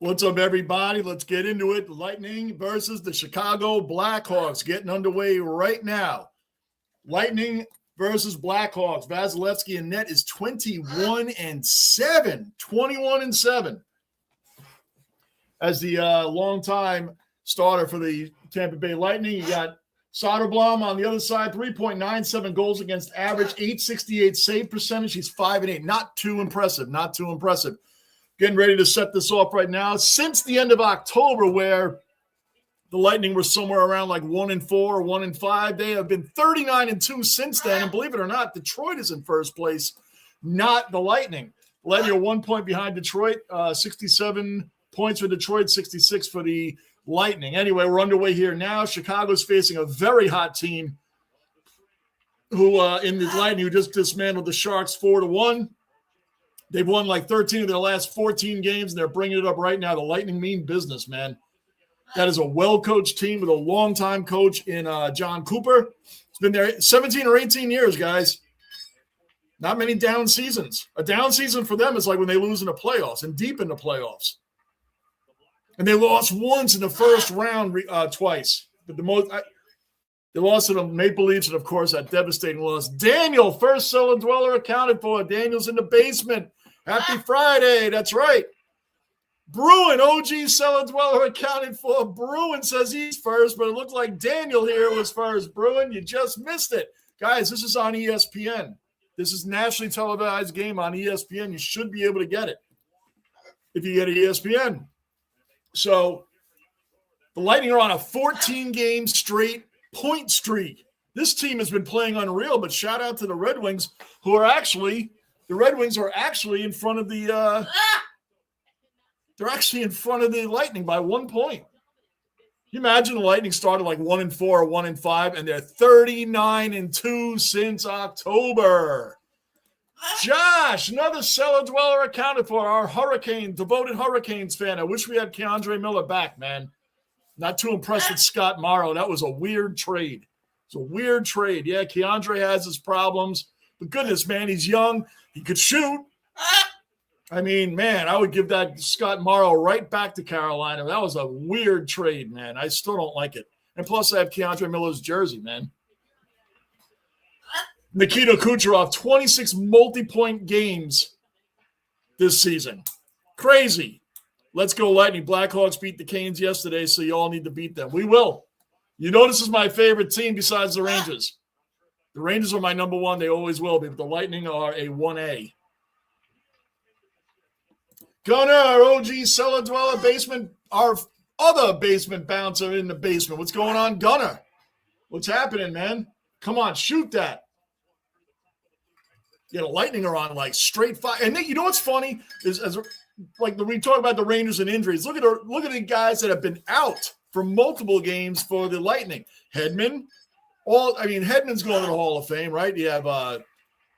What's up, everybody? Let's get into it. The Lightning versus the Chicago Blackhawks getting underway right now. Lightning versus Blackhawks. Vasilevsky in net is 21-7. 21-7. As the longtime starter for the Tampa Bay Lightning, you got Soderblom on the other side, 3.97 goals against average, 868 save percentage. He's 5-8. Not too impressive. Not too impressive. Getting ready to set this off right now. Since the end of October, where the Lightning were somewhere around like 1-4, 1-5, they have been 39-2 since then. And believe it or not, Detroit is in first place, not the Lightning. Lightning are 1 point behind Detroit, 67 points for Detroit, 66 for the Lightning. Anyway, we're underway here now. Chicago's facing a very hot team who in the Lightning who just dismantled the Sharks 4-1. They've won like 13 of their last 14 games, and they're bringing it up right now. The Lightning mean business, man. That is a well-coached team with a long-time coach in John Cooper. It's been there 17 or 18 years, guys. Not many down seasons. A down season for them is like when they lose in the playoffs and deep in the playoffs. And they lost once in the first round twice. But they lost to the Maple Leafs, and, of course, that devastating loss. Daniel, first cellar dweller accounted for. Daniel's in the basement. Happy Friday. That's right. Bruin, OG cellar dweller accounted for. Bruin says he's first, but it looked like Daniel here was first. Bruin, you just missed it. Guys, this is on ESPN. This is nationally televised game on ESPN. You should be able to get it if you get ESPN. So the Lightning are on a 14-game straight point streak. This team has been playing unreal, but shout out to the Red Wings, who are actually – the Red Wings are actually in front of the they're actually in front of the Lightning by 1 point. Can you imagine the Lightning started like 1-4 or 1-5, and they're 39-2 since October. Josh, another cellar dweller accounted for. Our devoted Hurricanes fan. I wish we had Keandre Miller back, man. Not too impressed with Scott Morrow. That was a weird trade. It's a weird trade. Yeah, Keandre has his problems. But goodness, man, he's young. He could shoot. I mean, man, I would give that Scott Morrow right back to Carolina. That was a weird trade, man. I still don't like it. And plus, I have Keandre Miller's jersey, man. Nikita Kucherov, 26 multi-point games this season. Crazy. Let's go, Lightning. Blackhawks beat the Canes yesterday, so you all need to beat them. We will. You know this is my favorite team besides the Rangers. The Rangers are my number one. They always will be, but the Lightning are a 1A. Gunner, OG cellar dweller, basement, our other basement bouncer in the basement. What's going on, Gunner? What's happening, man? Come on, shoot that. Yeah, the Lightning are on like straight fire. And you know what's funny is when we talk about the Rangers and injuries, look at the guys that have been out for multiple games for the Lightning. Hedman's going to the Hall of Fame, right? You have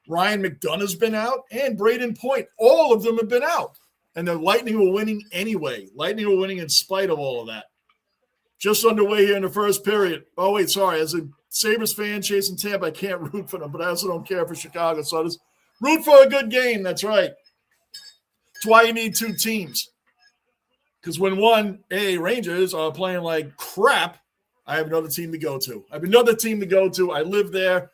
Ryan McDonough's been out, and Braden Point. All of them have been out. And the Lightning were winning anyway. Lightning were winning in spite of all of that. Just underway here in the first period. Oh, wait, sorry. As a Sabres fan chasing Tampa, I can't root for them, but I also don't care for Chicago. So I just root for a good game. That's right. That's why you need two teams. Because when Rangers are playing like crap, I have another team to go to. I live there,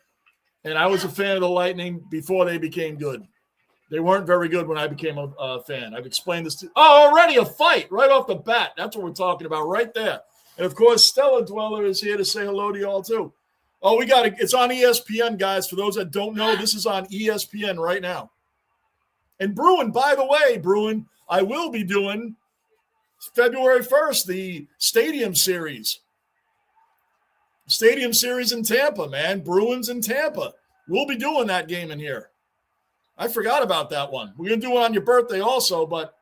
and I was a fan of the Lightning before they became good. They weren't very good when I became a fan. I've explained this already a fight right off the bat. That's what we're talking about right there. And, of course, Stella Dweller is here to say hello to you all, too. Oh, it's on ESPN, guys. For those that don't know, this is on ESPN right now. And Bruin, by the way, I will be doing February 1st, the Stadium Series. Stadium Series in Tampa, man. Bruins in Tampa. We'll be doing that game in here. I forgot about that one. We're going to do it on your birthday also, but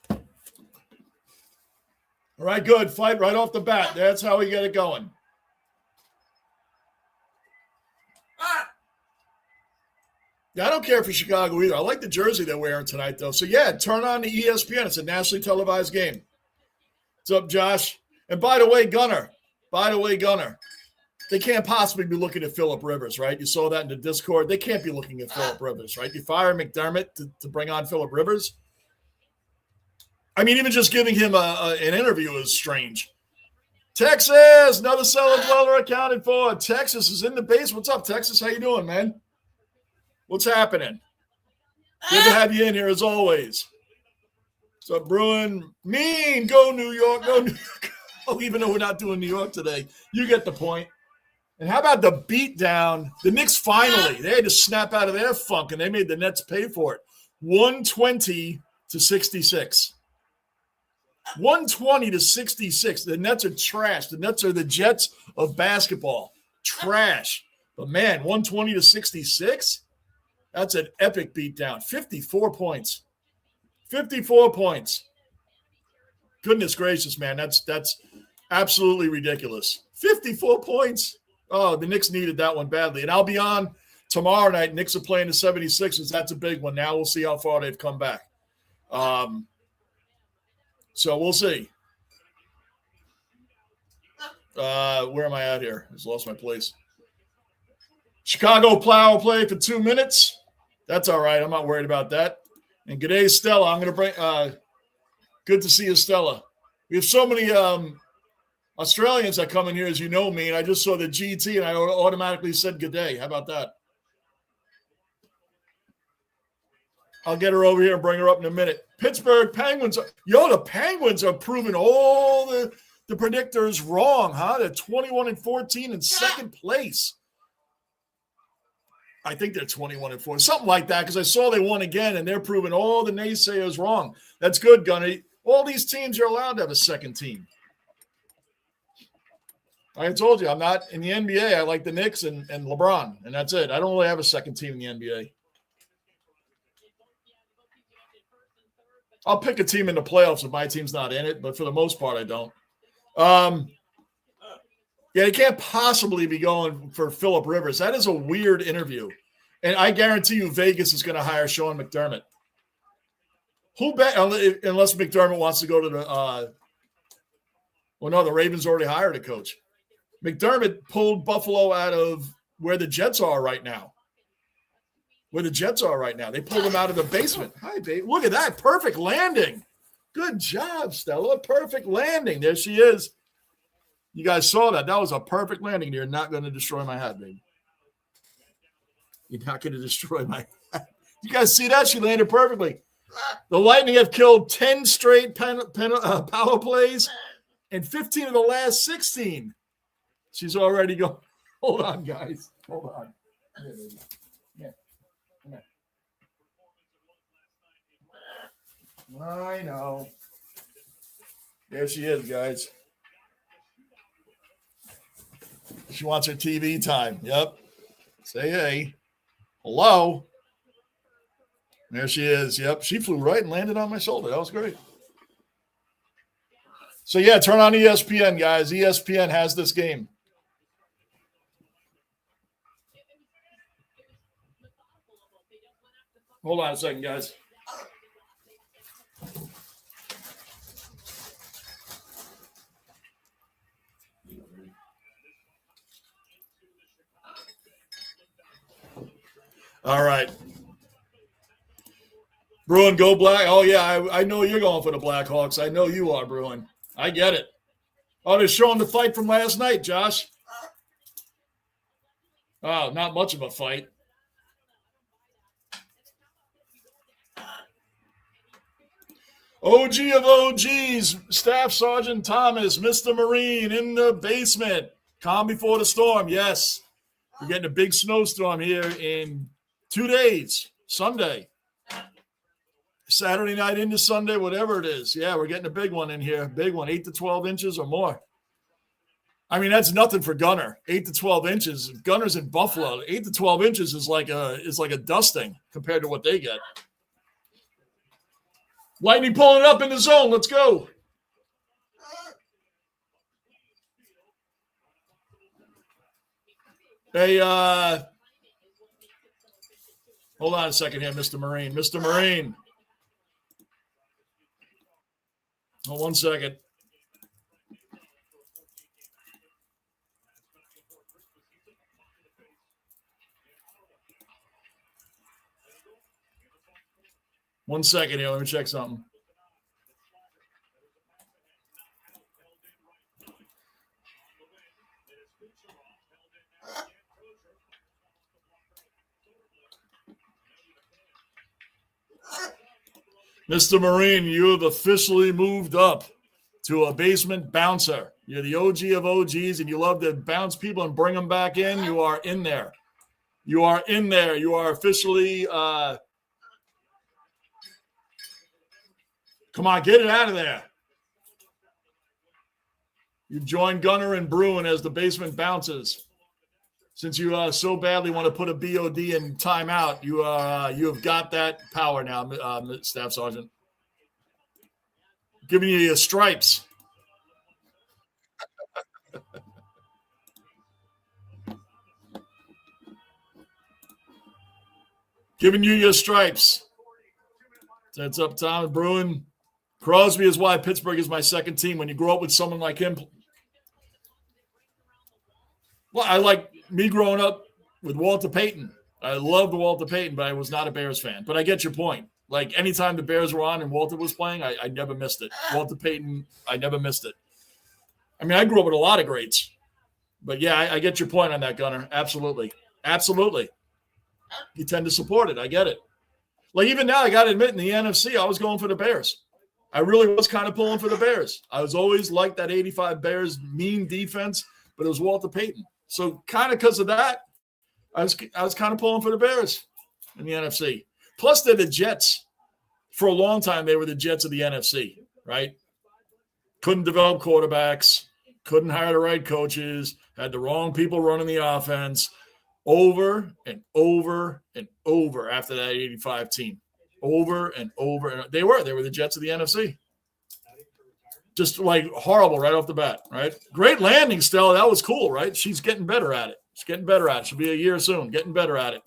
all right, good. Fight right off the bat. That's how we get it going. Yeah, I don't care for Chicago either. I like the jersey they're wearing tonight, though. So, yeah, turn on the ESPN. It's a nationally televised game. What's up, Josh? And by the way, Gunner, they can't possibly be looking at Phillip Rivers, right? You saw that in the Discord. They can't be looking at Phillip Rivers, right? You fire McDermott to bring on Phillip Rivers. I mean, even just giving him an interview is strange. Texas, another cellar dweller accounted for. Texas is in the base. What's up, Texas? How you doing, man? What's happening? Good to have you in here as always. What's up, Bruin? Mean, go New York, go New York. Oh, even though we're not doing New York today, you get the point. And how about the beatdown? The Knicks finally, they had to snap out of their funk, and they made the Nets pay for it. 120-66. 120-66. The Nets are trash. The Nets are the Jets of basketball. Trash. But, man, 120-66? That's an epic beatdown. 54 points. 54 points. Goodness gracious, man. That's absolutely ridiculous. 54 points. Oh, the Knicks needed that one badly. And I'll be on tomorrow night. Knicks are playing the 76ers. That's a big one. Now we'll see how far they've come back. So we'll see. Where am I at here? I just lost my place. Chicago power play for 2 minutes. That's all right. I'm not worried about that. And good day, Stella. I'm going to bring good to see you, Stella. We have so many Australians that come in here, as you know me, and I just saw the GT, and I automatically said good day. How about that? I'll get her over here and bring her up in a minute. Pittsburgh Penguins. The Penguins are proving all the predictors wrong, huh? They're 21-14 in second place. I think they're 21-4, something like that, because I saw they won again, and they're proving all the naysayers wrong. That's good, Gunny. All these teams are allowed to have a second team. I told you, I'm not in the NBA. I like the Knicks and LeBron, and that's it. I don't really have a second team in the NBA. I'll pick a team in the playoffs if my team's not in it, but for the most part, I don't. Yeah, they can't possibly be going for Phillip Rivers. That is a weird interview. And I guarantee you Vegas is going to hire Sean McDermott. Who bet unless McDermott wants to go to the the Ravens already hired a coach. McDermott pulled Buffalo out of where the Jets are right now. They pulled them out of the basement. Hi, babe. Look at that. Perfect landing. Good job, Stella. Perfect landing. There she is. You guys saw that. That was a perfect landing. You're not going to destroy my hat, baby. You're not going to destroy my hat. You guys see that? She landed perfectly. The Lightning have killed 10 straight power plays and 15 of the last 16. She's already going. Hold on, guys. Hold on. Yeah. I know. There she is, guys. She wants her TV time. Yep. Say hey. Hello. There she is. Yep. She flew right and landed on my shoulder. That was great. So, yeah, turn on ESPN, guys. ESPN has this game. Hold on a second, guys. All right. Bruin, go Black. Oh, yeah, I know you're going for the Blackhawks. I know you are, Bruin. I get it. Oh, they're showing the fight from last night, Josh. Oh, not much of a fight. OG of OGs, Staff Sergeant Thomas, Mr. Marine in the basement. Calm before the storm, yes. We're getting a big snowstorm here in 2 days, Sunday. Saturday night into Sunday, whatever it is. Yeah, we're getting a big one in here. Big one, 8 to 12 inches or more. I mean, that's nothing for Gunner. 8 to 12 inches. Gunner's in Buffalo. 8 to 12 inches is like a dusting compared to what they get. Lightning pulling it up in the zone. Let's go. Hey, hold on a second here, Mr. Marine. Mr. Marine. Hold 1 second. 1 second here. Let me check something. Mr. Marine, you have officially moved up to a basement bouncer. You're the OG of OGs, and you love to bounce people and bring them back in. You are in there. You are in there. You are officially come on, get it out of there. You joined Gunner and Bruin as the basement bouncers. Since you so badly want to put a BOD in timeout, you have got that power now, Staff Sergeant. Giving you your stripes. Giving you your stripes. That's up, Tom Bruin. Crosby is why Pittsburgh is my second team. When you grow up with someone like him. Well, I like me growing up with Walter Payton. I loved Walter Payton, but I was not a Bears fan. But I get your point. Like, anytime the Bears were on and Walter was playing, I never missed it. Walter Payton, I never missed it. I mean, I grew up with a lot of greats. But, yeah, I get your point on that, Gunner. Absolutely. Absolutely. You tend to support it. I get it. Like, even now, I got to admit, in the NFC, I was going for the Bears. I really was kind of pulling for the Bears. I was always like that 85 Bears mean defense, but it was Walter Payton. So kind of because of that, I was kind of pulling for the Bears in the NFC. Plus, they're the Jets. For a long time, they were the Jets of the NFC, right? Couldn't develop quarterbacks, couldn't hire the right coaches, had the wrong people running the offense over and over and over after that 85 team. Over and over. And they were the Jets of the NFC. Just like horrible right off the bat, right? Great landing, Stella. That was cool, right? She's getting better at it. She's getting better at it. She'll be a year soon. Getting better at it.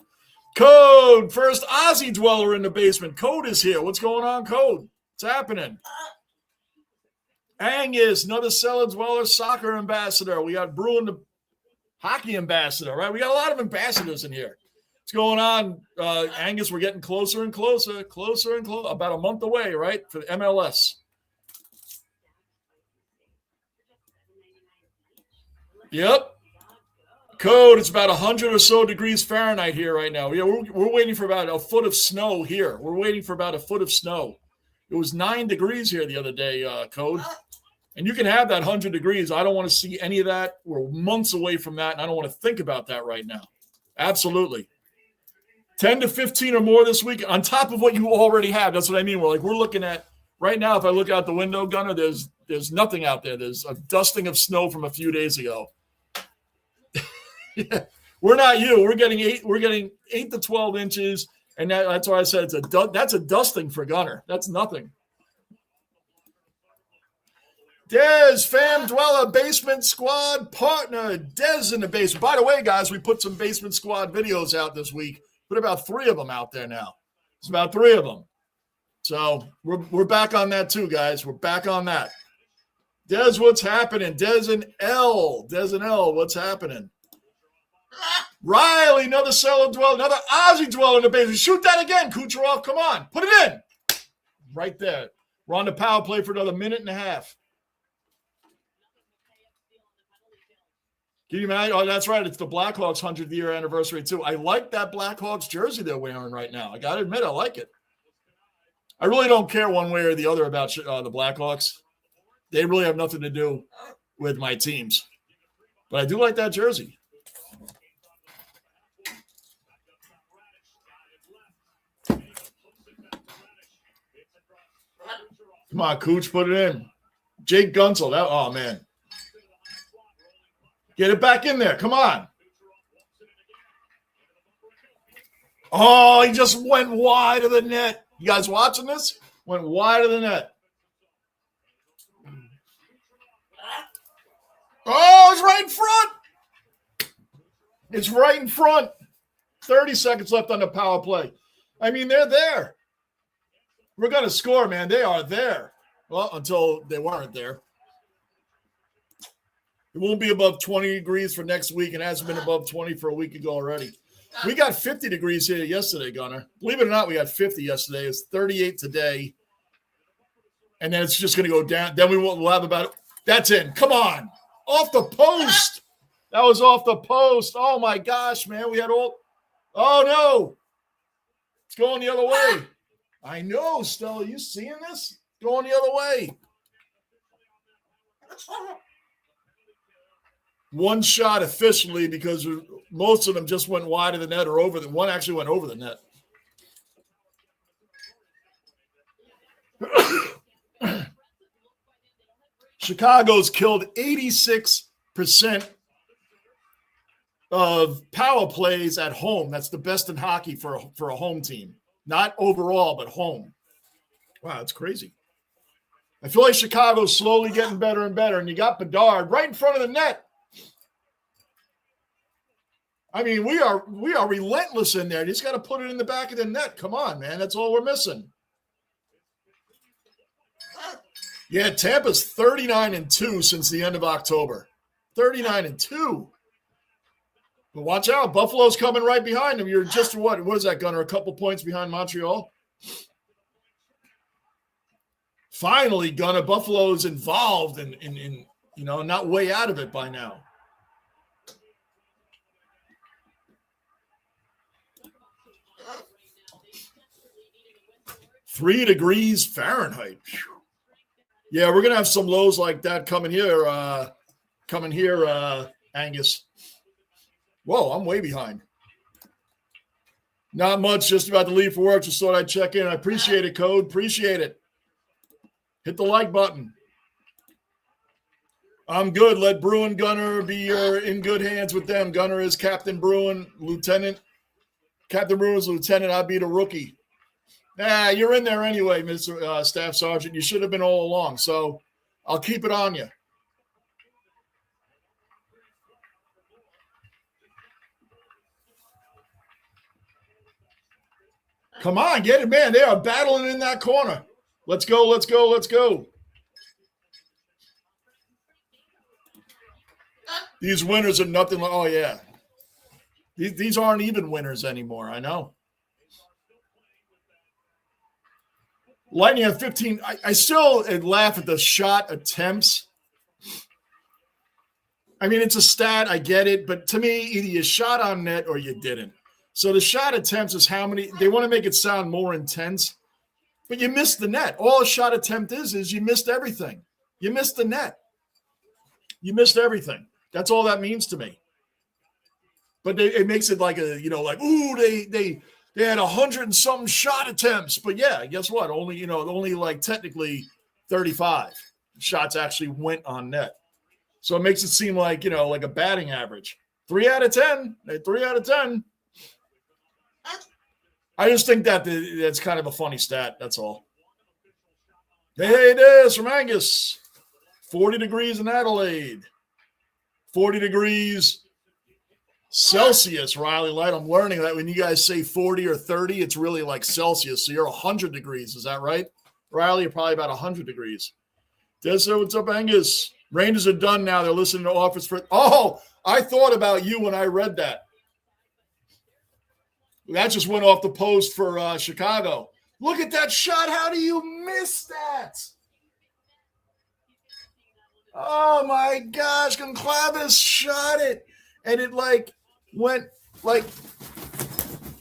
Code, first Aussie dweller in the basement. Code is here. What's going on, Code? What's happening? Angus, another cellar dweller, soccer ambassador. We got Bruin, the hockey ambassador, right? We got a lot of ambassadors in here. What's going on, Angus? We're getting closer and closer. About a month away, right, for the MLS. Yep. Code, it's about 100 or so degrees Fahrenheit here right now. Yeah, we're waiting for about a foot of snow here. We're waiting for about a foot of snow. It was 9 degrees here the other day, Code. And you can have that 100 degrees. I don't want to see any of that. We're months away from that, and I don't want to think about that right now. Absolutely. 10 to 15 or more this week on top of what you already have. That's what I mean. We're looking at right now, if I look out the window, Gunner, there's nothing out there. There's a dusting of snow from a few days ago. Yeah. We're not you. We're getting 8 to 12 inches, and that's why I said that's a dusting for Gunner. That's nothing. Dez, Fam Dweller, Basement Squad partner. Dez in the basement. By the way, guys, we put some Basement Squad videos out this week. Put about 3 of them out there now. It's about 3 of them. So we're back on that too, guys. We're back on that. Dez, what's happening? Dez and L, what's happening? Riley, another cellar dweller, another Aussie dweller in the basement. Shoot that again, Kucherov. Come on. Put it in. Right there. We're on the power play for another minute and a half. Can you imagine? Oh, that's right. It's the Blackhawks 100th year anniversary, too. I like that Blackhawks jersey they're wearing right now. I got to admit, I like it. I really don't care one way or the other about the Blackhawks. They really have nothing to do with my teams. But I do like that jersey. Come on, Cooch, put it in. Jake Gunsel. Oh, man. Get it back in there. Come on. Oh, he just went wide of the net. You guys watching this? Went wide of the net. Oh, it's right in front. It's right in front. 30 seconds left on the power play. I mean, they're there. We're going to score, man. They are there. Well, until they weren't there. It won't be above 20 degrees for next week, and it hasn't been above 20 for a week ago already. We got 50 degrees here yesterday, Gunner. Believe it or not, we got 50 yesterday. It's 38 today. And then it's just going to go down. Then we'll have about – that's in. Come on. Off the post. That was off the post. Oh, my gosh, man. We had all – oh, no. It's going the other way. I know, Stella. You seeing this? Going the other way. One shot officially because most of them just went wide of the net or over the – one actually went over the net. Chicago's killed 86% of power plays at home. That's the best in hockey for a home team. Not overall, but home. Wow, that's crazy. I feel like Chicago's slowly getting better and better, and you got Bedard right in front of the net. I mean, we are relentless in there. You just got to put it in the back of the net. Come on, man. That's all we're missing. Yeah, Tampa's 39-2 since the end of October. 39-2. But watch out. Buffalo's coming right behind them. You're just what is that, Gunner? A couple points behind Montreal? Finally, Gunner, Buffalo's involved in not way out of it by now. Three degrees Fahrenheit. Whew. Yeah, we're gonna have some lows like that coming here, Angus. Whoa, I'm way behind. Not much, just about to leave for work. Just thought I'd check in. I appreciate it, Code. Appreciate it. Hit the like button. I'm good. Let Bruin Gunner be in good hands with them. Gunner is Captain Bruin, Lieutenant. Captain Bruin's Lieutenant. I'll be the rookie. Nah, you're in there anyway, Mr. Staff Sergeant. You should have been all along. So I'll keep it on you. Come on, get it, man. They are battling in that corner. Let's go, let's go, let's go. These winners are nothing like, oh, yeah. These aren't even winners anymore, I know. Lightning have 15. I still laugh at the shot attempts. I mean, it's a stat. I get it. But to me, either you shot on net or you didn't. So the shot attempts is how many. They want to make it sound more intense. But you missed the net. All a shot attempt is you missed everything. You missed the net. You missed everything. That's all that means to me. But it makes it like ooh, they had 100 and something shot attempts. But yeah, guess what? Only like technically 35 shots actually went on net. So it makes it seem like, like a batting average. 3 out of 10. 3 out of 10. I just think that's kind of a funny stat. That's all. Hey, it is from Angus. 40 degrees in Adelaide. 40 degrees Celsius, Riley Light. I'm learning that when you guys say 40 or 30, it's really like Celsius. So you're 100 degrees. Is that right? Riley, you're probably about 100 degrees. Dessa, what's up, Angus? Rangers are done now. They're listening to offers for – oh, I thought about you when I read that. That just went off the post for Chicago. Look at that shot. How do you miss that? Oh, my gosh. Conclavis shot it. And it, went,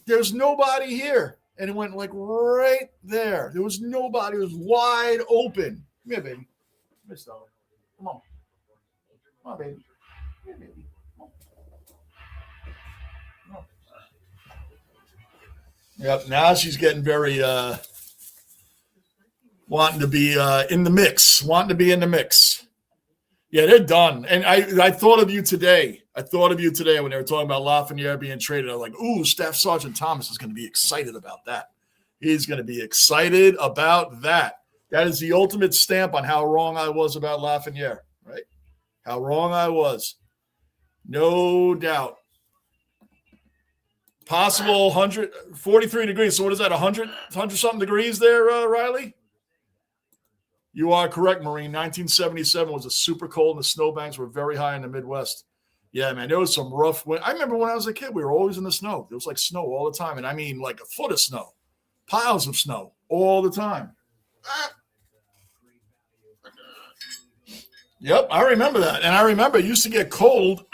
there's nobody here. And it went, right there. There was nobody. It was wide open. Come here, baby. Come on. Come on, baby. Come here, baby. Yep, now she's getting very wanting to be in the mix. Yeah, they're done. And I thought of you today. When they were talking about Lafreniere being traded. I was like, ooh, Staff Sergeant Thomas is going to be excited about that. He's going to be excited about that. That is the ultimate stamp on how wrong I was about Lafreniere, right? How wrong I was. No doubt. Possible 143 degrees. So what is that, 100-something degrees there, Riley? You are correct, Marine. 1977 was a super cold, and the snowbanks were very high in the Midwest. Yeah, man, there was some rough wind. I remember when I was a kid, we were always in the snow. There was like snow all the time. And I mean like a foot of snow, piles of snow all the time. Yep, I remember that. And I remember it used to get cold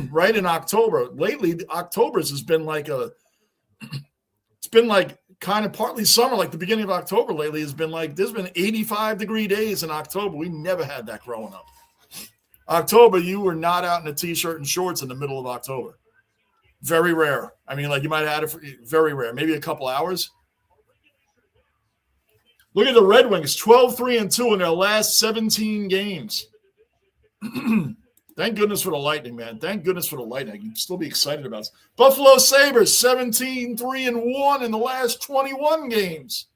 right in October. Lately, October's has been like it's been like kind of partly summer, like the beginning of October lately has been like, there's been 85-degree days in October. We never had that growing up. October, you were not out in a T-shirt and shorts in the middle of October. Very rare. I mean, like you might have had it for very rare, maybe a couple hours. Look at the Red Wings, 12-3-2 in their last 17 games. Thank goodness for the Lightning, man. Thank goodness for the Lightning. I can still be excited about this. Buffalo Sabres, 17-3-1 in the last 21 games.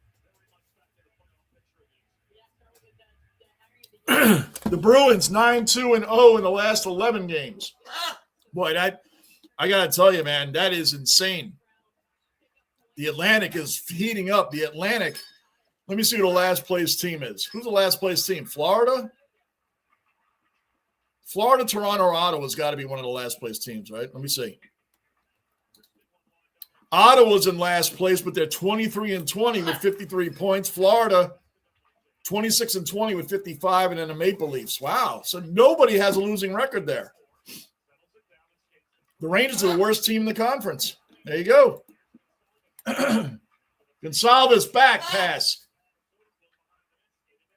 The Bruins 9-2-0 in the last 11 games. Boy, I got to tell you, man, that is insane. The Atlantic is heating up. The Atlantic, let me see who the last place team is. Who's the last place team? Florida, Toronto, or Ottawa's got to be one of the last place teams, right? Let me see. Ottawa's in last place, but they're 23-20 with 53 points. Florida, 26-20 with 55, and then the Maple Leafs. Wow. So nobody has a losing record there. The Rangers are the worst team in the conference. There you go. Gonsalves back pass.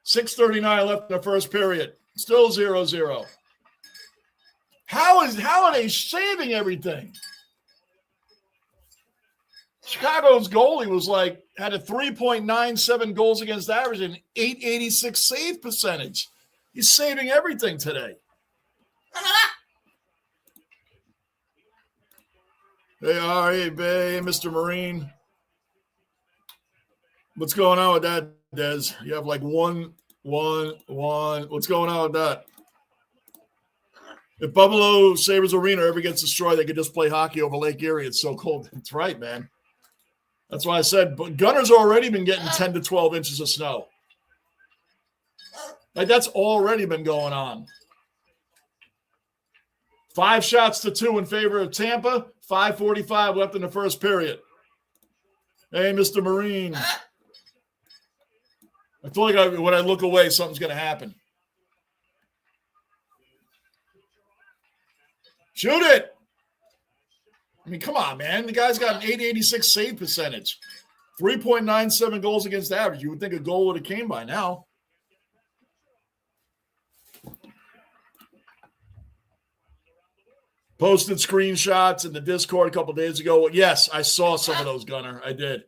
6:39 left in the first period. Still 0-0. How are they saving everything? Chicago's goalie was like, had a 3.97 goals against average and 886 save percentage. He's saving everything today. Hey, all right, Bay, Mr. Marine. What's going on with that, Des? You have like one. What's going on with that? If Buffalo Sabres Arena ever gets destroyed, they could just play hockey over Lake Erie. It's so cold. That's right, man. That's why I said, but Gunners already been getting 10 to 12 inches of snow. Like that's already been going on. 5-2 in favor of Tampa. 5:45 left in the first period. Hey, Mr. Marine. I feel like when I look away, something's going to happen. Shoot it. I mean, come on, man. The guy's got an 886 save percentage. 3.97 goals against average. You would think a goal would have came by now. Posted screenshots in the Discord a couple days ago. Yes, I saw some of those, Gunner. I did.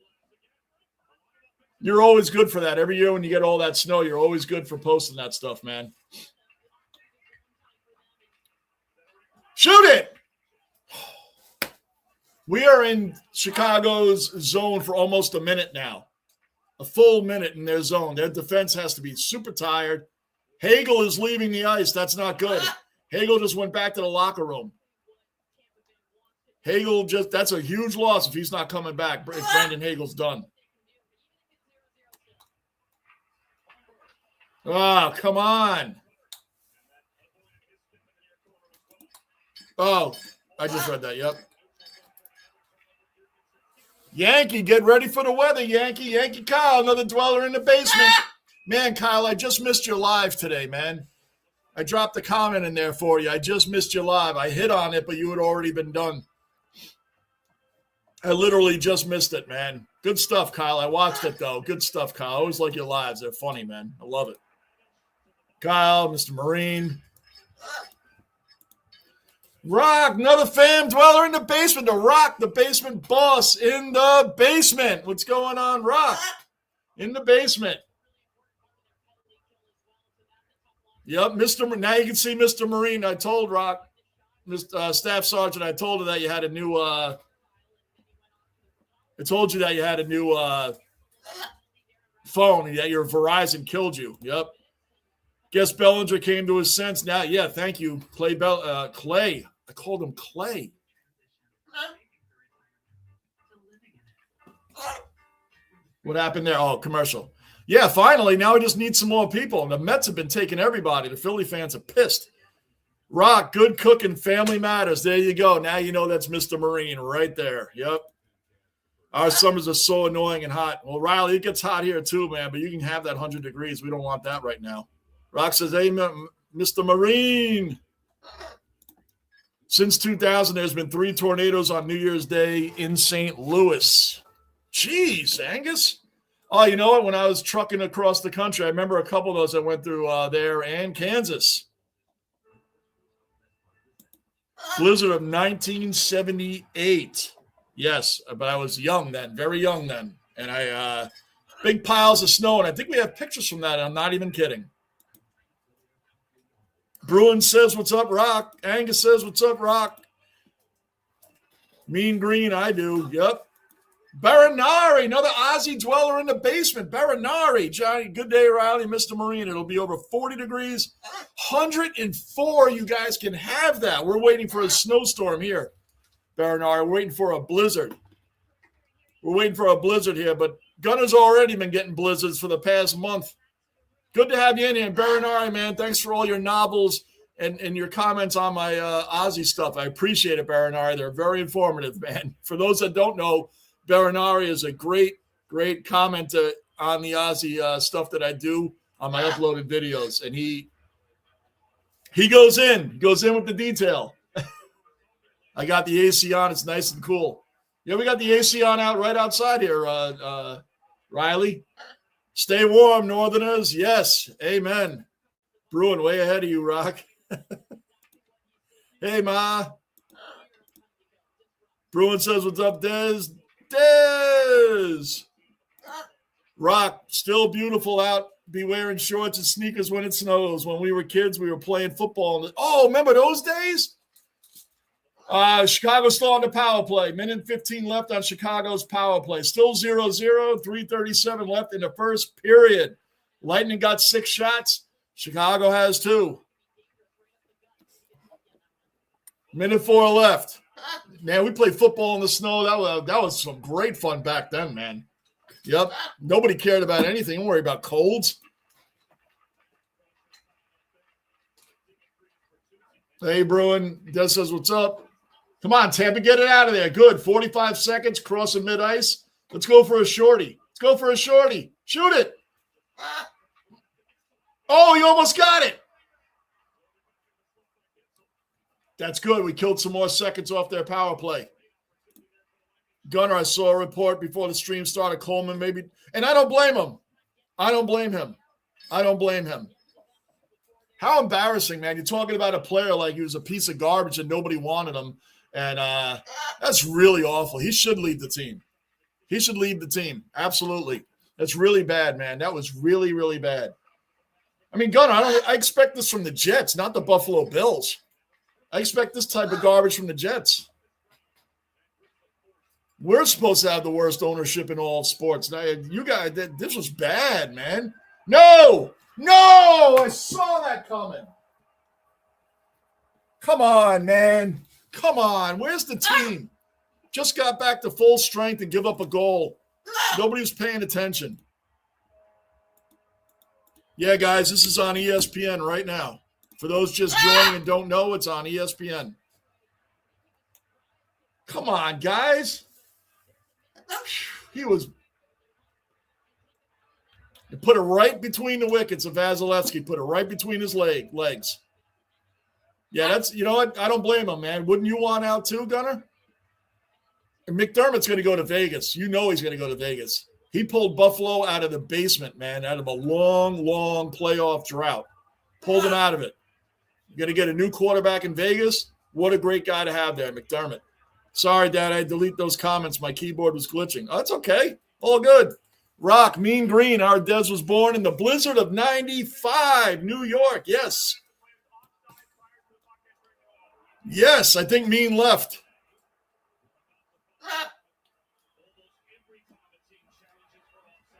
You're always good for that. Every year when you get all that snow, you're always good for posting that stuff, man. Shoot it! We are in Chicago's zone for almost a minute now. A full minute in their zone. Their defense has to be super tired. Hagel is leaving the ice. That's not good. Hagel just went back to the locker room. That's a huge loss if he's not coming back. If Brandon Hagel's done. Oh, come on. Oh, I just read that. Yep. Yankee, get ready for the weather, Yankee. Yankee Kyle, another dweller in the basement. Man, Kyle, I just missed your live today, man. I dropped a comment in there for you. I just missed your live. I hit on it, but you had already been done. I literally just missed it, man. Good stuff, Kyle. I watched it, though. Good stuff, Kyle. I always like your lives. They're funny, man. I love it. Kyle, Mr. Marine. Rock, another fam dweller in the basement. The Rock, the basement boss in the basement. What's going on, Rock? In the basement. Yep, now you can see Mr. Marine. I told Rock, Staff Sergeant, I told her that you had a new phone, that your Verizon killed you. Yep. Guess Bellinger came to his sense now. Yeah, thank you, Clay. I called him Clay. What happened there? Oh, commercial. Yeah, finally. Now we just need some more people. And the Mets have been taking everybody. The Philly fans are pissed. Rock, good cooking, family matters. There you go. Now you know that's Mr. Marine right there. Yep. Our summers are so annoying and hot. Well, Riley, it gets hot here too, man, but you can have that 100 degrees. We don't want that right now. Rock says, hey, Mr. Marine. Since 2000, there's been 3 tornadoes on New Year's Day in St. Louis. Jeez, Angus. Oh, you know what? When I was trucking across the country, I remember a couple of those that went through there and Kansas. Blizzard of 1978. Yes, but I was young then, very young then. And I, big piles of snow. And I think we have pictures from that. I'm not even kidding. Bruin says, what's up, Rock? Angus says, what's up, Rock? Mean Green, I do. Yep. Baranari, another Aussie dweller in the basement. Baranari, Johnny, good day, Riley, Mr. Marine. It'll be over 40 degrees. 104, you guys can have that. We're waiting for a snowstorm here, Baranari. We're waiting for a blizzard. We're waiting for a blizzard here, but Gunner's already been getting blizzards for the past month. Good to have you in here. Baranari, man, thanks for all your novels and your comments on my Aussie stuff. I appreciate it, Baranari. They're very informative, man. For those that don't know, Baranari is a great commenter on the Aussie stuff that I do on my uploaded videos. And he goes in with the detail. I got the AC on. It's nice and cool. Yeah, we got the AC on out right outside here, Riley. Stay warm, Northerners. Yes, amen. Bruin, way ahead of you, Rock. Hey, Ma. Bruin says, what's up, Dez? Dez! Rock, still beautiful out. Be wearing shorts and sneakers when it snows. When we were kids, we were playing football. Oh, remember those days? Chicago still on the power play. Minute 15 left on Chicago's power play. Still 0-0, 3:37 left in the first period. Lightning got 6 shots. Chicago has 2. Minute 4 left. Man, we played football in the snow. That was some great fun back then, man. Yep. Nobody cared about anything. Don't worry about colds. Hey, Bruin. Des says, what's up? Come on, Tampa, get it out of there. Good. 45 seconds, crossing mid-ice. Let's go for a shorty. Shoot it. Oh, you almost got it. That's good. We killed some more seconds off their power play. Gunner, I saw a report before the stream started. Coleman maybe. And I don't blame him. I don't blame him. How embarrassing, man. You're talking about a player like he was a piece of garbage and nobody wanted him. And that's really awful. He should leave the team. Absolutely. That's really bad, man. That was really, really bad. I mean, Gunner, I expect this from the Jets, not the Buffalo Bills. I expect this type of garbage from the Jets. We're supposed to have the worst ownership in all sports. Now, you guys, this was bad, man. No, I saw that coming. Come on, man. Come on. Where's the team? Just got back to full strength and give up a goal. Nobody was paying attention. Yeah, guys, this is on ESPN right now. For those just joining and don't know, it's on ESPN. Come on, guys. He put it right between the wickets of Vasilevsky. Put it right between his legs. Yeah, that's, you know what? I don't blame him, man. Wouldn't you want out too, Gunner? And McDermott's going to go to Vegas. You know he's going to go to Vegas. He pulled Buffalo out of the basement, man, out of a long, long playoff drought. Pulled him out of it. You're going to get a new quarterback in Vegas. What a great guy to have there, McDermott. Sorry, Dad, I delete those comments. My keyboard was glitching. Oh, that's okay. All good. Rock, Mean Green. Our Des was born in the blizzard of 95, New York. Yes. Yes, I think Mean left.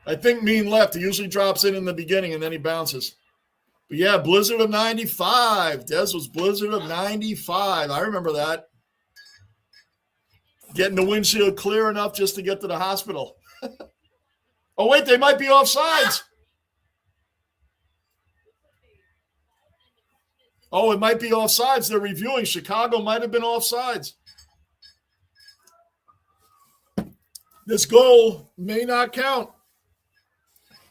He usually drops in the beginning and then he bounces. But yeah, blizzard of 95. Des was blizzard of 95. I remember that. Getting the windshield clear enough just to get to the hospital. Oh, wait, they might be offsides. Oh, it might be offsides. They're reviewing. Chicago might have been offsides. This goal may not count.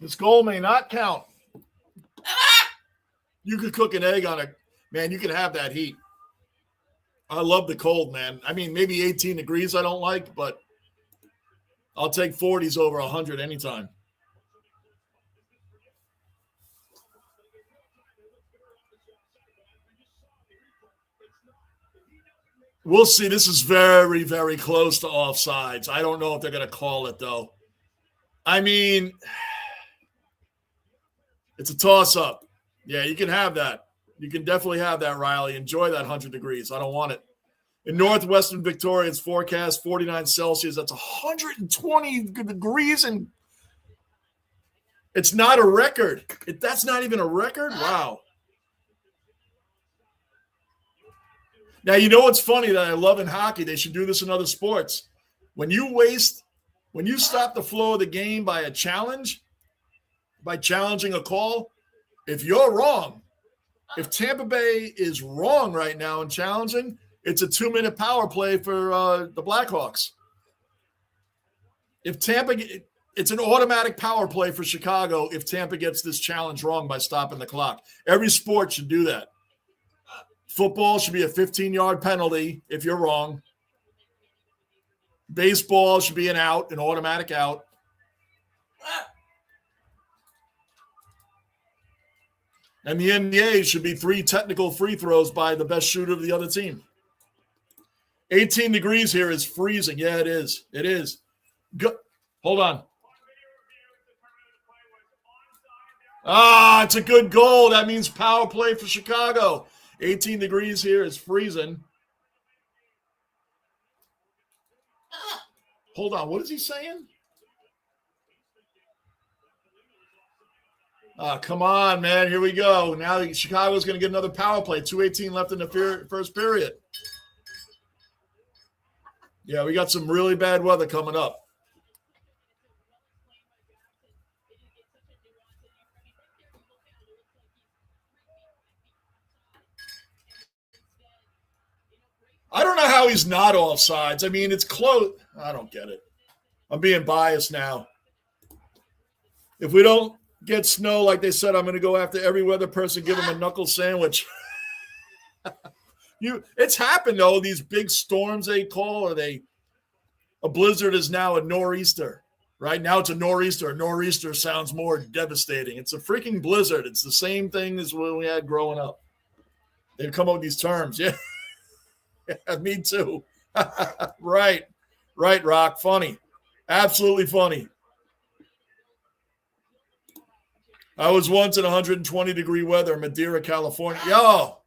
This goal may not count. You could cook an egg on it. Man, you can have that heat. I love the cold, man. I mean, maybe 18 degrees I don't like, but I'll take 40s over 100 anytime. We'll see. This is very, very close to offsides. I don't know if they're going to call it, though. I mean, it's a toss-up. Yeah, you can have that. You can definitely have that, Riley. Enjoy that 100 degrees. I don't want it. In northwestern Victoria, it's forecast 49 Celsius. That's 120 degrees, and it's not a record. That's not even a record? Wow. Now, you know what's funny that I love in hockey? They should do this in other sports. When you stop the flow of the game by a challenge, by challenging a call, if you're wrong, if Tampa Bay is wrong right now in challenging, it's a 2-minute power play for the Blackhawks. If Tampa, it's an automatic power play for Chicago if Tampa gets this challenge wrong by stopping the clock. Every sport should do that. Football should be a 15-yard penalty if you're wrong. Baseball should be an automatic out. And the NBA should be 3 technical free throws by the best shooter of the other team. 18 degrees here is freezing. Yeah, it is. It is. Hold on. It's a good goal. That means power play for Chicago. 18 degrees here is freezing. Hold on. What is he saying? Come on, man. Here we go. Now Chicago's going to get another power play. 2:18 left in the first period. Yeah, we got some really bad weather coming up. I don't know how he's not offsides. I mean, it's close. I don't get it. I'm being biased now. If we don't get snow, like they said, I'm going to go after every weather person, give them a knuckle sandwich. It's happened, though, these big storms they call, a blizzard is now a nor'easter. Right now it's a nor'easter. A nor'easter sounds more devastating. It's a freaking blizzard. It's the same thing as what we had growing up. They've come up with these terms. Yeah. Yeah, me too. Right, Rock. Funny. Absolutely funny. I was once in 120-degree weather in Madeira, California. Yo,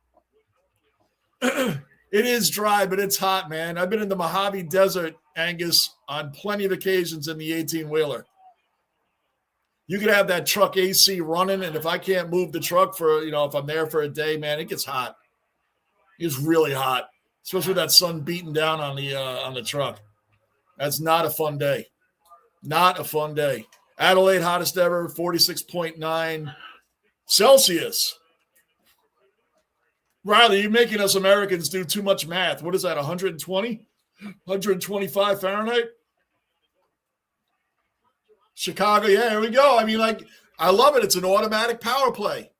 it is dry, but it's hot, man. I've been in the Mojave Desert, Angus, on plenty of occasions in the 18-wheeler. You could have that truck AC running, and if I can't move the truck if I'm there for a day, man, it gets hot. It's really hot. Especially with that sun beating down on the truck. That's not a fun day. Not a fun day. Adelaide, hottest ever, 46.9 Celsius. Riley, you're making us Americans do too much math. What is that, 120? 125 Fahrenheit? Chicago, yeah, here we go. I mean, I love it. It's an automatic power play.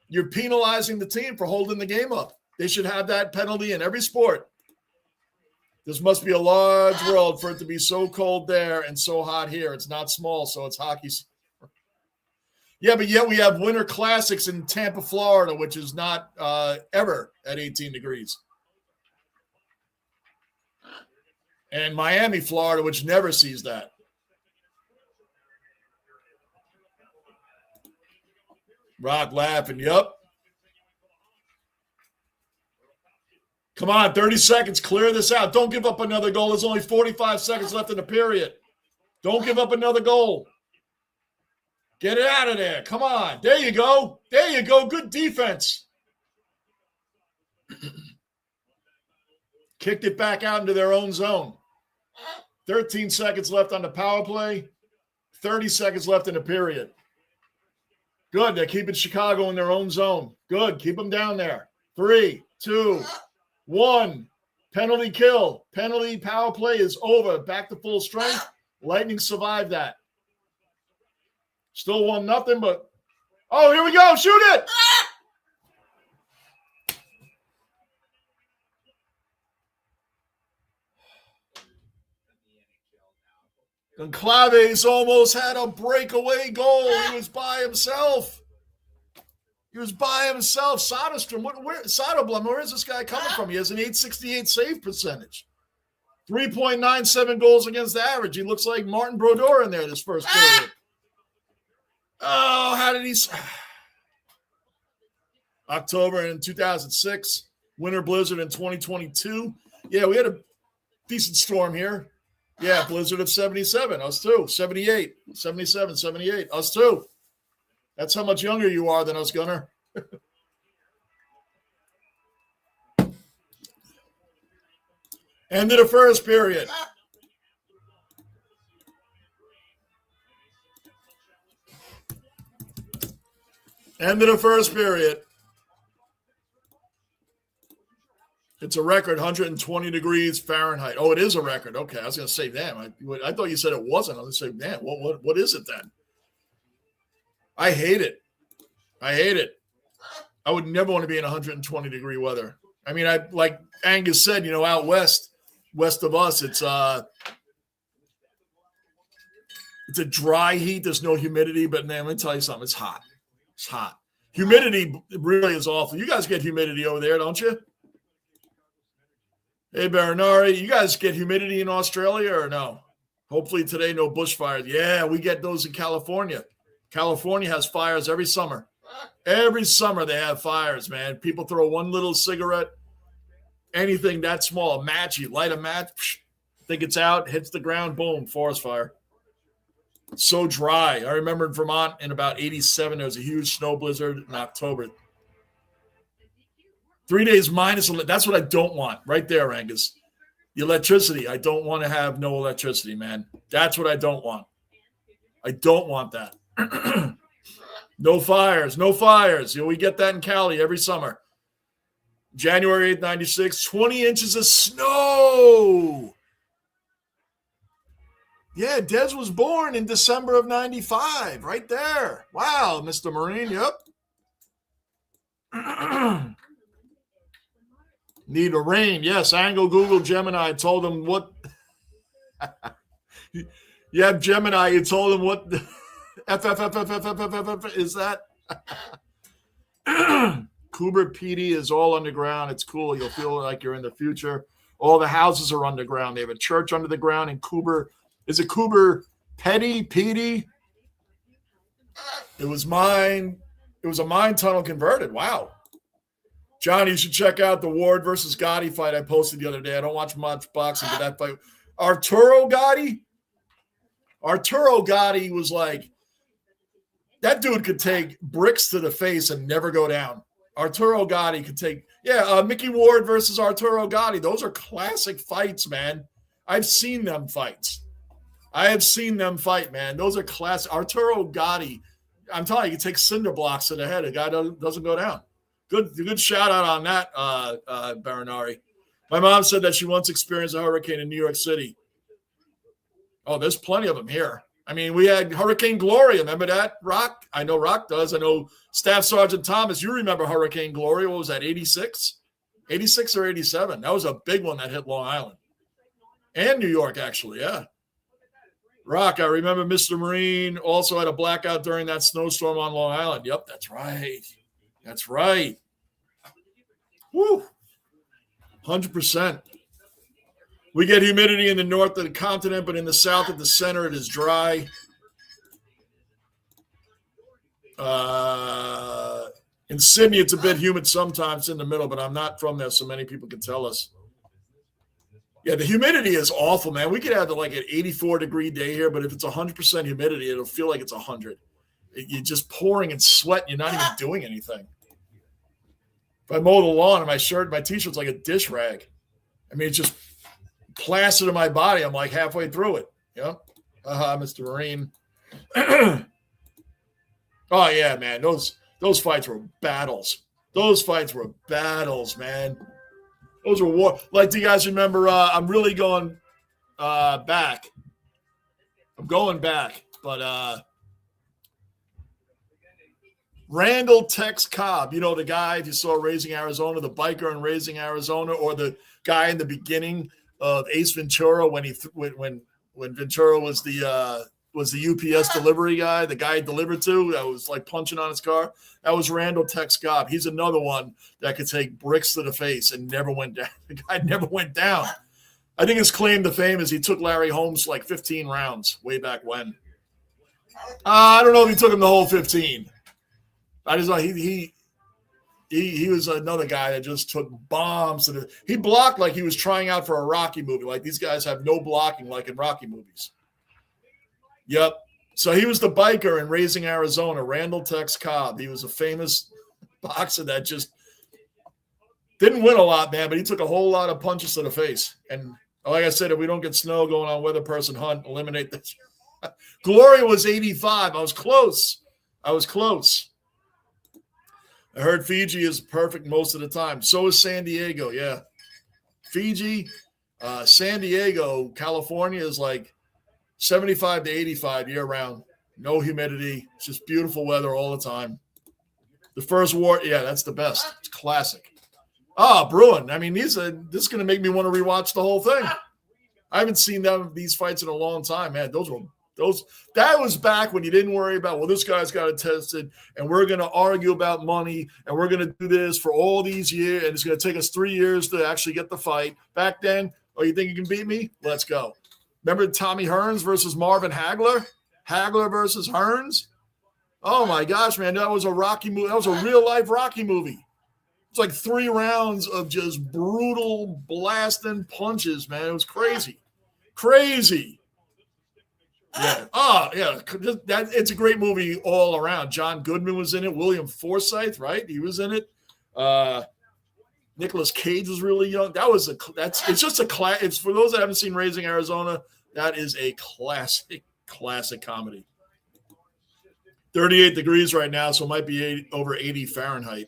You're penalizing the team for holding the game up. They should have that penalty in every sport. This must be a large world for it to be so cold there and so hot here. It's not small, so it's hockey. Yeah, but yet we have winter classics in Tampa, Florida, which is not ever at 18 degrees. And Miami, Florida, which never sees that. Rock laughing, yep. Come on, 30 seconds. Clear this out. Don't give up another goal. There's only 45 seconds left in the period. Don't give up another goal. Get it out of there. Come on. There you go. There you go. Good defense. Kicked it back out into their own zone. 13 seconds left on the power play. 30 seconds left in the period. Good. They're keeping Chicago in their own zone. Good. Keep them down there. 3, 2, 1. Penalty kill. Penalty power play is over. Back to full strength. Lightning survived that. Still 1-0, but oh, here we go. Shoot it. Goncalves almost had a breakaway goal. He was by himself. Soderstrom, Soderblom, where is this guy coming from? He has an .868 save percentage. 3.97 goals against average. He looks like Martin Brodeur in there this first period. Oh, how did he... October in 2006. Winter blizzard in 2022. Yeah, we had a decent storm here. Yeah, blizzard of 77. Us too. 78, 77, 78. Us too. That's how much younger you are than us, Gunner. End of the first period. End of the first period. It's a record, 120 degrees Fahrenheit. Oh, it is a record. Okay, I was going to say, damn. I thought you said it wasn't. I was going to say, damn, what is it then? I hate it. I would never want to be in 120 degree weather. I mean, like Angus said, out west of us, it's a dry heat. There's no humidity, but man, let me tell you something. It's hot. Humidity really is awful. You guys get humidity over there, don't you? Hey, Baranari, you guys get humidity in Australia or no? Hopefully today, no bushfires. Yeah, we get those in California. California has fires every summer. Every summer they have fires, man. People throw one little cigarette, anything that small, a match, you light a match, think it's out, hits the ground, boom, forest fire. It's so dry. I remember in Vermont in about 87, there was a huge snow blizzard in October. 3 days minus, that's what I don't want right there, Angus. The electricity. I don't want to have no electricity, man. That's what I don't want. I don't want that. No fires. We get that in Cali every summer. January 8th, 96, 20 inches of snow. Yeah, Des was born in December of 95, right there. Wow, Mr. Marine, yep. Need a rain. Yes, Angle, Google, Gemini. I told him what. You have Gemini. You told him what. FFFFFFFF is that? Coober PD is all underground. It's cool. You'll feel like you're in the future. All the houses are underground. They have a church under the ground in Coober. Is it Coober PD? It was mine. It was a mine tunnel converted. Wow. John, you should check out the Ward versus Gotti fight I posted the other day. I don't watch much boxing, but that fight. Arturo Gotti was like, that dude could take bricks to the face and never go down. Arturo Gotti could take, Mickey Ward versus Arturo Gotti. Those are classic fights, man. I've seen them fights. Man. Those are classic. Arturo Gotti, I'm telling you, he takes cinder blocks to the head. A guy doesn't go down. Good shout out on that, Baranari. My mom said that she once experienced a hurricane in New York City. Oh, there's plenty of them here. I mean, we had Hurricane Gloria. Remember that, Rock? I know Rock does. I know Staff Sergeant Thomas. You remember Hurricane Gloria? What was that, 86? 86 or 87? That was a big one that hit Long Island. And New York, actually, yeah. Rock, I remember Mr. Marine also had a blackout during that snowstorm on Long Island. Yep, that's right. Woo. 100%. We get humidity in the north of the continent, but in the south at the center, it is dry. In Sydney, it's a bit humid sometimes in the middle, but I'm not from there, so many people can tell us. Yeah, the humidity is awful, man. We could have an 84-degree day here, but if it's 100% humidity, it'll feel like it's 100. You're just pouring and sweating. You're not even doing anything. If I mow the lawn and my shirt, my T-shirt's like a dish rag. I mean, it's just plastered in my body. I'm like halfway through it. Yep. Mr. Marine. Oh, yeah, man. Those fights were battles. Those fights were battles, man. Those were war. Like, do you guys remember? I'm really going back. I'm going back, but Randall Tex Cobb, you know, the guy, if you saw Raising Arizona, the biker in Raising Arizona, or the guy in the beginning of Ace Ventura when Ventura was the UPS delivery guy, the guy he delivered to that was like punching on his car. That was Randall Tex Cobb. He's another one that could take bricks to the face and never went down. The guy never went down. I think his claim to fame is he took Larry Holmes like 15 rounds way back when. I don't know if he took him the whole 15. I just like he was another guy that just took bombs. He blocked like he was trying out for a Rocky movie. Like these guys have no blocking like in Rocky movies. Yep. So he was the biker in Raising Arizona, Randall Tex Cobb. He was a famous boxer that just didn't win a lot, man, but he took a whole lot of punches to the face. And like I said, if we don't get snow going on Weather Person Hunt, eliminate this. Gloria was 85. I was close. I heard Fiji is perfect most of the time. So is San Diego, yeah. Fiji, San Diego, California is like 75 to 85 year-round. No humidity. It's just beautiful weather all the time. The first war, yeah, that's the best. It's classic. Bruin. I mean, this is going to make me want to rewatch the whole thing. I haven't seen these fights in a long time, man. That was back when you didn't worry about, well, this guy's got it tested, and we're going to argue about money, and we're going to do this for all these years, and it's going to take us 3 years to actually get the fight. Back then, you think you can beat me? Let's go. Remember Tommy Hearns versus Marvin Hagler? Hagler versus Hearns? Oh, my gosh, man. That was a Rocky movie. That was a real-life Rocky movie. It's like 3 rounds of just brutal blasting punches, man. It was crazy. Crazy. Yeah. Yeah. It's a great movie all around. John Goodman was in it. William Forsythe, right? He was in it. Nicolas Cage was really young. It's just a class. It's for those that haven't seen Raising Arizona. That is a classic comedy. 38 degrees right now, so it might be over 80 Fahrenheit.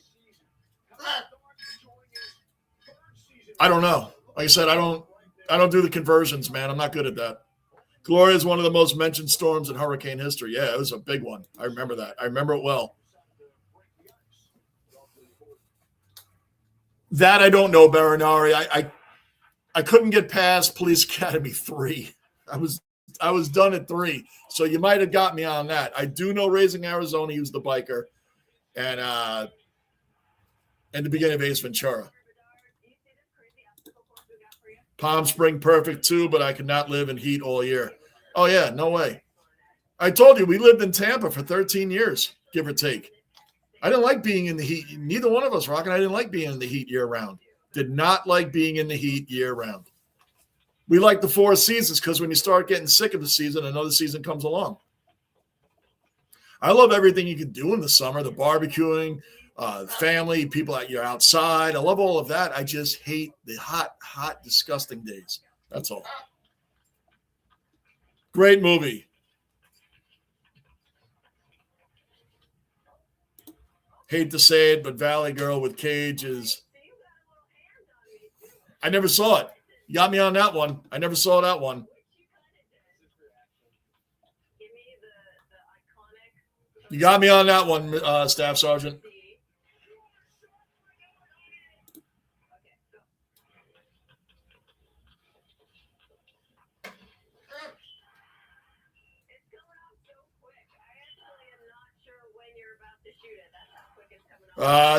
I don't know. Like I said, I don't do the conversions, man. I'm not good at that. Gloria is one of the most mentioned storms in hurricane history. Yeah, it was a big one. I remember that. I remember it well. That I don't know, Barinari. I couldn't get past Police Academy 3. I was done at 3. So you might have got me on that. I do know Raising Arizona, he was the biker. And the beginning of Ace Ventura. Palm Spring perfect too, but I could not live in heat all year. Oh, yeah, no way. I told you, we lived in Tampa for 13 years, give or take. I didn't like being in the heat. Neither one of us, Rock, and I didn't like being in the heat year-round. Did not like being in the heat year-round. We like the 4 seasons because when you start getting sick of the season, another season comes along. I love everything you can do in the summer, the barbecuing, family, people that you're outside. I love all of that. I just hate the hot, disgusting days. That's all. Great movie. Hate to say it, but Valley Girl with Cage is... I never saw it. You got me on that one. I never saw that one. You got me on that one, Staff Sergeant.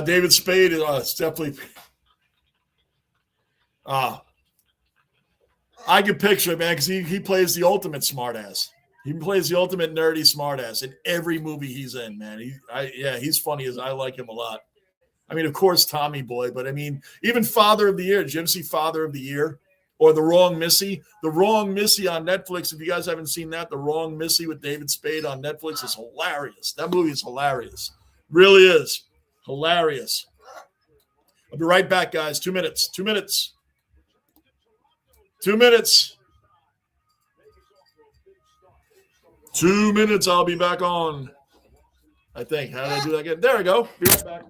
David Spade is definitely. I can picture it, man, because he plays the ultimate smartass. He plays the ultimate nerdy smartass in every movie he's in, man. He's funny as I like him a lot. I mean, of course, Tommy Boy, but I mean, even Father of the Year. Did you ever see Father of the Year? Or The Wrong Missy? The Wrong Missy on Netflix. If you guys haven't seen that, The Wrong Missy with David Spade on Netflix is hilarious. That movie is hilarious. Really is. Hilarious. I'll be right back, guys. 2 minutes. 2 minutes. 2 minutes. 2 minutes. I'll be back on. I think. How did I do that again? There we go. Be right back.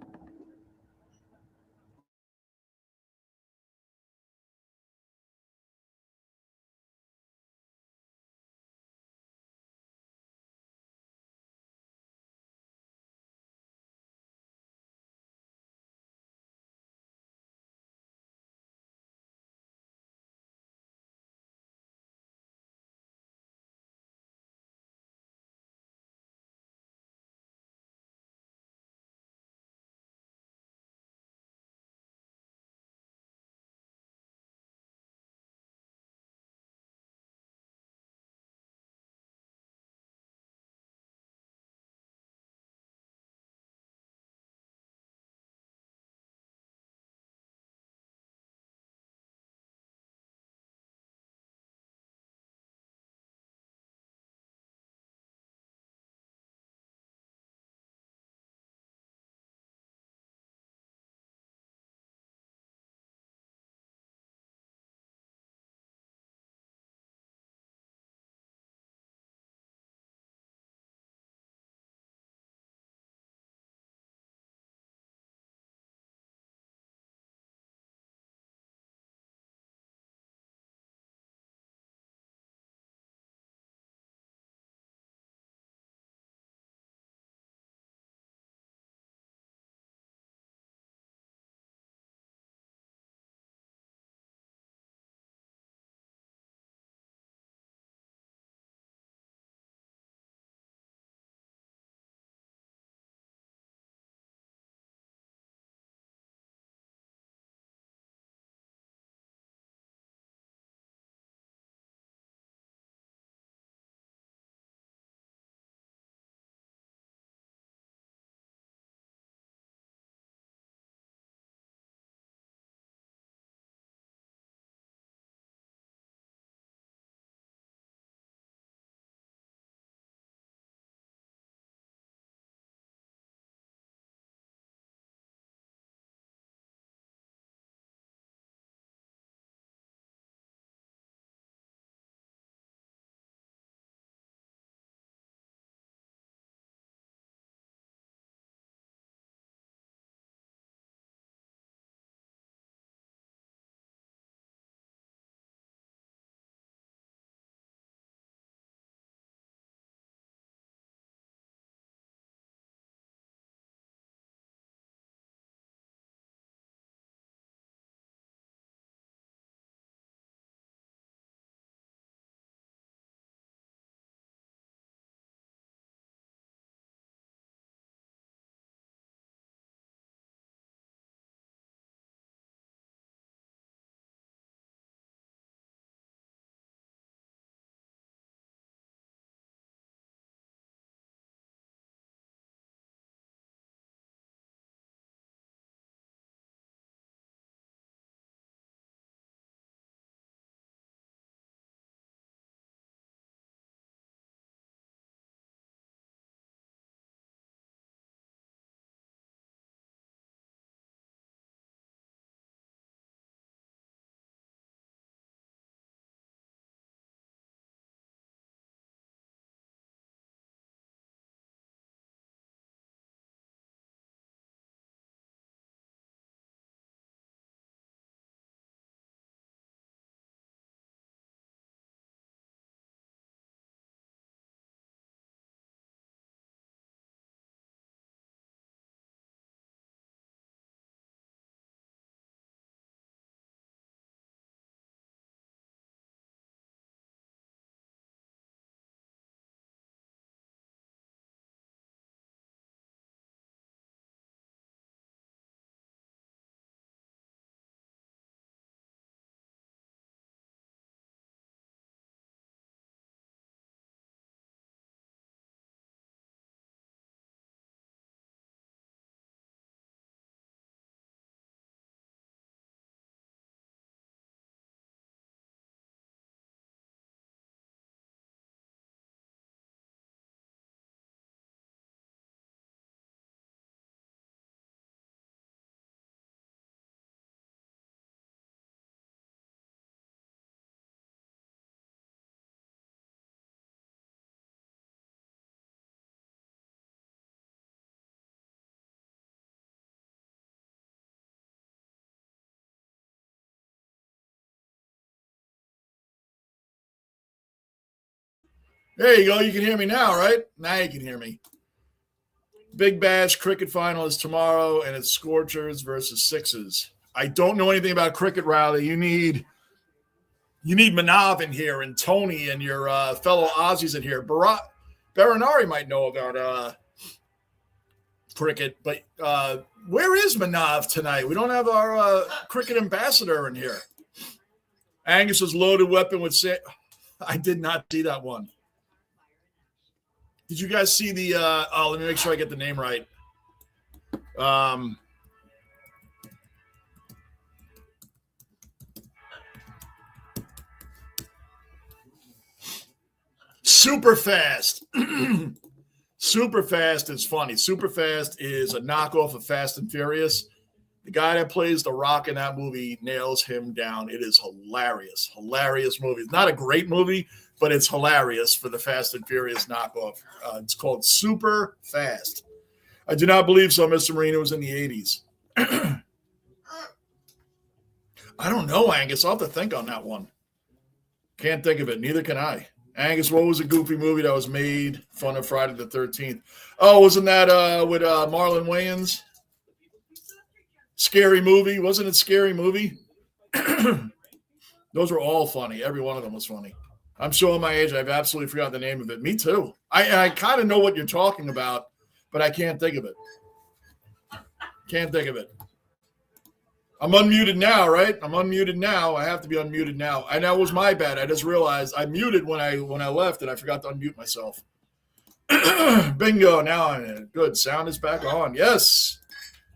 There you go. You can hear me now, right? Now you can hear me. Big Bash cricket final is tomorrow, and it's Scorchers versus Sixers. I don't know anything about cricket, Riley. You need Manav in here and Tony and your fellow Aussies in here. Baranari might know about cricket, but where is Manav tonight? We don't have our cricket ambassador in here. Angus's loaded weapon with I did not see that one. Did you guys see the let me make sure I get the name right. Super Fast. Super Fast is funny. Super Fast is a knockoff of Fast and Furious. The guy that plays The Rock in that movie nails him down. It is hilarious. Hilarious movie. It's not a great movie, but it's hilarious for the Fast and Furious knockoff. It's called Super Fast. I do not believe so, Mr. Marino was in the 80s. I don't know, Angus. I'll have to think on that one. Can't think of it. Neither can I. Angus, what was a goofy movie that was made fun of Friday the 13th? Oh, wasn't that with Marlon Wayans? Scary Movie. Wasn't it Scary Movie? Those were all funny. Every one of them was funny. I'm showing my age. I've absolutely forgot the name of it. Me too. I kind of know what you're talking about, but I can't think of it. Can't think of it. I'm unmuted now, right? I'm unmuted now. I have to be unmuted now. And that was my bad. I just realized I muted when I left, and I forgot to unmute myself. Bingo. Now I'm in. Good. Sound is back on. Yes.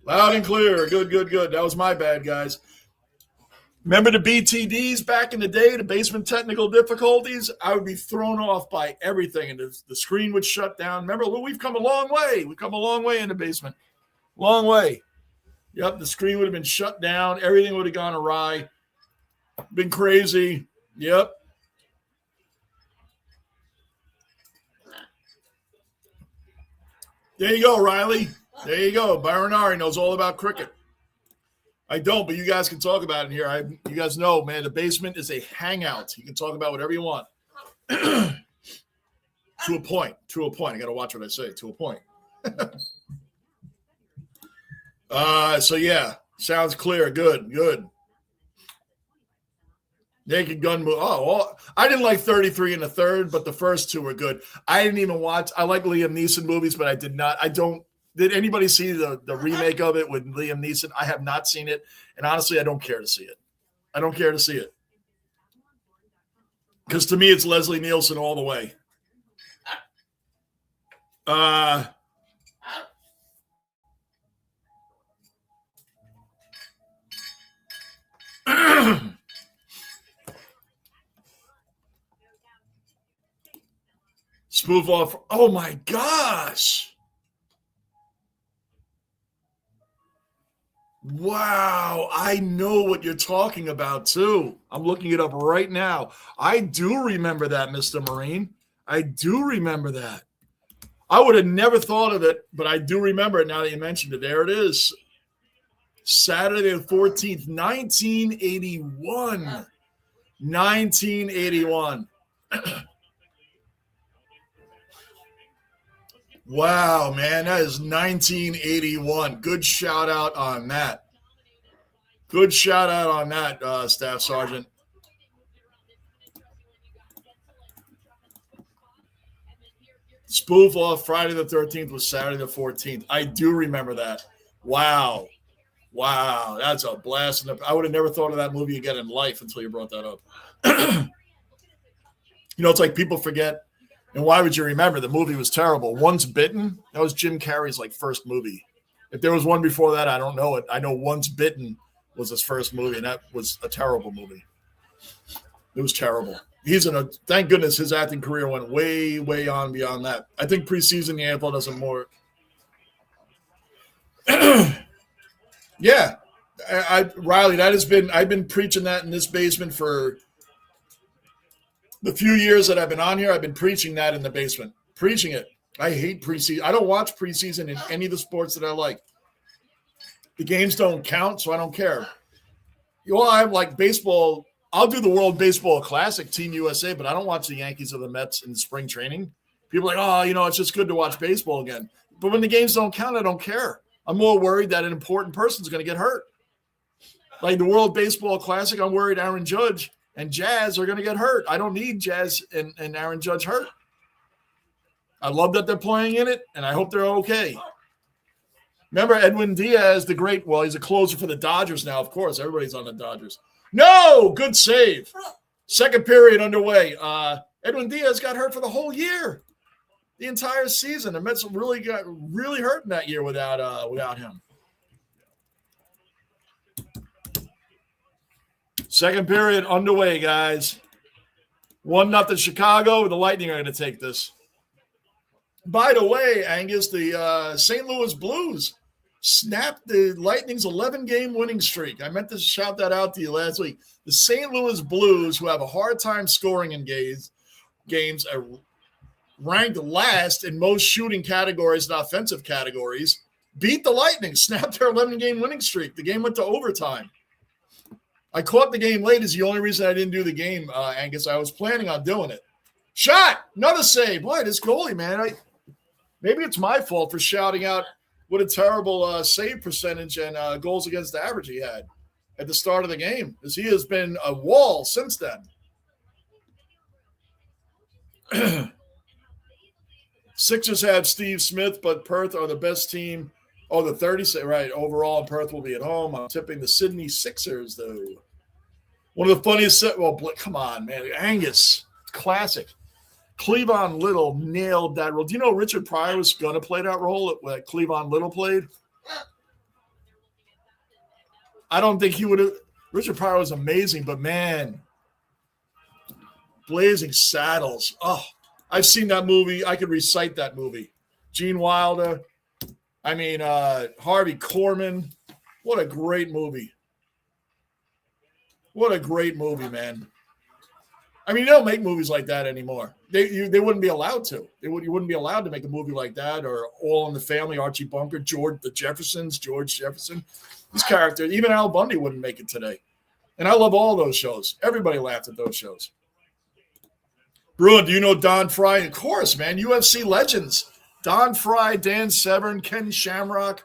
Loud and clear. Good, good, good. That was my bad, guys. Remember the BTDs back in the day, the basement technical difficulties? I would be thrown off by everything, and the screen would shut down. Remember, we've come a long way. We've come a long way in the basement. Long way. Yep, the screen would have been shut down. Everything would have gone awry. Been crazy. Yep. There you go, Riley. There you go. Baranari knows all about cricket. I don't, but you guys can talk about it here. You guys know, man, the basement is a hangout. You can talk about whatever you want. To a point. To a point. I got to watch what I say. To a point. So, yeah. Sounds clear. Good. Good. Naked Gun movie. Oh, I didn't like 33 and a Third, but the first two were good. I didn't even watch. I like Liam Neeson movies, but I did not. Did anybody see the remake of it with Liam Neeson? I have not seen it. And honestly, I don't care to see it. I don't care to see it. Because to me, it's Leslie Nielsen all the way. Spoof off. Oh, my gosh. Wow, I know what you're talking about, too. I'm looking it up right now. I do remember that, Mr. Marine. I do remember that. I would have never thought of it, but I do remember it now that you mentioned it. There it is. Saturday the 14th, 1981. 1981. Wow, man, that is 1981. Good shout out on that. Good shout out on that, Staff Sergeant. Spoof off Friday the 13th was Saturday the 14th. I do remember that. Wow. Wow, that's a blast. I would have never thought of that movie again in life until you brought that up. It's like people forget. And why would you remember? The movie was terrible. Once Bitten, that was Jim Carrey's first movie. If there was one before that, I don't know it. I know Once Bitten was his first movie, and that was a terrible movie. It was terrible. Thank goodness his acting career went way, way on beyond that. I think preseason the NFL doesn't more. Yeah. Riley, I've been preaching that in this basement for the few years that I've been on here. I've been preaching that in the basement. Preaching it. I hate preseason. I don't watch preseason in any of the sports that I like. The games don't count, so I don't care. I have baseball. I'll do the World Baseball Classic, Team USA, but I don't watch the Yankees or the Mets in spring training. People are like, it's just good to watch baseball again. But when the games don't count, I don't care. I'm more worried that an important person's going to get hurt. Like the World Baseball Classic, I'm worried Aaron Judge and Jazz are going to get hurt. I don't need Jazz and Aaron Judge hurt. I love that they're playing in it, and I hope they're okay. Remember Edwin Diaz, he's a closer for the Dodgers now, of course. Everybody's on the Dodgers. No, good save. Second period underway. Edwin Diaz got hurt for the whole year, the entire season. The Mets really got hurt in that year without him. Second period underway, guys. 1-0 Chicago. The Lightning are going to take this. By the way, Angus, the St. Louis Blues snapped the Lightning's 11-game winning streak. I meant to shout that out to you last week. The St. Louis Blues, who have a hard time scoring in games, are ranked last in most shooting categories and offensive categories, beat the Lightning, snapped their 11-game winning streak. The game went to overtime. I caught the game late is the only reason I didn't do the game, Angus. I was planning on doing it. Shot! Another save. Boy, this goalie, man. Maybe it's my fault for shouting out what a terrible save percentage and goals against average he had at the start of the game, because he has been a wall since then. Sixers have Steve Smith, but Perth are the best team. Oh, the 30, right, overall, and Perth will be at home. I'm tipping the Sydney Sixers, though. One of the funniest come on, man. Angus, classic. Cleavon Little nailed that role. Do you know Richard Pryor was going to play that role that Cleavon Little played? I don't think he would have. Richard Pryor was amazing, but man, Blazing Saddles. Oh, I've seen that movie. I could recite that movie. Gene Wilder. Harvey Korman. What a great movie. What a great movie, man. They don't make movies like that anymore. They wouldn't be allowed to. You wouldn't be allowed to make a movie like that, or All in the Family, Archie Bunker, George Jefferson. These characters, even Al Bundy wouldn't make it today. And I love all those shows. Everybody laughed at those shows. Bruin, do you know Don Fry? Of course, man. UFC legends. Don Fry, Dan Severn, Ken Shamrock,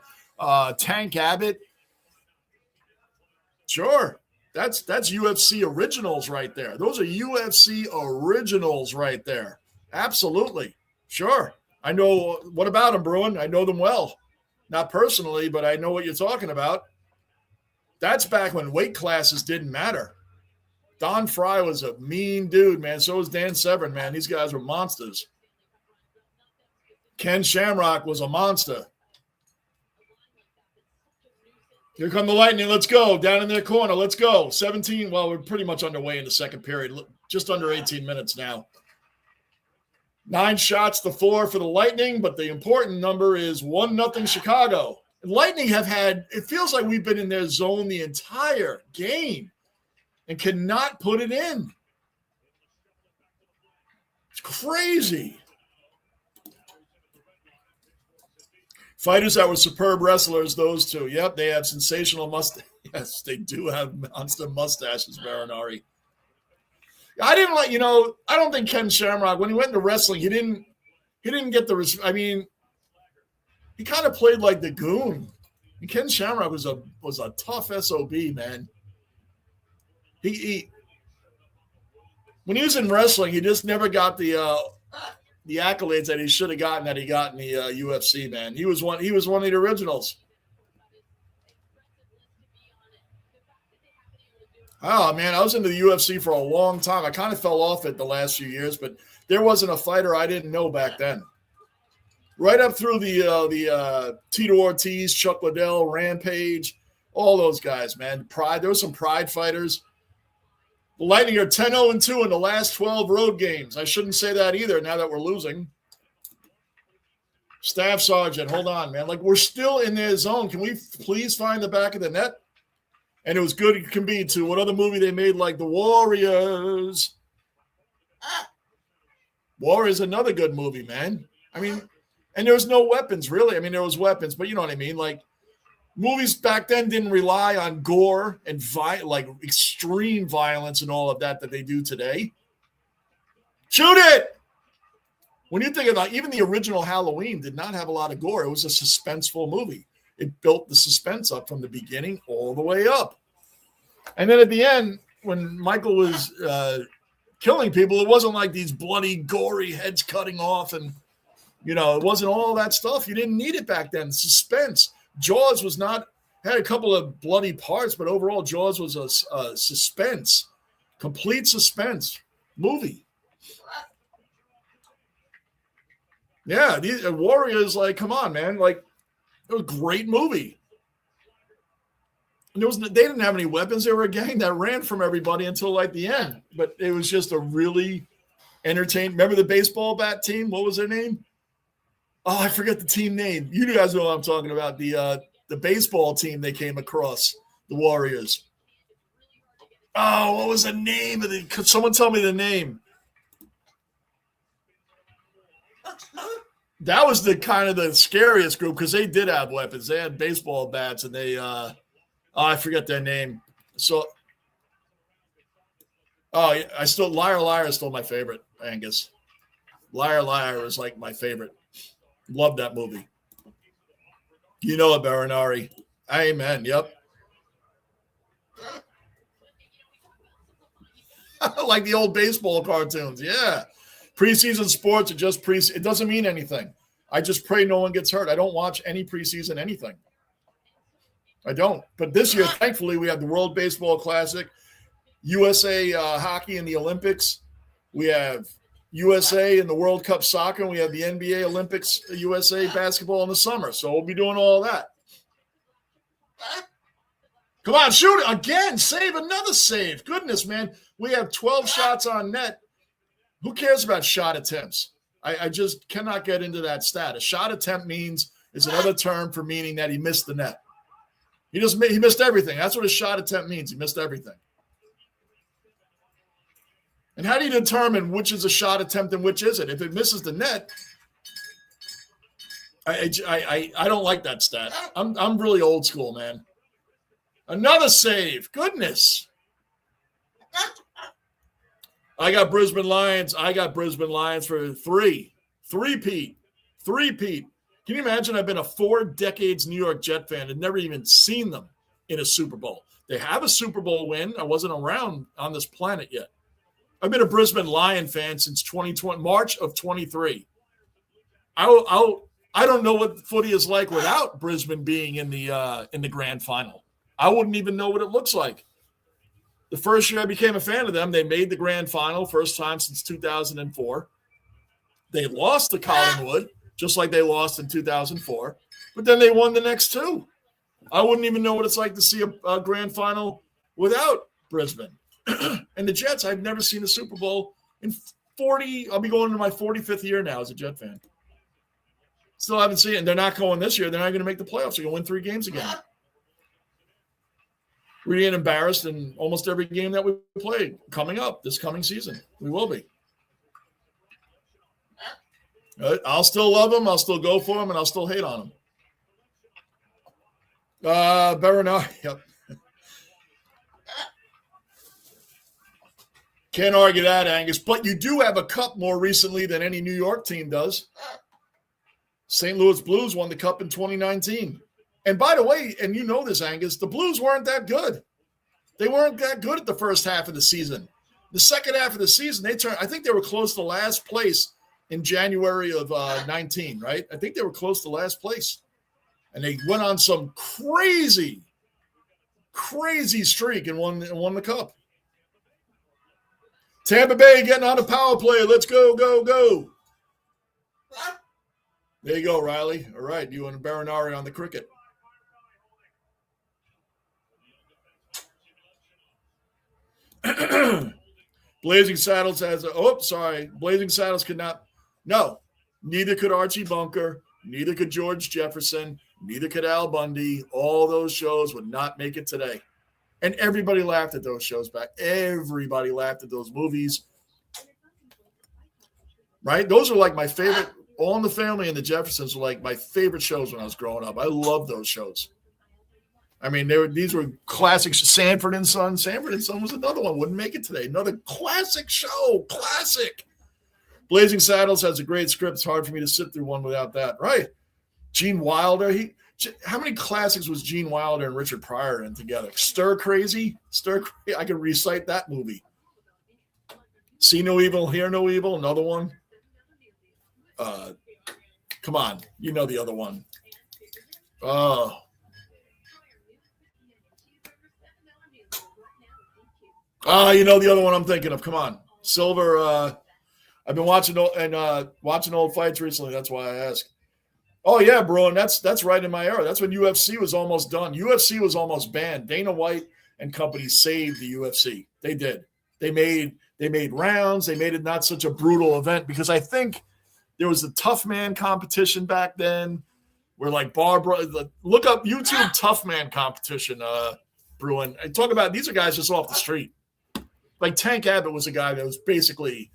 Tank Abbott. Sure. That's UFC originals right there. Those are UFC originals right there. Absolutely. Sure. I know. What about them, Bruin? I know them well. Not personally, but I know what you're talking about. That's back when weight classes didn't matter. Don Fry was a mean dude, man. So was Dan Severn, man. These guys were monsters. Ken Shamrock was a monster. Here come the Lightning. Let's go. Down in their corner. Let's go. 17. Well, we're pretty much underway in the second period. Just under 18 minutes now. 9 shots to 4 for the Lightning, but the important number is 1-0 Chicago. And Lightning have had, it feels like we've been in their zone the entire game and cannot put it in. It's crazy. Fighters that were superb wrestlers, those two. Yep, they have sensational mustaches. Yes, they do have monster mustaches, Marinari. I don't think Ken Shamrock, when he went into wrestling, he didn't get the he kind of played like the goon. And Ken Shamrock was a tough SOB, man. He when he was in wrestling, he just never got the accolades that he should have gotten that he got in the UFC, man. He was one of the originals. Oh, man, I was into the UFC for a long time. I kind of fell off it the last few years, but there wasn't a fighter I didn't know back then. Right up through the Tito Ortiz, Chuck Liddell, Rampage, all those guys, man. Pride. There were some Pride fighters. The Lightning are 10-0-2 in the last 12 road games. I shouldn't say that either now that we're losing. Staff Sergeant, hold on, man. Like, we're still in their zone. Can we please find the back of the net? And it was good it can be, too. What other movie they made, like The Warriors? Warriors, another good movie, man. And there was no weapons, really. There was weapons, but you know what I mean? Like, Movies back then didn't rely on gore and like extreme violence and all of that they do today. Shoot it! When you think about even the original Halloween did not have a lot of gore. It was a suspenseful movie. It built the suspense up from the beginning all the way up. And then at the end, when Michael was killing people, it wasn't like these bloody, gory heads cutting off and, it wasn't all that stuff. You didn't need it back then. Suspense. Jaws had a couple of bloody parts, but overall Jaws was a suspense, complete suspense movie. Yeah, these Warriors, like, come on, man. Like, it was a great movie. And they didn't have any weapons. They were a gang that ran from everybody until, like, the end. But it was just a really entertaining. Remember the baseball bat team? What was their name? Oh, I forget the team name. You guys know what I'm talking about. The baseball team they came across, the Warriors. Oh, what was the name of could someone tell me the name? That was the kind of the scariest group because they did have weapons. They had baseball bats and they I forget their name. So Liar Liar is still my favorite, Angus. Liar Liar is like my favorite. Love that movie. You know it, Baranari. Amen. Yep. Like the old baseball cartoons. Yeah. Preseason sports are just preseason. It doesn't mean anything. I just pray no one gets hurt. I don't watch any preseason anything. I don't. But this year, thankfully, we have the World Baseball Classic, USA hockey in the Olympics. We have USA in the World Cup soccer, and we have the NBA Olympics, USA basketball in the summer. So we'll be doing all that. Come on, shoot it again. Save another save. Goodness, man. We have 12 shots on net. Who cares about shot attempts? I just cannot get into that stat. A shot attempt is another term for meaning that he missed the net. He missed everything. That's what a shot attempt means. He missed everything. And how do you determine which is a shot attempt and which isn't? If it misses the net, I don't like that stat. I'm really old school, man. Another save. Goodness. I got Brisbane Lions for three-peat. Can you imagine? I've been a 4 decades New York Jet fan and never even seen them in a Super Bowl. They have a Super Bowl win. I wasn't around on this planet yet. I've been a Brisbane Lion fan since 2020, March of 23. I don't know what footy is like without Brisbane being in the grand final. I wouldn't even know what it looks like. The first year I became a fan of them, they made the grand final, first time since 2004. They lost to Collingwood, just like they lost in 2004. But then they won the next 2. I wouldn't even know what it's like to see a grand final without Brisbane. And the Jets, I've never seen a Super Bowl in 40. I'll be going into my 45th year now as a Jet fan. Still haven't seen it. And they're not going this year. They're not going to make the playoffs. They're going to win 3 games again. We're getting embarrassed in almost every game that we play coming up this coming season. We will be. I'll still love them. I'll still go for them, and I'll still hate on them. Bernard, yep. Can't argue that, Angus. But you do have a cup more recently than any New York team does. St. Louis Blues won the cup in 2019. And by the way, and you know this, Angus, the Blues weren't that good. They weren't that good at the first half of the season. The second half of the season, I think they were close to last place in January of 19, right? I think they were close to last place. And they went on some crazy streak and won the cup. Tampa Bay getting on a power play. Let's go, go, go. There you go, Riley. All right, you and Baranari on the cricket. Blazing Saddles Blazing Saddles could not. No, neither could Archie Bunker, neither could George Jefferson, neither could Al Bundy. All those shows would not make it today. And everybody laughed at those shows back. Everybody laughed at those movies. Right? Those are like my favorite. All in the Family and the Jeffersons were like my favorite shows when I was growing up. I love those shows. I mean, these were classics. Sanford and Son. Sanford and Son was another one. Wouldn't make it today. Another classic show. Classic. Blazing Saddles has a great script. It's hard for me to sit through one without that. Right. Gene Wilder. How many classics was Gene Wilder and Richard Pryor in together? Stir Crazy. I could recite that movie. See No Evil, Hear No Evil. Another one. Come on. You know the other one. Oh. You know the other one I'm thinking of. Come on. Silver. I've been watching old fights recently. That's why I ask. Oh yeah, bro, and that's right in my era. That's when UFC was almost done. UFC was almost banned. Dana White and company saved the UFC. They did. They made rounds. They made it not such a brutal event because I think there was a tough man competition back then where like Barbara. Look up YouTube tough man competition. Bruin. I talk about these are guys just off the street. Like Tank Abbott was a guy that was basically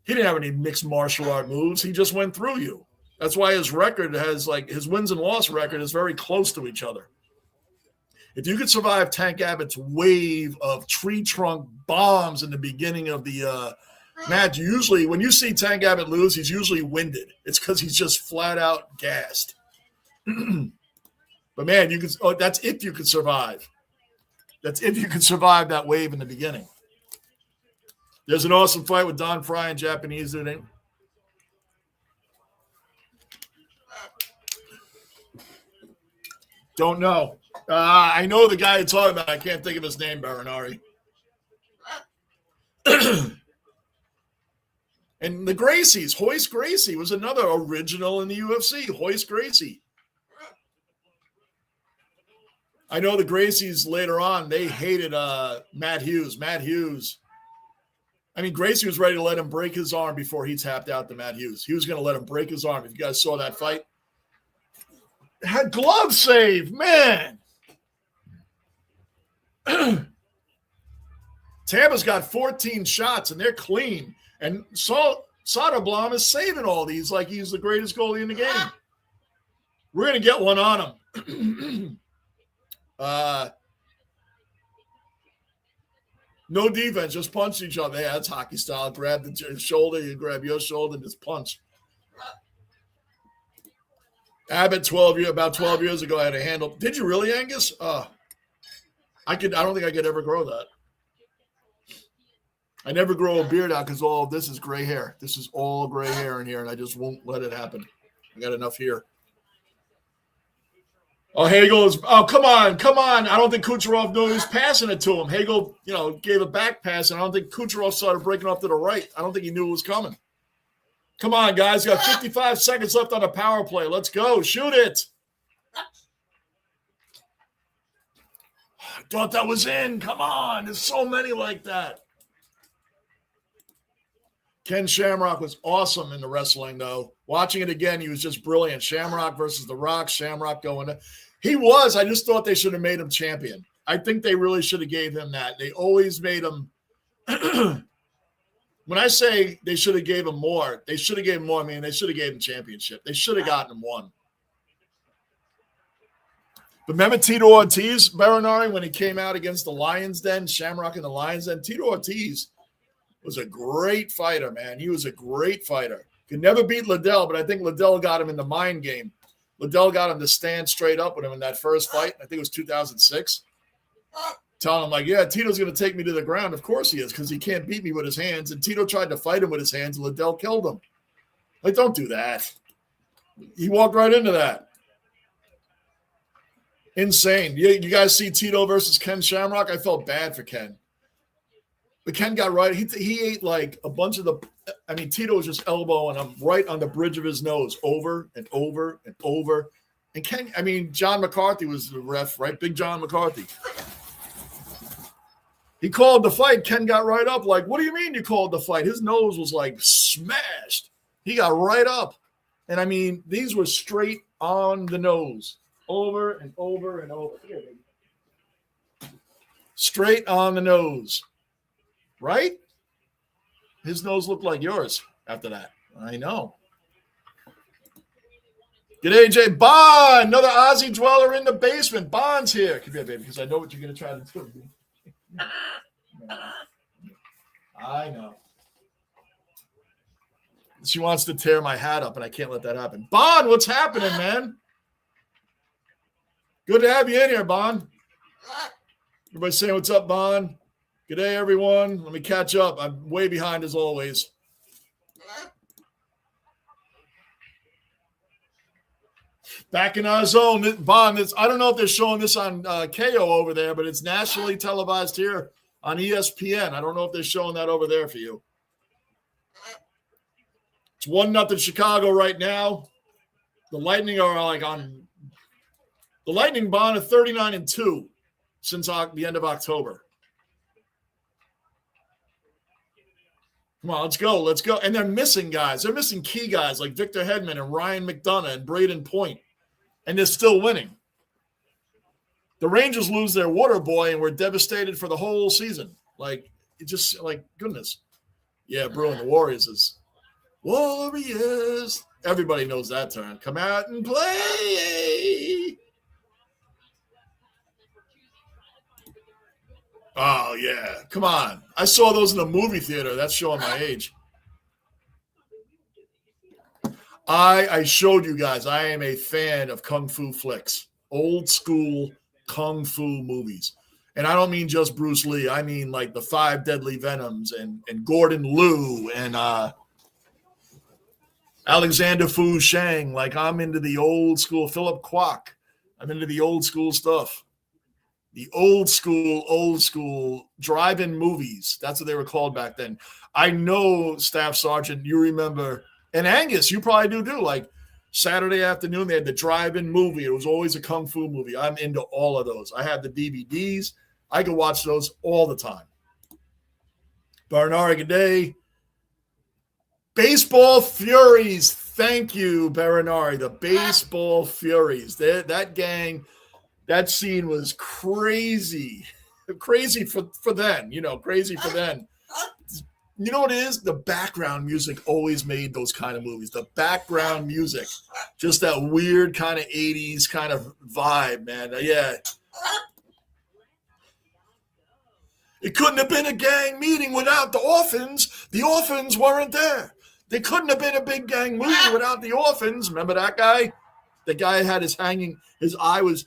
he didn't have any mixed martial art moves. He just went through you. That's why his record has his wins and loss record is very close to each other. If you could survive Tank Abbott's wave of tree trunk bombs in the beginning of the match, usually when you see Tank Abbott lose, he's usually winded. It's because he's just flat out gassed. But man, that's if you could survive. That's if you could survive that wave in the beginning. There's an awesome fight with Don Fry and Japanese today. Don't know. I know the guy you're talking about. I can't think of his name, Baranari. And the Gracies. Hoist Gracie was another original in the UFC. Hoist Gracie. I know the Gracies later on, they hated Matt Hughes. I mean, Gracie was ready to let him break his arm before he tapped out to Matt Hughes. He was going to let him break his arm. If you guys saw that fight. Had glove save, man. Tampa's got 14 shots, and they're clean. And Soderblom is saving all these like he's the greatest goalie in the game. We're going to get one on him. No defense, just punch each other. Yeah, that's hockey style. Grab the shoulder, you grab your shoulder, and just punch. Abbott, about 12 years ago, I had a handle. Did you really, Angus? I don't think I could ever grow that. I never grow a beard out because all of this is gray hair. This is all gray hair in here, and I just won't let it happen. I got enough here. Oh, Hagel is. Oh, come on. I don't think Kucherov knew he was passing it to him. Hagel, gave a back pass, and I don't think Kucherov started breaking off to the right. I don't think he knew it was coming. Come on, guys. Got 55 seconds left on the power play. Let's go. Shoot it. I thought that was in. Come on. There's so many like that. Ken Shamrock was awesome in the wrestling, though. Watching it again, he was just brilliant. Shamrock versus The Rock. Shamrock going. He was. I just thought they should have made him champion. I think they really should have gave him that. They always made him. When I say they should have gave him more, they should have gave him more. I mean, they should have gave him championship. They should have gotten him one. But remember Tito Ortiz, Baranari, when he came out against the Lions Den, Shamrock and the Lions Den? Tito Ortiz was a great fighter, man. He was a great fighter. Could never beat Liddell, but I think Liddell got him in the mind game. Liddell got him to stand straight up with him in that first fight. I think it was 2006. Telling him, like, yeah, Tito's going to take me to the ground. Of course he is, because he can't beat me with his hands. And Tito tried to fight him with his hands, and Liddell killed him. Like, don't do that. He walked right into that. Insane. You guys see Tito versus Ken Shamrock? I felt bad for Ken. But Ken got right. He ate like a bunch of Tito was just elbowing him right on the bridge of his nose over and over and over. And Ken, John McCarthy was the ref, right? Big John McCarthy. He called the fight. Ken got right up like, what do you mean you called the fight? His nose was like smashed. He got right up. And these were straight on the nose. Over and over and over. Straight on the nose. Right? His nose looked like yours after that. I know. Good AJ Bond, another Aussie dweller in the basement. Bond's here. Come here, baby, because I know what you're going to try to do. I know. She wants to tear my hat up, and I can't let that happen. Bond, what's happening, man? Good to have you in here, Bond. Everybody saying what's up, Bond. Good day, everyone. Let me catch up. I'm way behind as always. Back in our zone, Bond. I don't know if they're showing this on KO over there, but it's nationally televised here on ESPN. I don't know if they're showing that over there for you. It's 1-0 Chicago right now. The Lightning are like on the Lightning, Bond, are 39-2 since the end of October. Come on, let's go. Let's go. And they're missing guys. They're missing key guys like Victor Hedman and Ryan McDonough and Braden Point. And they're still winning. The Rangers lose their water boy, and we're devastated for the whole season. Like, it just, like, goodness. Yeah, Bruin, the Warriors is Warriors. Everybody knows that term. Come out and play. Oh, yeah. Come on. I saw those in the movie theater. That's showing my age. I showed you guys I am a fan of Kung Fu flicks, old school Kung Fu movies. And I don't mean just Bruce Lee. I mean like the Five Deadly Venoms and Gordon Liu and Alexander Fu Shang. Like I'm into the old school Philip Kwok. I'm into the old school stuff. The old school drive-in movies. That's what they were called back then. I know, Staff Sergeant, you remember – and Angus, you probably do. Like Saturday afternoon, they had the drive-in movie. It was always a Kung Fu movie. I'm into all of those. I have the DVDs. I can watch those all the time. Bernard, good day. Baseball Furies. Thank you, Bernard. The Baseball Furies. That gang, that scene was crazy. Crazy for then, crazy for then. You know what it is? The background music always made those kind of movies. The background music, just that weird kind of 80s kind of vibe, man. Yeah. It couldn't have been a gang meeting without the orphans. The orphans weren't there. They couldn't have been a big gang movie without the orphans. Remember that guy? The guy had his eye was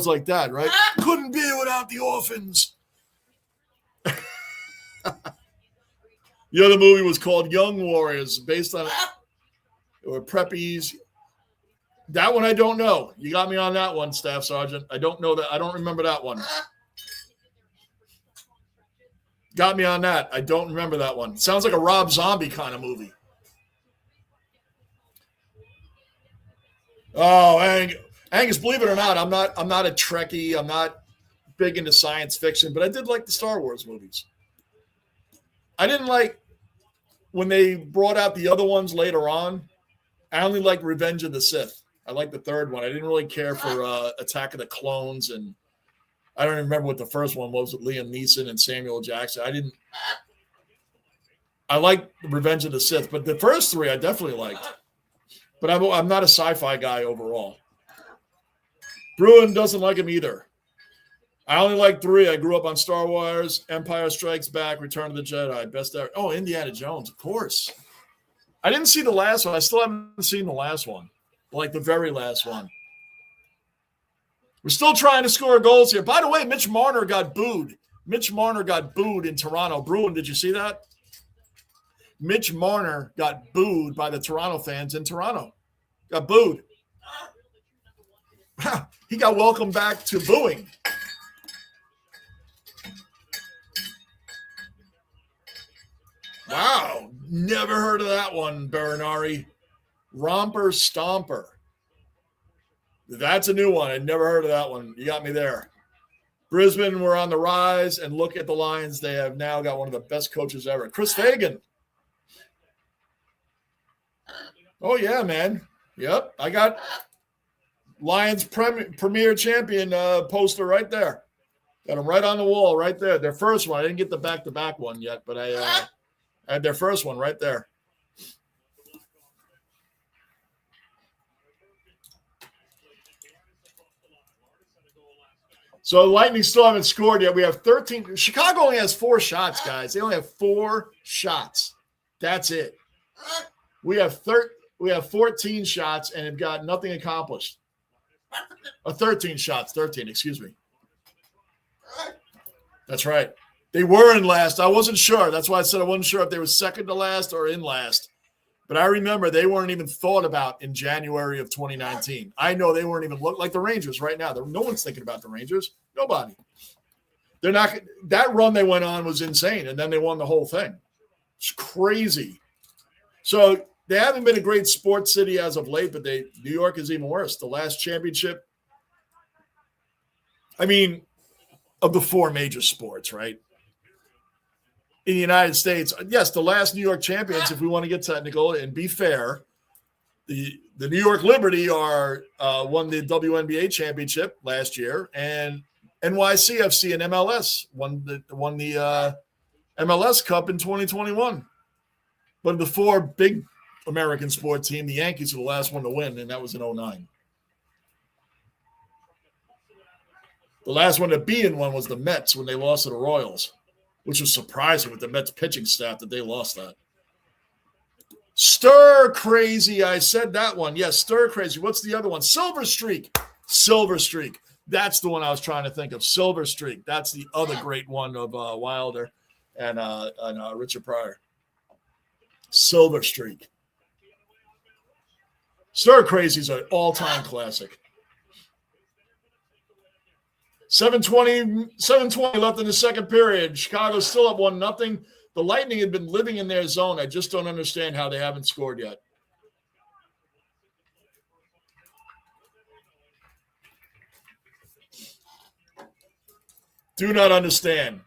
like that, right? Couldn't be without the orphans. The other movie was called Young Warriors, based on or preppies. That one I don't know. You got me on that one, Staff Sergeant. I don't know that. I don't remember that one. Got me on that. I don't remember that one. Sounds like a Rob Zombie kind of movie. Oh, Angus, believe it or not, I'm not a Trekkie. I'm not big into science fiction, but I did like the Star Wars movies. I didn't like when they brought out the other ones later on. I only liked Revenge of the Sith. I liked the third one. I didn't really care for Attack of the Clones, and I don't even remember what the first one was with Liam Neeson and Samuel Jackson. I liked Revenge of the Sith, but the first three I definitely liked. But I'm not a sci-fi guy overall. Bruin doesn't like him either. I only like three. I grew up on Star Wars, Empire Strikes Back, Return of the Jedi, best ever. Oh, Indiana Jones, of course. I didn't see the last one. I still haven't seen the last one, like the very last one. We're still trying to score goals here. By the way, Mitch Marner got booed. Mitch Marner got booed in Toronto. Bruin, did you see that? Mitch Marner got booed by the Toronto fans in Toronto. Got booed. He got welcomed back to booing. Wow. Never heard of that one, Bernari. Romper Stomper. That's a new one. I'd never heard of that one. You got me there. Brisbane were on the rise, and look at the Lions. They have now got one of the best coaches ever. Chris Fagan. Oh, yeah, man. Yep. I got Lions premier champion poster right there. Got them right on the wall right there. Their first one. I didn't get the back-to-back one yet, but I had their first one right there. So Lightning still haven't scored yet. We have 13. Chicago only has 4 shots, guys. They only have 4 shots. That's it. We have 14 shots and have got nothing accomplished. 13 shots. 13, excuse me. That's right. They were in last. I wasn't sure. That's why I said I wasn't sure if they were second to last or in last. But I remember they weren't even thought about in January of 2019. I know they weren't even looked like the Rangers right now. No one's thinking about the Rangers. Nobody. They're not. That run they went on was insane, and then they won the whole thing. It's crazy. So they haven't been a great sports city as of late, but New York is even worse. The last championship, I mean, of the 4 major sports, right? In the United States, yes, the last New York champions, if we want to get technical and be fair, the New York Liberty won the WNBA championship last year, and NYCFC and MLS won the MLS Cup in 2021. But the 4 big American sports team, the Yankees were the last one to win, and that was in 2009. The last one to be in one was the Mets when they lost to the Royals, which was surprising with the Mets pitching staff that they lost that. Stir Crazy. I said that one. Yes, Stir Crazy. What's the other one? Silver Streak. Silver Streak. That's the one I was trying to think of. Silver Streak. That's the other great one of Wilder and Richard Pryor. Silver Streak. Stir Crazy is an all-time classic. 7:20 left in the second period. Chicago's still up 1-0. The Lightning had been living in their zone. I just don't understand how they haven't scored yet. Do not understand.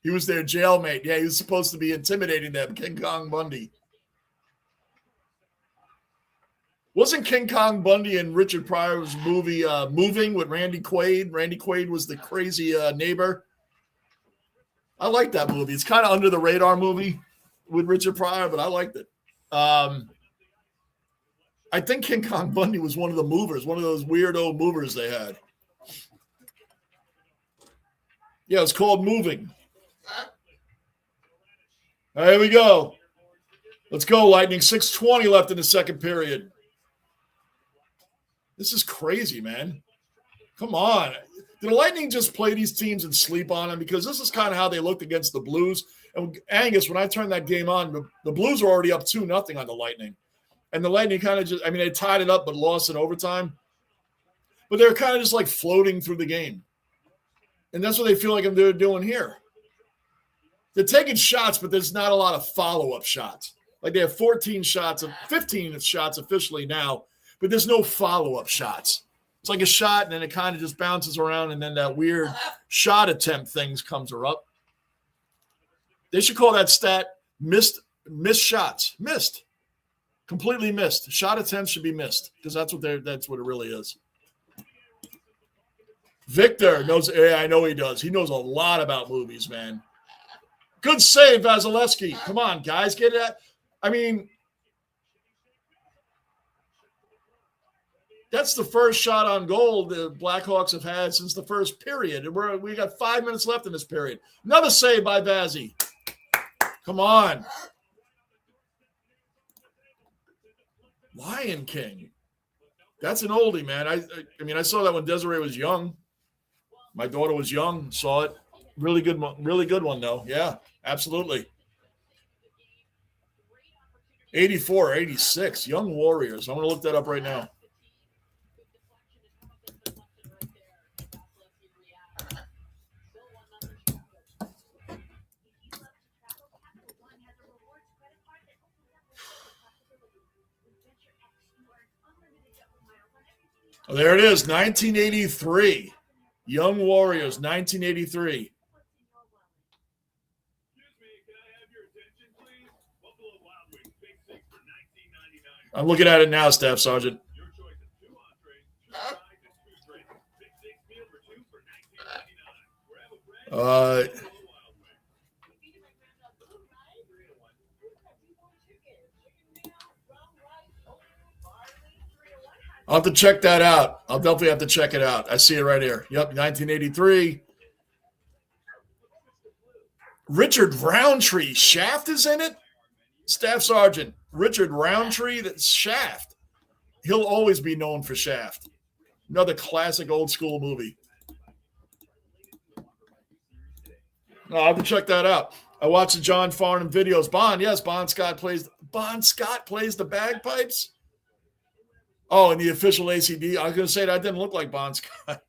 He was their jailmate. Yeah, he was supposed to be intimidating them, King Kong Bundy. Wasn't King Kong Bundy in Richard Pryor's movie Moving with Randy Quaid? Randy Quaid was the crazy neighbor. I like that movie. It's kind of under the radar movie with Richard Pryor, but I liked it. I think King Kong Bundy was one of the movers, one of those weirdo movers they had. Yeah, it's called Moving. All right, here we go. Let's go, Lightning. 6:20 left in the second period. This is crazy, man. Come on. Did the Lightning just play these teams and sleep on them? Because this is kind of how they looked against the Blues. And Angus, when I turned that game on, the Blues were already up 2-0 on the Lightning. And the Lightning kind of just, I mean, they tied it up but lost in overtime. But they're kind of just like floating through the game. And that's what they feel like they're doing here. They're taking shots, but there's not a lot of follow-up shots. Like they have 15 shots officially now, but there's no follow-up shots. It's like a shot, and then it kind of just bounces around, and then that weird shot attempt things comes up. They should call that stat missed shots. Missed. Completely missed. Shot attempts should be missed because that's what it really is. Victor knows. Yeah, I know he does. He knows a lot about movies, man. Good save, Vasilevsky. Come on, guys. Get it. I mean, that's the first shot on goal the Blackhawks have had since the first period. And we got 5 minutes left in this period. Another save by Vazzy. Come on. Lion King. That's an oldie, man. I mean, I saw that when Desiree was young. My daughter was young, saw it. Really good one, though. Yeah, absolutely. 84, 86, Young Warriors. I'm going to look that up right now. Oh, there it is, 1983. Young Warriors, 1983. I'm looking at it now, Staff Sergeant. I'll have to check that out. I'll definitely have to check it out. I see it right here. Yep, 1983. Richard Roundtree. Shaft is in it? Staff Sergeant Richard Roundtree. That's Shaft. He'll always be known for Shaft. Another classic old school movie. I'll have to check that out. I watched the John Farnham videos. Bond, yes, Bon Scott plays the bagpipes. Oh, and the official ACD. I was going to say that didn't look like Bon Scott.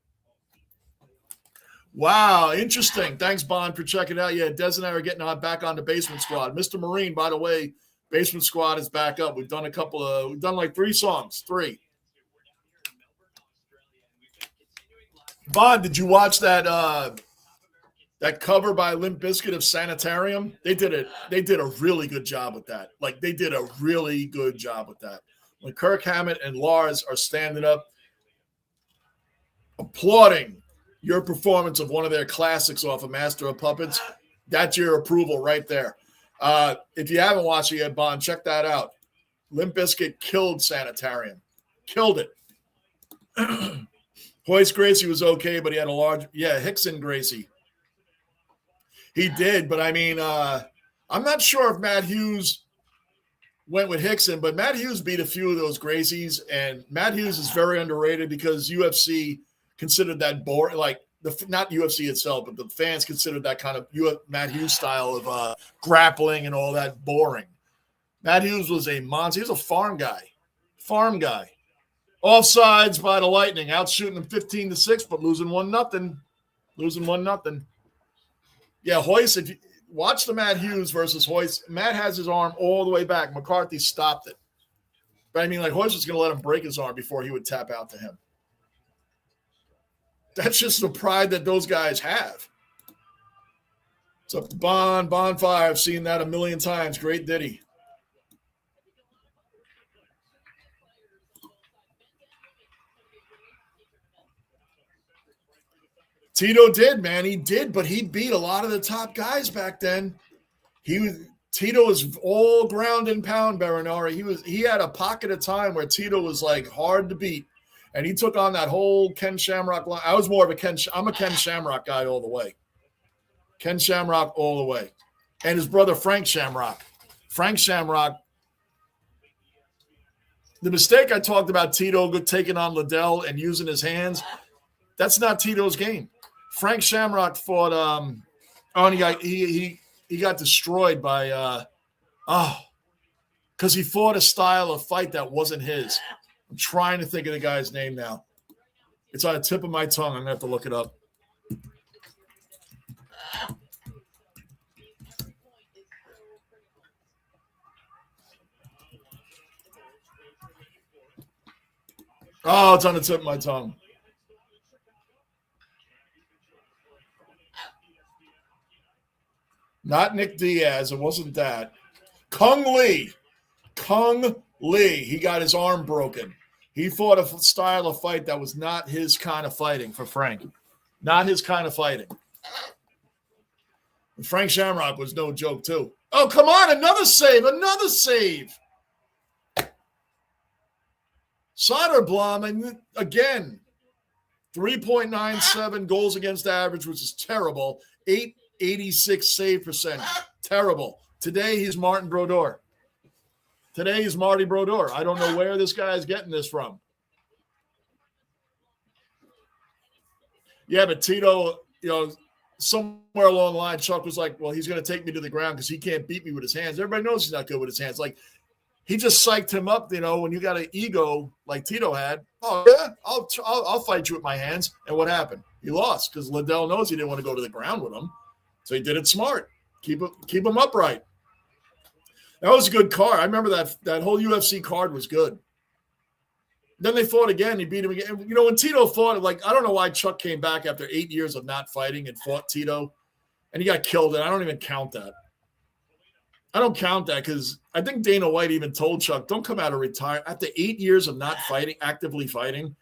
Wow, interesting. Thanks, Bond, for checking it out. Yeah, Des and I are getting back on the Basement Squad. Mr. Marine, by the way, Basement Squad is back up. We've done like 3 songs. 3. Bond, did you watch that cover by Limp Bizkit of Sanitarium? They did a really good job with that. Like, they did a really good job with that. When Kirk Hammett and Lars are standing up applauding your performance of one of their classics off of Master of Puppets, that's your approval right there. If you haven't watched it yet, Bond, check that out. Limp Bizkit killed Sanitarium. Killed it. Hoist Gracie was okay, but he had Hickson Gracie. He did, but I mean, I'm not sure if Matt Hughes went with Hickson, but Matt Hughes beat a few of those Gracies, and Matt Hughes is very underrated because UFC considered that boring, like not UFC itself, but the fans considered that kind of Matt Hughes style of grappling and all that boring. Matt Hughes was a monster. He was a farm guy. Offsides by the Lightning, out shooting them 15-6, but losing 1-0. Yeah, Hoist, if you watch the Matt Hughes versus Hoist, Matt has his arm all the way back. McCarthy stopped it. But I mean, like, Hoist was going to let him break his arm before he would tap out to him. That's just the pride that those guys have. So Bonfire, I've seen that a million times. Great ditty. Tito did, man. He did, but he beat a lot of the top guys back then. Tito was all ground and pound, Baranari. He had a pocket of time where Tito was like hard to beat, and he took on that whole Ken Shamrock line. I'm a Ken Shamrock guy all the way. Ken Shamrock all the way. And his brother Frank Shamrock. The mistake I talked about Tito taking on Liddell and using his hands, that's not Tito's game. Frank Shamrock fought and he got destroyed by because he fought a style of fight that wasn't his. I'm trying to think of the guy's name now. It's on the tip of my tongue. I'm gonna have to look it up. Oh, it's on the tip of my tongue. Not Nick Diaz. It wasn't that. Kung Lee. He got his arm broken. He fought a style of fight that was not his kind of fighting for Frank. Not his kind of fighting. And Frank Shamrock was no joke, too. Oh, come on. Another save. Soderblom, and again, 3.97 goals against average, which is terrible. 886 save percent. Terrible. Today, he's Martin Brodeur. I don't know where this guy is getting this from. Yeah, but Tito, somewhere along the line, Chuck was like, well, he's going to take me to the ground because he can't beat me with his hands. Everybody knows he's not good with his hands. Like, he just psyched him up, when you got an ego like Tito had. Oh, yeah, I'll fight you with my hands. And what happened? He lost because Liddell knows he didn't want to go to the ground with him. So he did it smart. Keep him upright. That was a good card. I remember that whole UFC card was good. Then they fought again. He beat him again. When Tito fought, like, I don't know why Chuck came back after 8 years of not fighting and fought Tito, and he got killed. And I don't even count that. I don't count that because I think Dana White even told Chuck, don't come out of retire after 8 years of not fighting, actively fighting.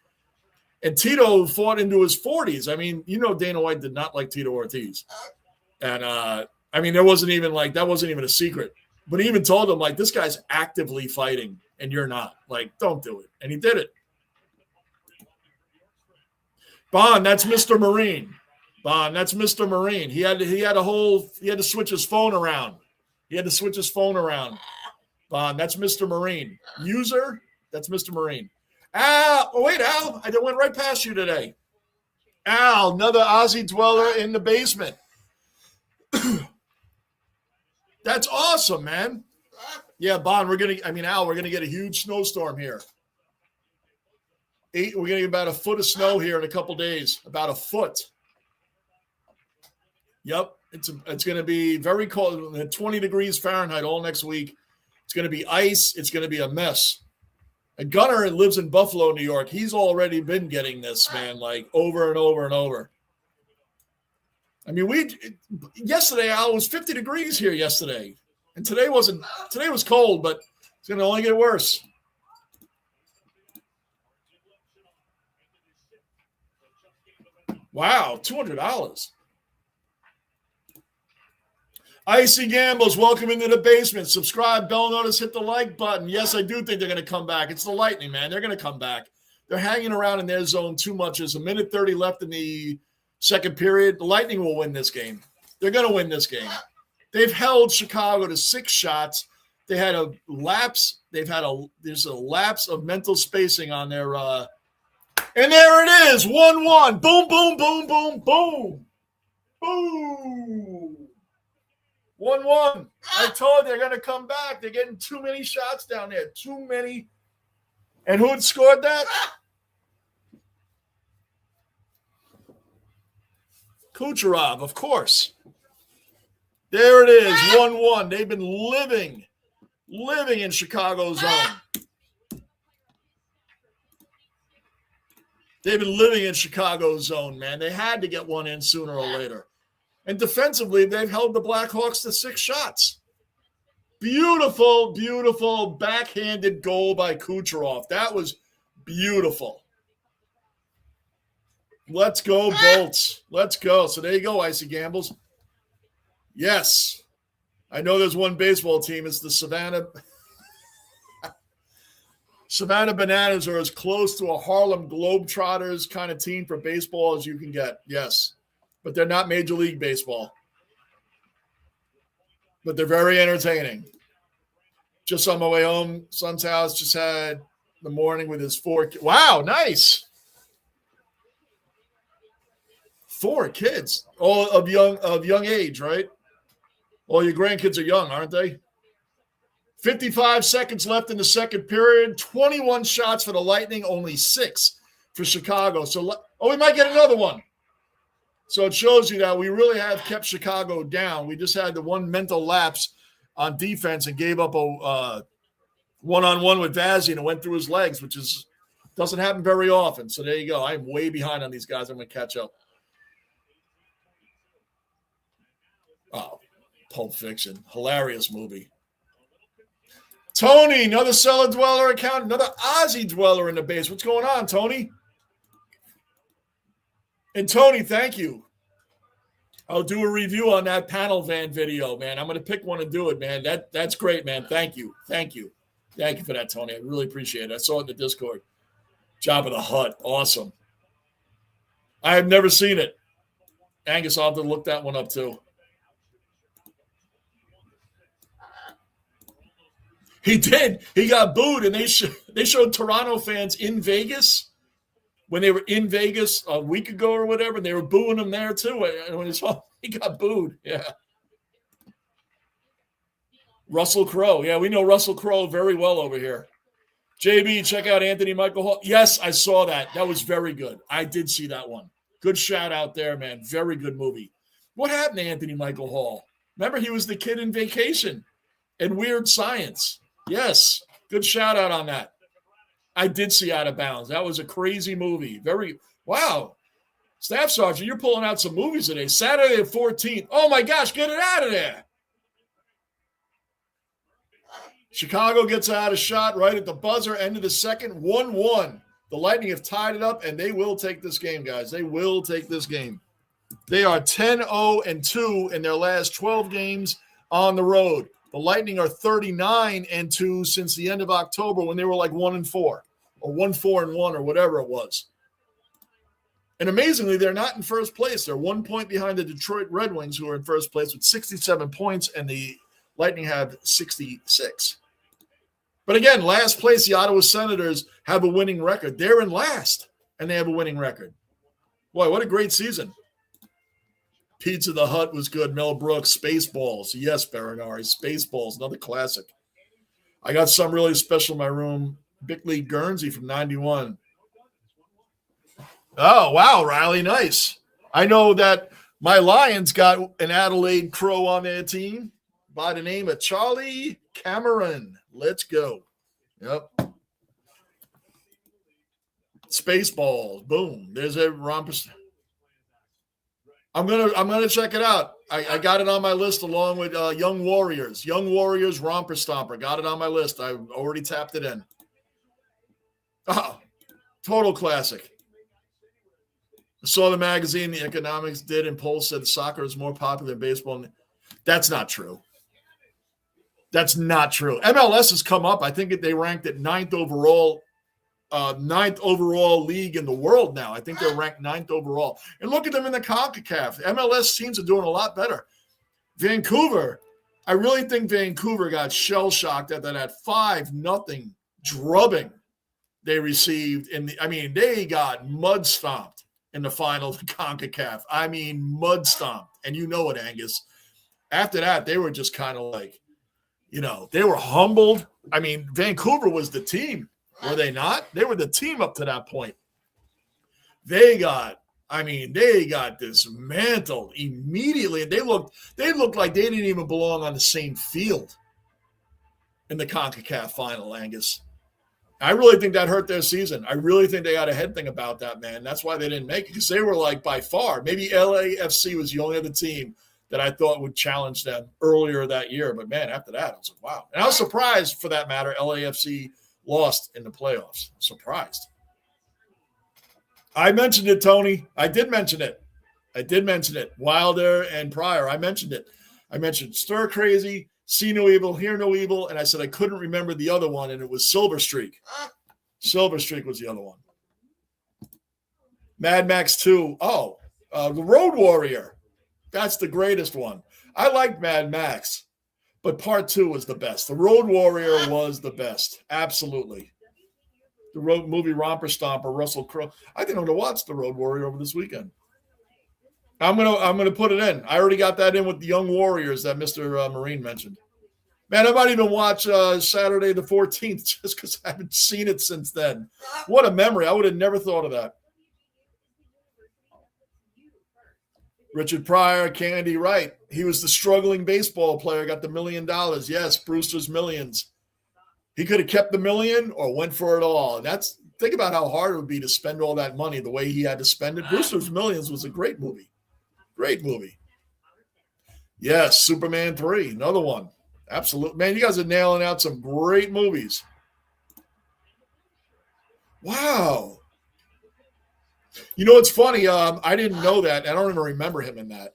And Tito fought into his 40s. I mean, Dana White did not like Tito Ortiz. And, there wasn't even that wasn't even a secret. But he even told him, this guy's actively fighting and you're not. Like, don't do it. And he did it. Bond, that's Mr. Marine. Bond, that's Mr. Marine. He had to switch his phone around. Bond, that's Mr. Marine. User, that's Mr. Marine. Al, oh wait, Al, I went right past you today. Al, another Aussie dweller in the basement. That's awesome, man. Yeah, Bond, Al, we're gonna get a huge snowstorm here. We're gonna get about a foot of snow here in a couple days. About a foot. Yep, it's gonna be very cold, 20 degrees Fahrenheit all next week. It's gonna be ice. It's gonna be a mess. And Gunnar lives in Buffalo, New York. He's already been getting this, man, like over and over and over. I mean, yesterday, Al, was 50 degrees here yesterday. And today was cold, but it's going to only get worse. Wow, $200. Icy Gambles, welcome into the basement. Subscribe, bell notice, hit the like button. Yes, I do think they're going to come back. It's the Lightning, man. They're going to come back. They're hanging around in their zone too much. There's a minute 30 left in the second period. The Lightning will win this game. They're going to win this game. They've held Chicago to 6 shots. They had a lapse. There's a lapse of mental spacing on their and there it is. 1-1. Boom, boom, boom, boom, boom. Boom. 1-1. I told you they're going to come back. They're getting too many shots down there. Too many. And who had scored that? Kucherov, of course. There it is, 1-1. They've been living in Chicago's zone. They've been living in Chicago's zone, man. They had to get one in sooner or later. And defensively, they've held the Blackhawks to 6 shots. Beautiful, beautiful backhanded goal by Kucherov. That was beautiful. Let's go, Bolts. Let's go. So there you go, Icy Gambles. Yes. I know there's one baseball team. It's the Savannah. Savannah Bananas are as close to a Harlem Globetrotters kind of team for baseball as you can get. Yes. But they're not Major League Baseball. But they're very entertaining. Just on my way home, son's house just had the morning with his 4 kids. Wow, nice. 4 kids, all of young age, right? All your grandkids are young, aren't they? 55 seconds left in the second period. 21 shots for the Lightning, only 6 for Chicago. So, we might get another one. So it shows you that we really have kept Chicago down. We just had the one mental lapse on defense and gave up a one-on-one with Vazzy and it went through his legs, which doesn't happen very often. So there you go. I'm way behind on these guys. I'm going to catch up. Oh, Pulp Fiction. Hilarious movie. Tony, another cellar dweller account, another Aussie dweller in the base. What's going on, Tony? And Tony, thank you. I'll do a review on that panel van video, man. I'm going to pick one and do it, man. That's great, man. Thank you. Thank you. Thank you for that, Tony. I really appreciate it. I saw it in the Discord. Jabba the Hutt. Awesome. I have never seen it. Angus, I'll have to look that one up, too. He did. He got booed, and they showed Toronto fans in Vegas when they were in Vegas a week ago or whatever, and they were booing him there, too. And when he got booed, yeah. Russell Crowe. Yeah, we know Russell Crowe very well over here. JB, check out Anthony Michael Hall. Yes, I saw that. That was very good. I did see that one. Good shout out there, man. Very good movie. What happened to Anthony Michael Hall? Remember, he was the kid in Vacation and Weird Science. Yes, good shout out on that. I did see Out of Bounds. That was a crazy movie. Wow. Staff Sergeant, you're pulling out some movies today. Saturday the 14th. Oh, my gosh, get it out of there. Chicago gets out a shot right at the buzzer, end of the second, 1-1. The Lightning have tied it up, and they will take this game, guys. They will take this game. They are 10-0-2 in their last 12 games on the road. The Lightning are 39-2 since the end of October when they were like 1-4 or 1-4-1 or whatever it was. And amazingly, they're not in first place. They're 1 point behind the Detroit Red Wings, who are in first place with 67 points, and the Lightning have 66. But again, last place, the Ottawa Senators have a winning record. They're in last, and they have a winning record. Boy, what a great season. Pizza the Hut was good. Mel Brooks, Spaceballs. Yes, Baranari, Spaceballs, another classic. I got some really special in my room. Bickley Guernsey from 91. Oh, wow, Riley, nice. I know that my Lions got an Adelaide Crow on their team by the name of Charlie Cameron. Let's go. Yep. Spaceballs. Boom. There's a romper. I'm gonna check it out. I got it on my list along with Young Warriors. Young Warriors Romper Stomper. Got it on my list. I already tapped it in. Oh, total classic. I saw the magazine, the Economics did, and poll said soccer is more popular than baseball. That's not true. That's not true. MLS has come up. I think they ranked at ninth overall league in the world now. I think they're ranked ninth overall. And look at them in the CONCACAF. MLS teams are doing a lot better. Vancouver, I really think Vancouver got shell-shocked after that 5-0 drubbing they received. They got mud-stomped in the final of the CONCACAF. Mud-stomped. And you know it, Angus. After that, they were just kind of like, they were humbled. Vancouver was the team. Were they not? They were the team up to that point. They got dismantled immediately. And they looked like they didn't even belong on the same field in the CONCACAF final, Angus. I really think that hurt their season. I really think they got a head thing about that, man. That's why they didn't make it, because they were like by far, maybe LAFC was the only other team that I thought would challenge them earlier that year. But, man, after that, I was like, wow. And I was surprised, for that matter, LAFC lost in the playoffs. Surprised. I mentioned it, Tony. I did mention it. Wilder and Pryor. I mentioned it. I mentioned Stir Crazy, See No Evil, Hear No Evil, and I said I couldn't remember the other one, and it was Silver Streak. Silver Streak was the other one. Mad Max 2. Oh, The Road Warrior. That's the greatest one. I liked Mad Max, but part 2 was the best. The Road Warrior was the best. Absolutely. The road movie Romper Stomper, Russell Crowe. I think I'm going to watch The Road Warrior over this weekend. I'm gonna put it in. I already got that in with the Young Warriors that Mr. Marine mentioned. Man, I might even watch Saturday the 14th just because I haven't seen it since then. What a memory. I would have never thought of that. Richard Pryor, Candy Wright. He was the struggling baseball player, got the $1 million. Yes, Brewster's Millions. He could have kept the $1 million or went for it all. Think about how hard it would be to spend all that money the way he had to spend it. Brewster's Millions was a great movie. Great movie. Yes, Superman 3, another one. Absolutely. Man, you guys are nailing out some great movies. Wow. You know what's funny? I didn't know that. I don't even remember him in that.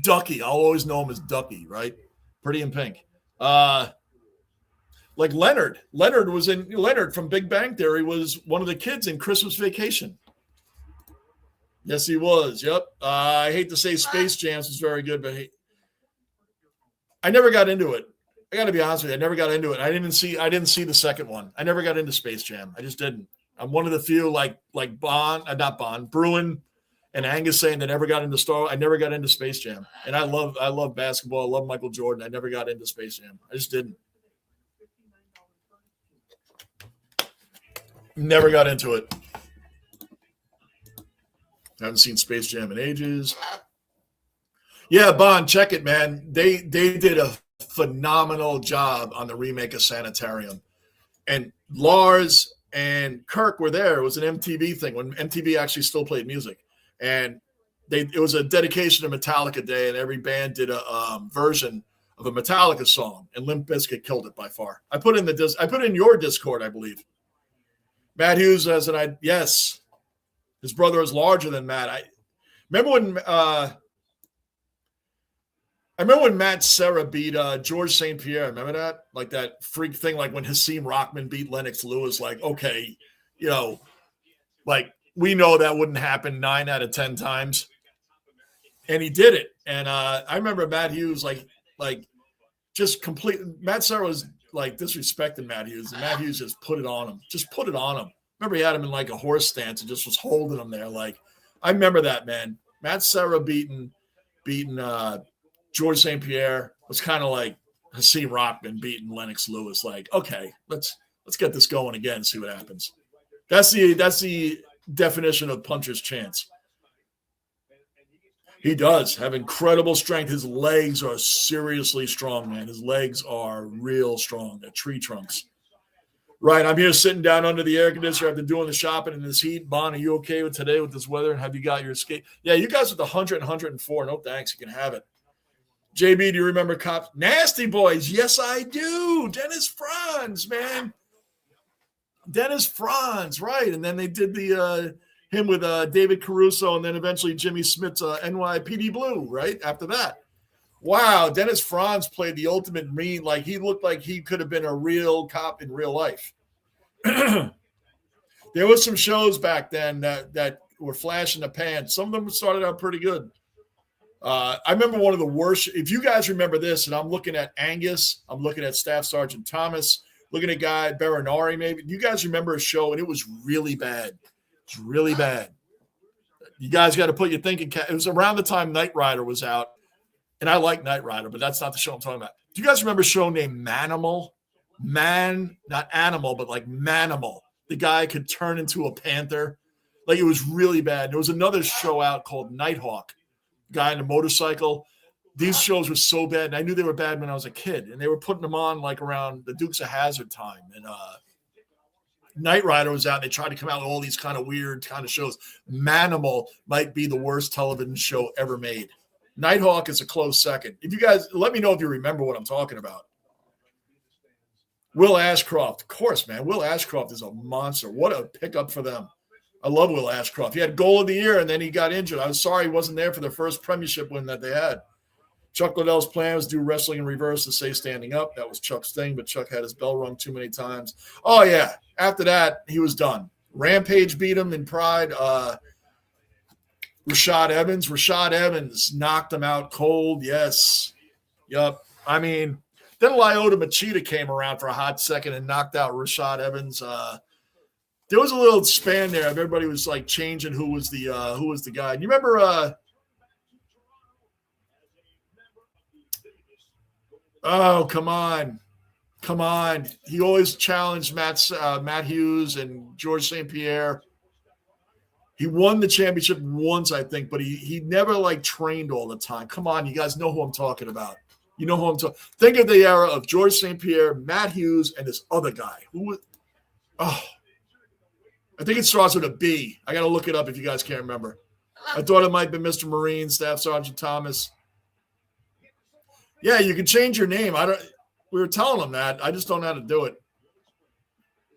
Ducky. I'll always know him as Ducky, right? Pretty in Pink. Like Leonard. Leonard from Big Bang Theory was one of the kids in Christmas Vacation. Yes, he was. Yep. I hate to say Space Jams was very good, but I never got into it. I got to be honest with you. I never got into it. I didn't see the second one. I never got into Space Jam. I just didn't. I'm one of the few like Bruin and Angus saying that never got into Star. I never got into Space Jam. And I love basketball. I love Michael Jordan. I never got into Space Jam. I just didn't. Never got into it. I haven't seen Space Jam in ages. Yeah, Bond, check it, man. They did a phenomenal job on the remake of Sanitarium. And Lars and Kirk were there. It was an MTV thing when MTV actually still played music. And it was a dedication to Metallica Day, and every band did a version of a Metallica song, and Limp Bizkit killed it by far. I put in your Discord, I believe. Matt Hughes yes. His brother is larger than Matt. I remember when Matt Serra beat George St. Pierre. Remember that? Like that freak thing, like when Hakeem Rockman beat Lennox Lewis. Like, okay, like we know that wouldn't happen 9 out of 10 times. And he did it. And I remember Matt Hughes, just complete. Matt Serra was like disrespecting Matt Hughes. And Matt Hughes just put it on him. Just put it on him. Remember he had him in like a horse stance and just was holding him there. Like, I remember that, man. Matt Serra beating George St. Pierre was kind of like Hakeem Rockman beating Lennox Lewis. Like, okay, let's get this going again, see what happens. That's the definition of puncher's chance. He does have incredible strength. His legs are seriously strong, man. His legs are real strong. They're tree trunks. Right, I'm here sitting down under the air conditioner after doing the shopping in this heat. Bon, are you okay with today with this weather? And have you got your escape? Yeah, you guys with the 100 and 104. No thanks. You can have it. JB, do you remember Cops? Nasty Boys. Yes, I do. Dennis Franz, man. Dennis Franz, right. And then they did him with David Caruso and then eventually Jimmy Smith's NYPD Blue, right, after that. Wow, Dennis Franz played the ultimate mean. Like, he looked like he could have been a real cop in real life. There was some shows back then that were flash in the pan. Some of them started out pretty good. I remember one of the worst. If you guys remember this, and I'm looking at Angus, I'm looking at Staff Sergeant Thomas, looking at guy Baranari maybe. You guys remember a show, and it was really bad. It's really bad. You guys got to put your thinking cap. It was around the time Knight Rider was out. And I like Knight Rider, but that's not the show I'm talking about. Do you guys remember a show named Manimal? Man, not animal, but like Manimal. The guy could turn into a panther. Like, it was really bad. There was another show out called Nighthawk, guy on a motorcycle. These shows were so bad, and I knew they were bad when I was a kid. And they were putting them on like around the Dukes of Hazzard time. And Knight Rider was out. And they tried to come out with all these kind of weird kind of shows. Manimal might be the worst television show ever made. Nighthawk is a close second. If you guys, let me know if you remember what I'm talking about. Will Ashcroft. Of course, man. Will Ashcroft is a monster. What a pickup for them. I love Will Ashcroft. He had goal of the year, and then he got injured. I was sorry he wasn't there for the first premiership win that they had. Chuck Liddell's plan was to do wrestling in reverse and say standing up. That was Chuck's thing, but Chuck had his bell rung too many times. Oh, yeah. After that, he was done. Rampage beat him in Pride. Rashad Evans knocked him out cold. Yes. Yup. I mean, then Lyoto Machida came around for a hot second and knocked out Rashad Evans. There was a little span there. Everybody was like changing who was the guy. You remember oh, come on. He always challenged Matt Hughes and George St. Pierre. He won the championship once, I think, but he never like trained all the time. Come on, you guys know who I'm talking about. You know who I'm talking. Think of the era of George St. Pierre, Matt Hughes, and this other guy. I think it starts with a B. I got to look it up if you guys can't remember. I thought it might be Mr. Marine, Staff Sergeant Thomas. Yeah, you can change your name. We were telling him that. I just don't know how to do it.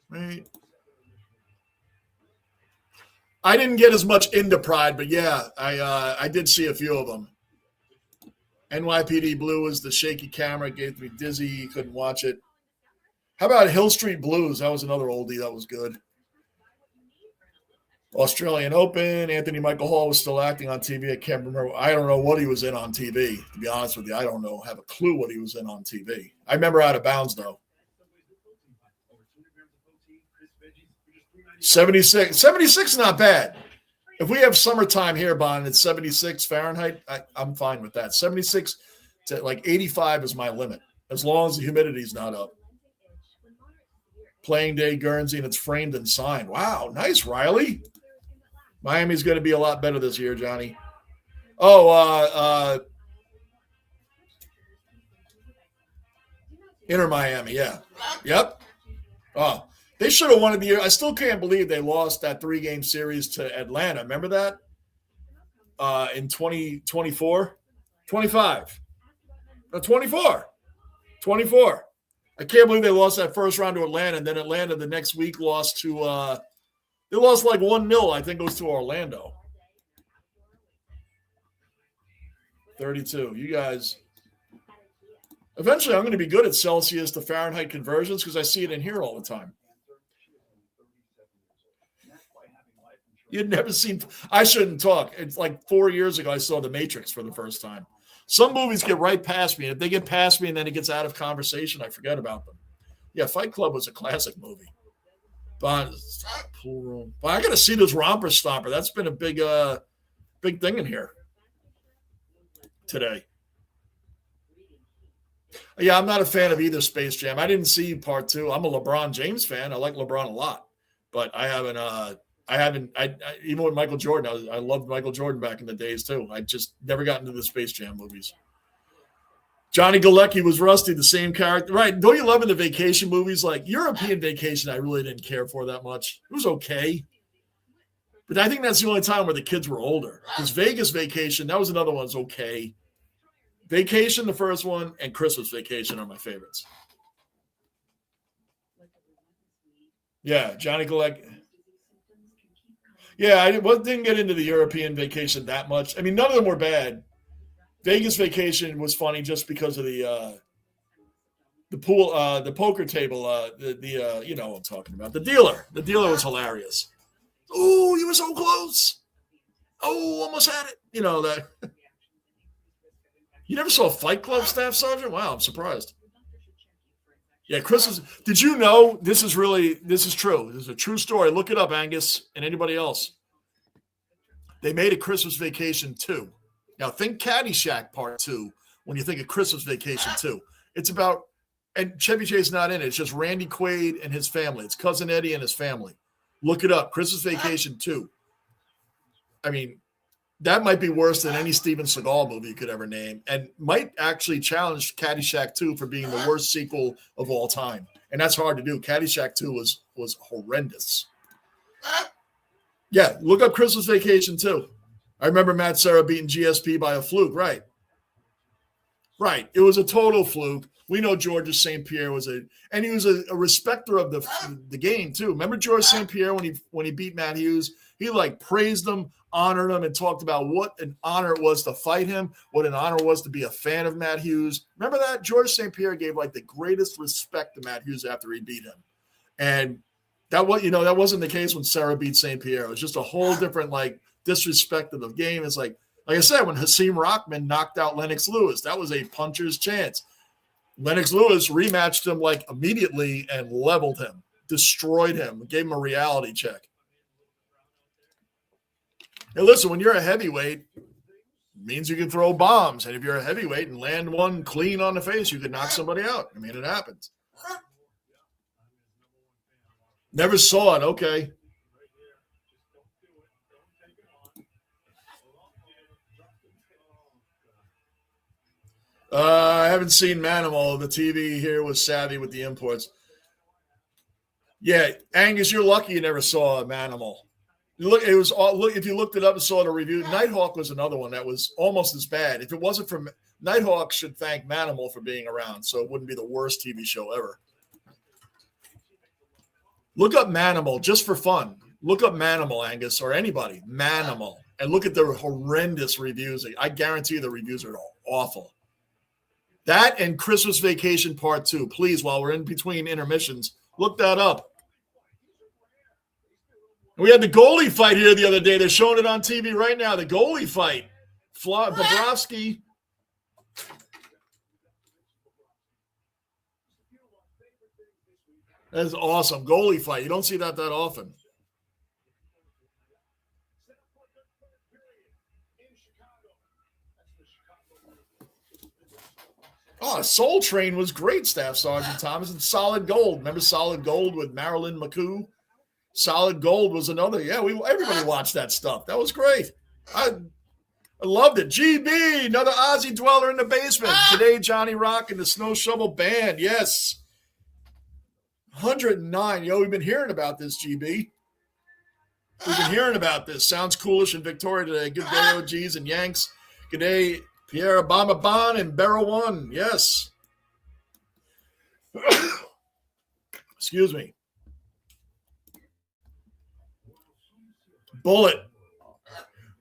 Right. I didn't get as much into Pride, but yeah, I did see a few of them. NYPD Blue was the shaky camera, gave me dizzy, couldn't watch it. How about Hill Street Blues? That was another oldie that was good. Australian Open, Anthony Michael Hall was still acting on TV. I can't remember. I don't know what he was in on TV, to be honest with you. I don't know, have a clue what he was in on TV. I remember Out of Bounds, though. 76. 76 is not bad. If we have summertime here, Bon, it's 76 Fahrenheit, I'm fine with that. 76 to like 85 is my limit, as long as the humidity's not up. Playing day Guernsey, and it's framed and signed. Wow, nice, Riley. Miami's going to be a lot better this year, Johnny. Inter Miami, yeah. Yep. Oh, they should have won the year. I still can't believe they lost that 3-game series to Atlanta. Remember that? In 2024? 25. No, 24. 24. I can't believe they lost that first round to Atlanta, and then Atlanta the next week lost to they lost like 1-0, I think it was to Orlando. 32. You guys. Eventually I'm going to be good at Celsius to Fahrenheit conversions because I see it in here all the time. You'd never seen. I shouldn't talk. It's like 4 years ago I saw The Matrix for the first time. Some movies get right past me. If they get past me and then it gets out of conversation, I forget about them. Yeah, Fight Club was a classic movie. But pool room. But I got to see this Romper Stomper. That's been a big thing in here today. Yeah, I'm not a fan of either Space Jam. I didn't see part 2. I'm a LeBron James fan. I like LeBron a lot, but I haven't. Even with Michael Jordan, I loved Michael Jordan back in the days too. I just never got into the Space Jam movies. Johnny Galecki was Rusty, the same character, right? Don't you love in the vacation movies? Like European Vacation, I really didn't care for that much. It was okay, but I think that's the only time where the kids were older. Because Vegas Vacation, that was another one that's okay. Vacation, the first one, and Christmas Vacation are my favorites. Yeah, Johnny Galecki. Yeah, I didn't get into the European Vacation that much. I mean, none of them were bad. Vegas Vacation was funny just because of the pool, the poker table, you know what I'm talking about. The dealer was hilarious. Oh, you were so close. Oh, almost had it. You know that. You never saw Fight Club, Staff Sergeant? Wow, I'm surprised. Yeah, did you know this is true? This is a true story. Look it up, Angus, and anybody else. They made a Christmas Vacation 2. Now, think Caddyshack Part 2 when you think of Christmas Vacation 2. It's about, and Chevy Chase not in it. It's just Randy Quaid and his family. It's Cousin Eddie and his family. Look it up. Christmas Vacation 2. I mean, that might be worse than any Steven Seagal movie you could ever name, and might actually challenge Caddyshack 2 for being the worst sequel of all time. And that's hard to do. Caddyshack 2 was horrendous. Yeah, look up Christmas Vacation 2. I remember Matt Serra beating GSP by a fluke, right? Right. It was a total fluke. We know Georges St. Pierre and he was a respecter of the game too. Remember Georges St. Pierre when he beat Matt Hughes? He like praised him, honored him, and talked about what an honor it was to fight him, what an honor it was to be a fan of Matt Hughes. Remember that? Georges St. Pierre gave like the greatest respect to Matt Hughes after he beat him. And that wasn't the case when Serra beat St. Pierre. It was just a whole different like disrespect of the game. It's like I said, when Hakeem Rockman knocked out Lennox Lewis, that was a puncher's chance. Lennox Lewis rematched him like immediately and leveled him, destroyed him, gave him a reality check. Hey, listen, when you're a heavyweight, it means you can throw bombs. And if you're a heavyweight and land one clean on the face, you could knock somebody out. I mean, it happens. Never saw it. Okay. I haven't seen Manimal. The TV here was savvy with the imports. Yeah, Angus, you're lucky you never saw Manimal. If you looked it up and saw the review, Nighthawk was another one that was almost as bad. If it wasn't for Nighthawk, should thank Manimal for being around, so it wouldn't be the worst TV show ever. Look up Manimal just for fun. Look up Manimal, Angus, or anybody, Manimal, and look at the horrendous reviews. I guarantee you the reviews are awful. That and Christmas Vacation Part 2. Please, while we're in between intermissions, look that up. We had the goalie fight here the other day. They're showing it on TV right now. The goalie fight. Bobrovsky. That's awesome. Goalie fight. You don't see that often. Oh, Soul Train was great, Staff Sergeant Thomas, and Solid Gold. Remember Solid Gold with Marilyn McCoo? Solid Gold was another. Yeah, everybody watched that stuff. That was great. I loved it. GB, another Aussie dweller in the basement. Today, Johnny Rock and the Snow Shovel Band. Yes. 109. Yo, we've been hearing about this, GB. We've been hearing about this. Sounds coolish in Victoria today. Good day, OGs and Yanks. Good day, Pierre Obama Bon and Barrow One. Yes. Excuse me. Bullet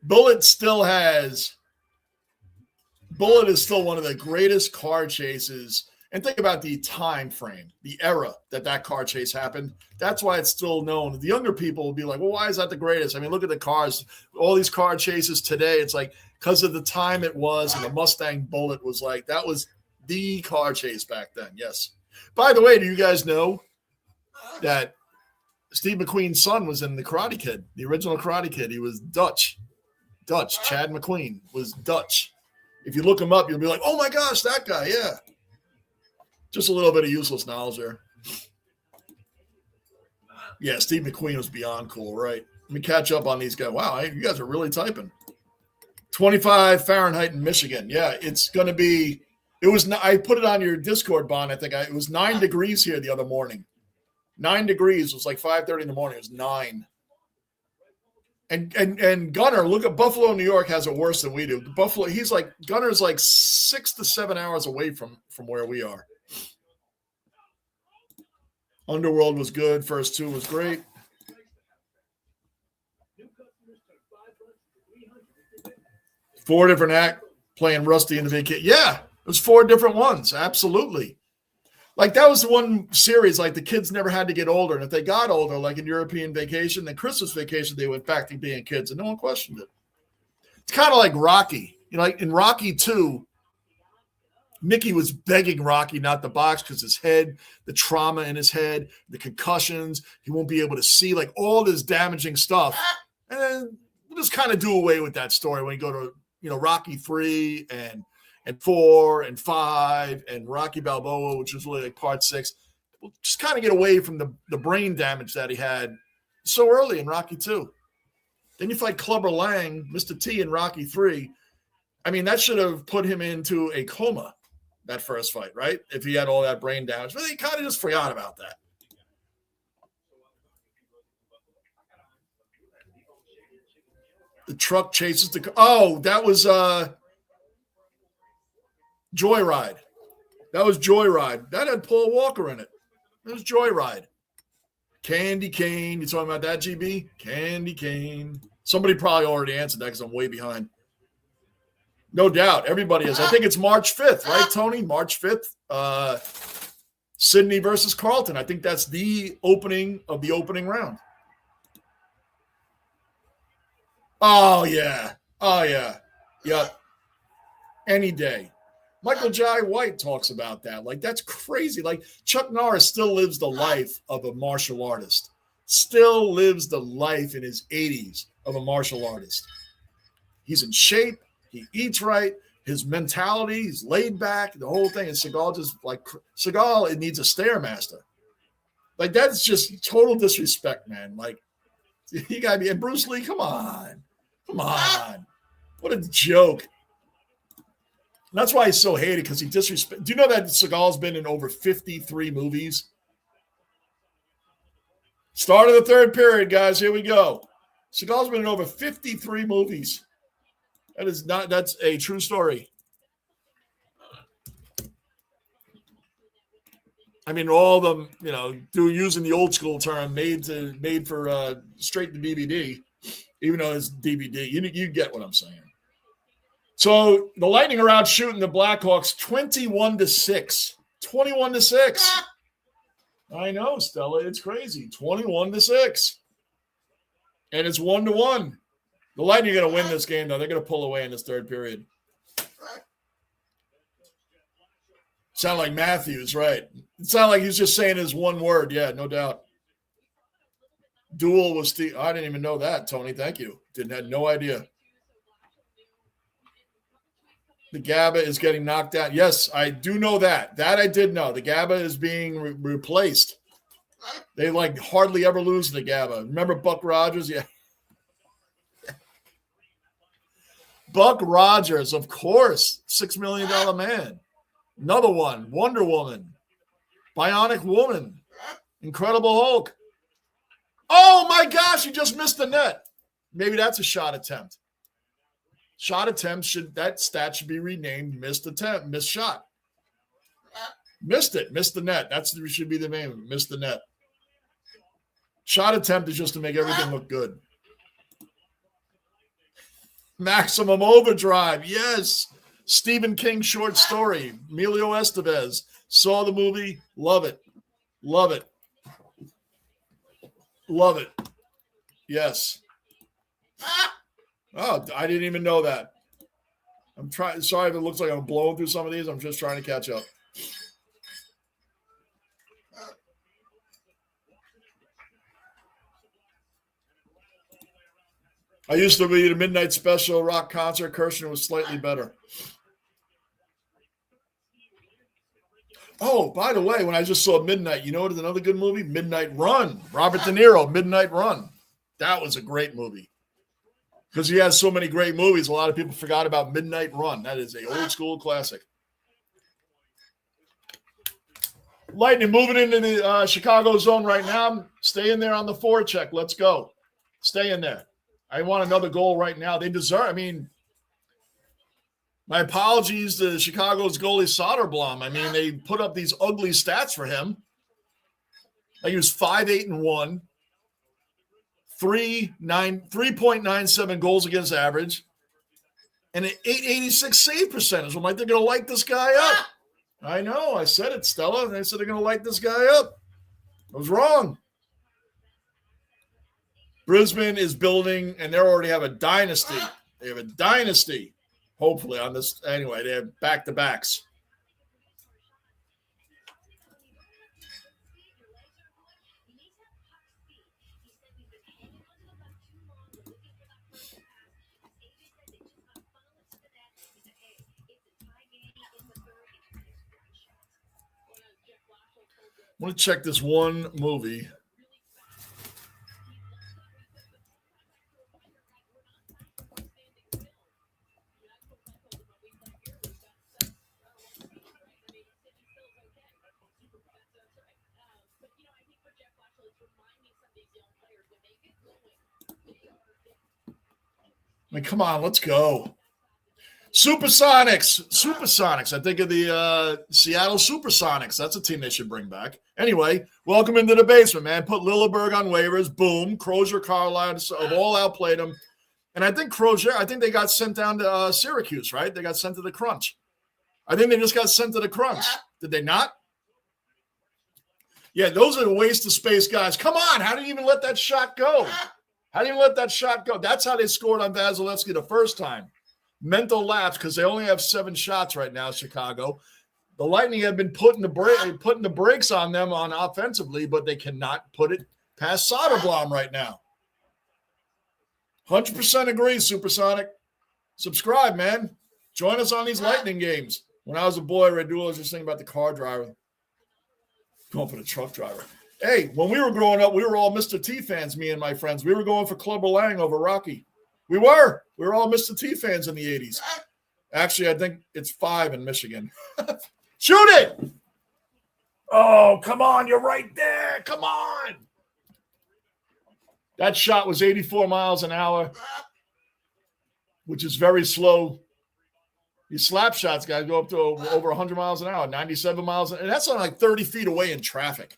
is still one of the greatest car chases And think about the time frame, the era that car chase happened. That's why it's still known. The younger people will be like, well, why is that the greatest? I mean, look at the cars. All these car chases today, it's like because of the time it was, and the Mustang Bullet was like, that was the car chase back then. Yes. By the way, do you guys know that Steve McQueen's son was in the Karate Kid, the original Karate Kid? He was Dutch. Chad McQueen was Dutch. If you look him up, you'll be like, oh my gosh, that guy. Yeah. Just a little bit of useless knowledge there. Yeah, Steve McQueen was beyond cool, right? Let me catch up on these guys. Wow, you guys are really typing. 25 Fahrenheit in Michigan. Yeah, it's going to be – I put it on your Discord, Bond. I think it was 9 degrees here the other morning. 9 degrees. It was like 5:30 in the morning. It was 9. And Gunner, look at Buffalo, New York has it worse than we do. Buffalo, Gunner's like 6 to 7 hours away from where we are. Underworld was good. First 2 was great. Four different act playing Rusty in the Vacation. Yeah, it was 4 different ones. Absolutely. Like that was the one series, like the kids never had to get older. And if they got older, like in European Vacation, then Christmas Vacation, they went back to being kids and no one questioned it. It's kind of like Rocky. You know, like in Rocky 2, Mickey was begging Rocky not to box because his head, the trauma in his head, the concussions, he won't be able to see, like all this damaging stuff. And then we'll just kind of do away with that story when you go to, Rocky 3 and 4 and 5 and Rocky Balboa, which was really like part 6. We'll just kind of get away from the brain damage that he had so early in Rocky 2. Then you fight Clubber Lang, Mr. T in Rocky 3. I mean, that should have put him into a coma. That first fight, right? If he had all that brain damage. But he kind of just forgot about that. The truck chases the... Oh, that was Joyride. That was Joyride. That had Paul Walker in it. It was Joyride. Candy Cane. You talking about that, GB? Candy Cane. Somebody probably already answered that because I'm way behind. No doubt. Everybody is. I think it's March 5th, right, Tony? March 5th. Sydney versus Carlton. I think that's the opening of the opening round. Oh, yeah. Yep. Any day. Michael Jai White talks about that. Like, that's crazy. Like, Chuck Norris still lives the life of a martial artist. Still lives the life in his 80s of a martial artist. He's in shape. He eats right. His mentality, he's laid back, the whole thing. And Seagal just it needs a Stairmaster. Like, that's just total disrespect, man. Like, you got to be, and Bruce Lee, come on. What a joke. And that's why he's so hated, because he disrespect. Do you know that Seagal's been in over 53 movies? Start of the third period, guys. Here we go. Seagal's been in over 53 movies. That's a true story. I mean, all of them, using the old school term, made for straight to DVD, even though it's DVD. You get what I'm saying. So the Lightning are out shooting the Blackhawks 21-6. 21-6. I know, Stella. It's crazy. 21-6. And it's 1-1. The Lightning are going to win this game, though. They're going to pull away in this third period. Sound like Matthews, right? It sounded like he's just saying his one word. Yeah, no doubt. Duel was Steve. I didn't even know that, Tony. Thank you. Had no idea. The GABA is getting knocked out. Yes, I do know that. That I did know. The GABA is being replaced. They hardly ever lose the GABA. Remember Buck Rogers? Yeah. Buck Rogers, of course. $6 million man. Another one. Wonder Woman. Bionic Woman. Incredible Hulk. Oh, my gosh. You just missed the net. Maybe that's a shot attempt. Shot attempt that stat should be renamed missed attempt, missed shot. Missed it, missed the net. Should be the name. Missed the net. Shot attempt is just to make everything look good. Maximum Overdrive, yes. Stephen King short story. Emilio Estevez. Saw the movie. Love it. Love it. Love it. Yes. Oh, I didn't even know that. I'm trying. Sorry if it looks like I'm blowing through some of these. I'm just trying to catch up. I used to be at a midnight special rock concert. Kirshner was slightly better. Oh, by the way, when I just saw Midnight, you know what is another good movie? Midnight Run. Robert De Niro, Midnight Run. That was a great movie. Because he has so many great movies, a lot of people forgot about Midnight Run. That is a old school classic. Lightning moving into the Chicago zone right now. Stay in there on the forecheck. Let's go. Stay in there. I want another goal right now. They deserve, I mean, my apologies to Chicago's goalie Soderblom. I mean, they put up these ugly stats for him. Like he was 5-8-1, 3.97 goals against average, and an 886 save percentage. I'm like, they're going to light this guy up. I know. I said it, Stella. They said they're going to light this guy up. I was wrong. Brisbane is building, and they already have a dynasty. They have a dynasty, hopefully, on this. Anyway, they have back-to-backs. I want to check this one movie. I mean, come on, let's go. Supersonics. I think of the Seattle Supersonics. That's a team they should bring back. Anyway, welcome into the basement, man. Put Lilleberg on waivers. Boom. Crozier, Carlisle have all outplayed them. And I think Crozier, they got sent down to Syracuse, right? They got sent to the Crunch. I think they just got sent to the Crunch. Did they not? Yeah, those are the waste of space guys. Come on. How did you even let that shot go? That's how they scored on Vasilevsky the first time. Mental lapse because they only have 7 shots right now, Chicago. The Lightning have been putting the brakes on them on offensively, but they cannot put it past Soderblom right now. 100% agree, Supersonic. Subscribe, man. Join us on these Lightning games. When I was a boy, Radula was just thinking about the car driver. Going for the truck driver. Hey, when we were growing up, we were all Mr. T fans, me and my friends. We were going for Clubber Lang over Rocky. We were all Mr. T fans in the 80s. Actually, I think it's 5 in Michigan. Shoot it! Oh, come on. You're right there. Come on. That shot was 84 miles an hour, which is very slow. These slap shots, guys, go up to over 100 miles an hour, 97 miles. And that's on like 30 feet away in traffic.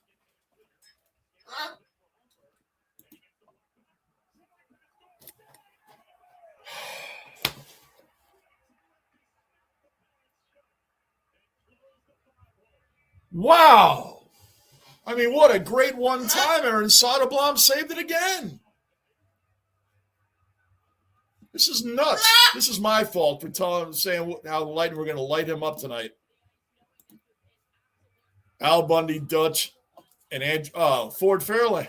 Wow. I mean, what a great one-timer, and Soderblom saved it again. This is nuts. This is my fault for saying how the Lightning were going to light him up tonight. Al Bundy, Dutch, and Ford Fairlane.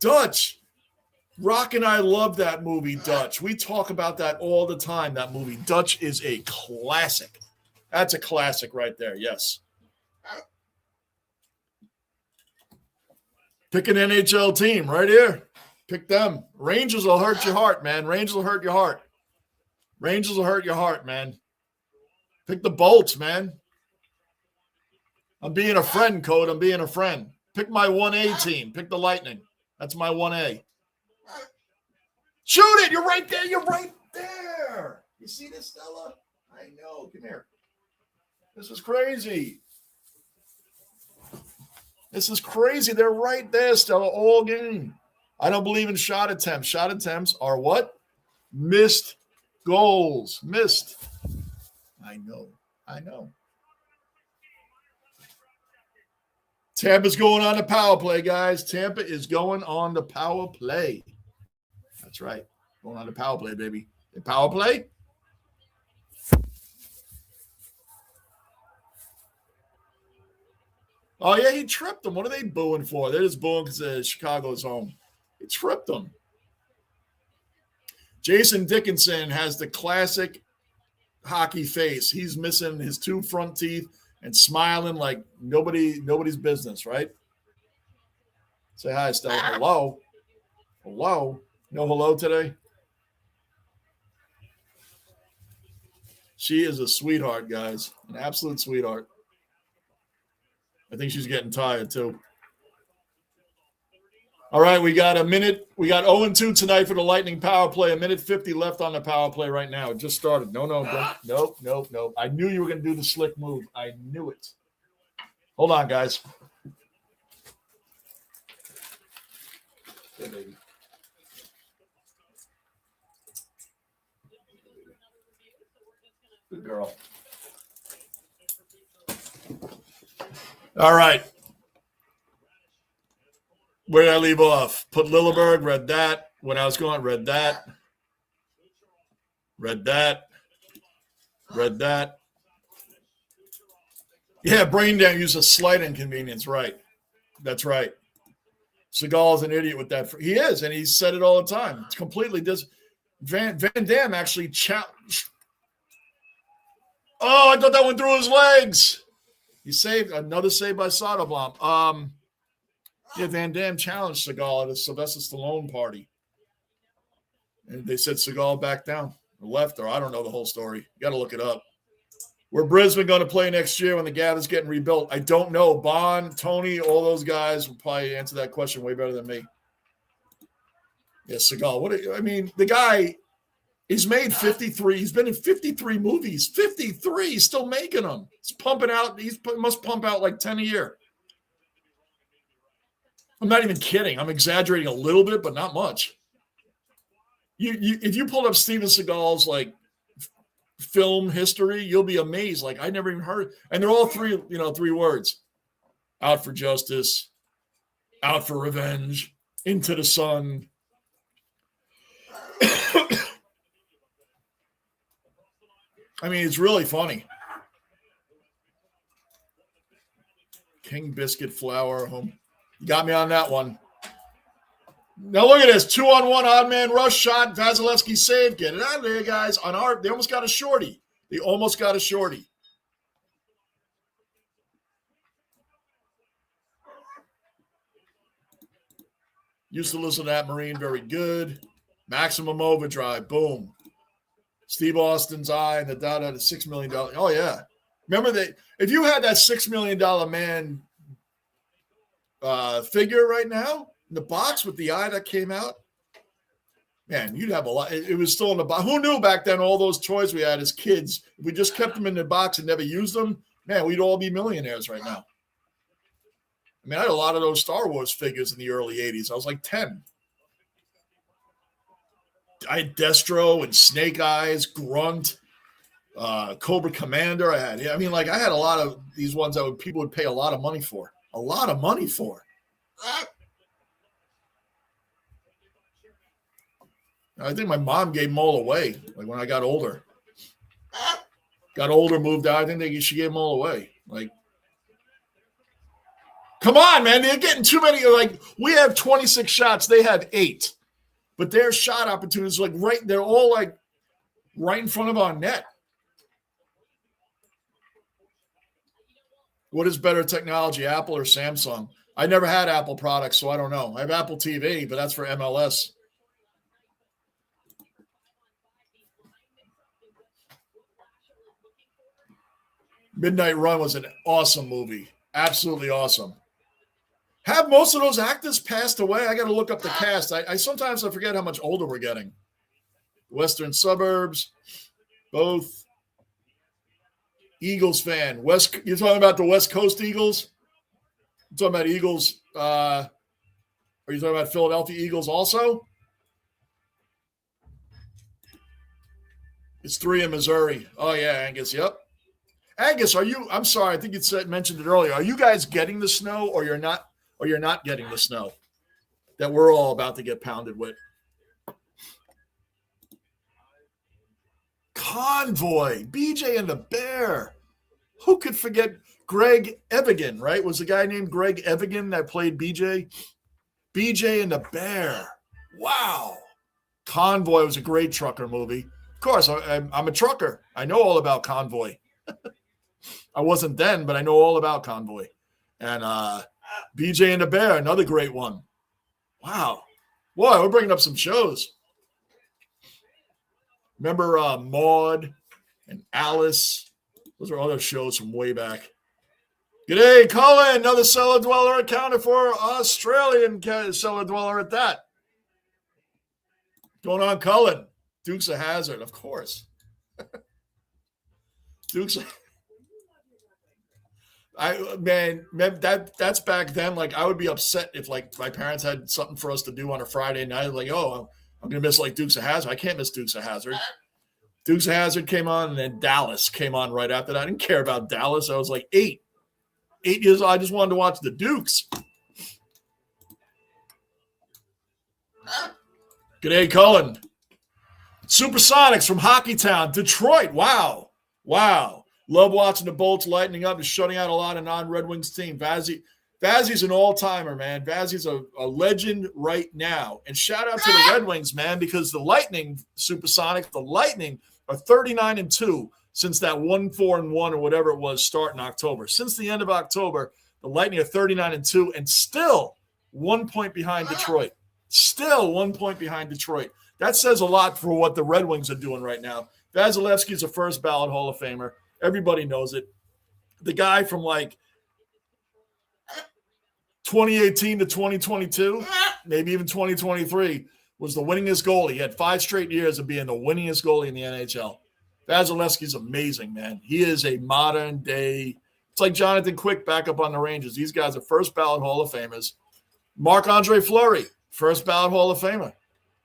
Dutch. Rock and I love that movie, Dutch. We talk about that all the time, that movie. Dutch is a classic. That's a classic right there, yes. Pick an NHL team right here. Pick them. Rangers will hurt your heart, man. Rangers will hurt your heart, man. Pick the Bolts, man. I'm being a friend, Code. I'm being a friend. Pick my 1A team. Pick the Lightning. That's my 1A. Shoot it. You're right there. You see this, Stella? I know. Come here. This is crazy. They're right there, Stella, all game. I don't believe in shot attempts. Shot attempts are what? Missed goals. Missed. I know. Tampa's going on the power play, guys. Tampa is going on the power play. That's right. Going on the power play, baby. The power play? Oh, yeah, he tripped them. What are they booing for? They're just booing because Chicago's home. He tripped them. Jason Dickinson has the classic hockey face. He's missing his 2 front teeth and smiling like nobody's business, right? Say hi, Stella. Hello. Hello. No hello today? She is a sweetheart, guys. An absolute sweetheart. I think she's getting tired, too. All right, we got a minute. We got 0-2 tonight for the Lightning power play. 1:50 left on the power play right now. It just started. No. I knew you were going to do the slick move. I knew it. Hold on, guys. Hey, baby. Good girl. All right. Where did I leave off? Put Lilleberg, read that. When I was going, read that. Yeah, brain damage use a slight inconvenience. Right. That's right. Seagal's an idiot with that. He is, and he said it all the time. It's completely Van Dam actually challenged. Oh, I thought that went through his legs. He saved another save by Soderblom. Yeah, Van Dam challenged Seagal at a Sylvester Stallone party. And they said Seagal backed down or left, or I don't know the whole story. You got to look it up. Where Brisbane going to play next year when the Gather's getting rebuilt? I don't know. Bond, Tony, all those guys will probably answer that question way better than me. Yeah, Seagal. The guy, he's made 53. He's been in 53 movies. 53. He's still making them. He's pumping out. He must pump out like 10 a year. I'm not even kidding. I'm exaggerating a little bit, but not much. If you pulled up Steven Seagal's like film history, you'll be amazed. Like I never even heard. And they're all three words: out for justice, out for revenge, into the sun. It's really funny. King biscuit flour home. You got me on that one. Now look at this. 2-on-1 odd man rush shot. Vasilevsky saved. Get it out of there, guys. They almost got a shorty. Used to listen to that Marine. Very good. Maximum overdrive. Boom. Steve Austin's eye and the $6 million. Oh, yeah. Remember that if you had that $6 million man figure right now in the box with the eye that came out, man, you'd have a lot. It was still in the box. Who knew back then all those toys we had as kids, if we just kept them in the box and never used them, man, we'd all be millionaires right now. I had a lot of those Star Wars figures in the early 80s. I was like 10. I had Destro and Snake Eyes, Grunt, Cobra Commander. I had a lot of these ones that people would pay a lot of money for. A lot of money for. I think my mom gave them all away, like when I got older. Moved out. I think she gave them all away. Like, come on, man. They're getting too many. Like, we have 26 shots. They have 8. But their shot opportunities, they're all like right in front of our net. What is better technology, Apple or Samsung? I never had Apple products, so I don't know. I have Apple TV, but that's for MLS. Midnight Run was an awesome movie. Absolutely awesome. Have most of those actors passed away? I got to look up the cast. I sometimes forget how much older we're getting. Western Suburbs, both. Eagles fan. You're talking about the West Coast Eagles? I'm talking about Eagles. Are you talking about Philadelphia Eagles also? It's 3 in Missouri. Oh, yeah, Angus. Yep. Angus, are you – I'm sorry. I think you mentioned it earlier. Are you guys getting the snow or you're not getting the snow that we're all about to get pounded with? Convoy, BJ and the Bear. Who could forget Greg Evigan, right? Was the guy named Greg Evigan that played BJ? BJ and the Bear. Wow. Convoy was a great trucker movie. Of course, I'm a trucker. I know all about Convoy. I wasn't then, but I know all about Convoy. And BJ and the Bear, another great one. Wow. Boy, we're bringing up some shows. Remember Maud and Alice? Those are other shows from way back. G'day, Colin. Another cellar dweller accounted for. Australian cellar dweller at that. Going on, Cullen. Dukes of Hazzard, of course. Dukes of... that's back then. Like, I would be upset if, like, my parents had something for us to do on a Friday night. Like, oh, I'm going to miss, like, Dukes of Hazzard. I can't miss Dukes of Hazzard. Dukes of Hazzard came on, and then Dallas came on right after that. I didn't care about Dallas. I was like 8 years old. I just wanted to watch the Dukes. G'day, Cullen. Supersonics from Hockeytown, Detroit. Wow. Love watching the Bolts lightening up and shutting out a lot of non-Red Wings team. Vazzy's an all-timer, man. Vazzy's a legend right now. And shout out to the Red Wings, man, because the Lightning, Supersonics, the Lightning are 39-2 since that 1-4-1 or whatever it was start in October. Since the end of October, the Lightning are 39-2 and still 1 point behind Detroit. Still 1 point behind Detroit. That says a lot for what the Red Wings are doing right now. Vasilevsky's a first ballot Hall of Famer. Everybody knows it. The guy from like 2018 to 2022, maybe even 2023, was the winningest goalie. He had 5 straight years of being the winningest goalie in the NHL. Vasilevsky's amazing, man. He is a modern day. It's like Jonathan Quick back up on the Rangers. These guys are first ballot Hall of Famers. Marc-Andre Fleury, first ballot Hall of Famer.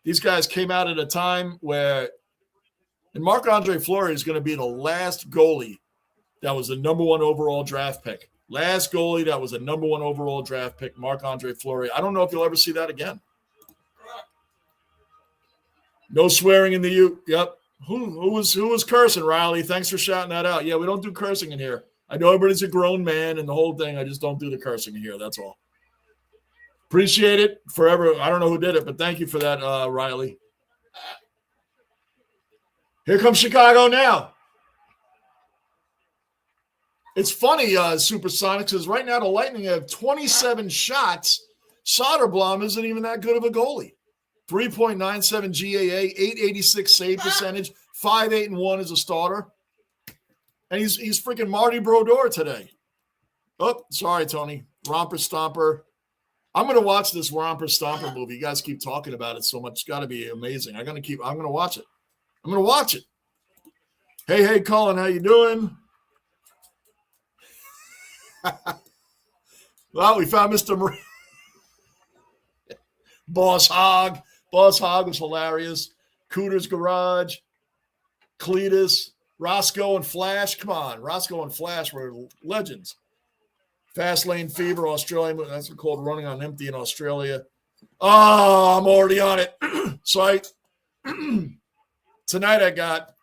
These guys came out at a time where, and Marc-Andre Fleury is going to be the last goalie that was the number 1 overall draft pick. Last goalie that was a number 1 overall draft pick, Marc-Andre Fleury. I don't know if you'll ever see that again. No swearing in the U. Yep. Who was cursing, Riley? Thanks for shouting that out. Yeah, we don't do cursing in here. I know everybody's a grown man and the whole thing. I just don't do the cursing in here. That's all. Appreciate it forever. I don't know who did it, but thank you for that, Riley. Here comes Chicago now. It's funny, Supersonics, is right now the Lightning have 27 shots. Soderblom isn't even that good of a goalie. 3.97 GAA, 886 save percentage, 5.8-1 as a starter. And he's freaking Marty Brodeur today. Oh, sorry, Tony. Romper Stomper. I'm going to watch this Romper Stomper movie. You guys keep talking about it so much. It's got to be amazing. I'm going to watch it. I'm going to watch it. Hey, Colin, how you doing? Well, we found Mr. Boss Hog. Boss Hog was hilarious. Cooter's Garage. Cletus. Roscoe and Flash. Come on. Roscoe and Flash were legends. Fast Lane Fever, Australia. That's called Running on Empty in Australia. Oh, I'm already on it. So tonight I got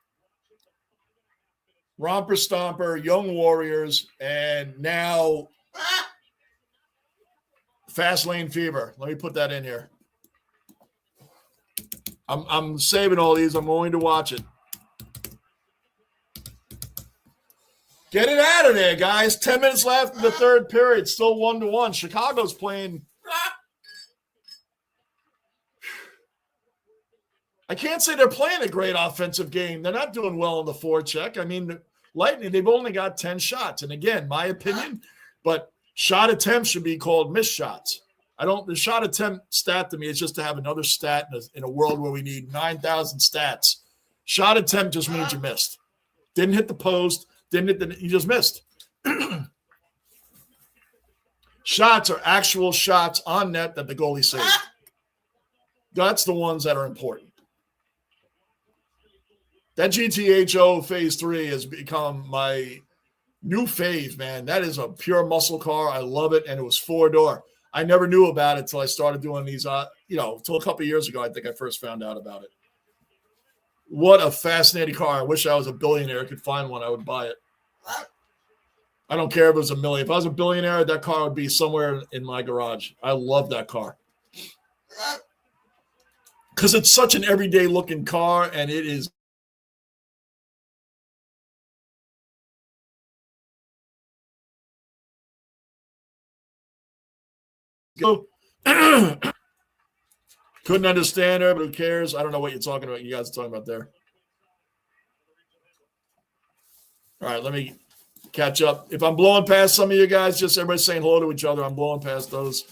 Romper Stomper, Young Warriors, and now Fast Lane Fever. Let me put that in here. I'm saving all these. I'm going to watch it. Get it out of there, guys. 10 minutes left in the third period. Still 1-1. Chicago's playing. I can't say they're playing a great offensive game. They're not doing well on the forecheck. I mean, the Lightning, they've only got 10 shots. And again, my opinion, but shot attempts should be called missed shots. The shot attempt stat to me is just to have another stat in a world where we need 9,000 stats. Shot attempt just means you missed. Didn't hit the post. You just missed. Shots are actual shots on net that the goalie saved. That's the ones that are important. That GTHO Phase 3 has become my new fave, man. That is a pure muscle car. I love it, and it was 4-door. I never knew about it until I started doing these, until a couple of years ago, I think I first found out about it. What a fascinating car. I wish I was a billionaire. I could find one. I would buy it. I don't care if it was $1 million. If I was a billionaire, that car would be somewhere in my garage. I love that car. Because it's such an everyday looking car, and it is. Couldn't understand her, but who cares? I don't know what you're talking about. You guys are talking about there. All right, let me catch up. If I'm blowing past some of you guys, just everybody saying hello to each other. I'm blowing past those.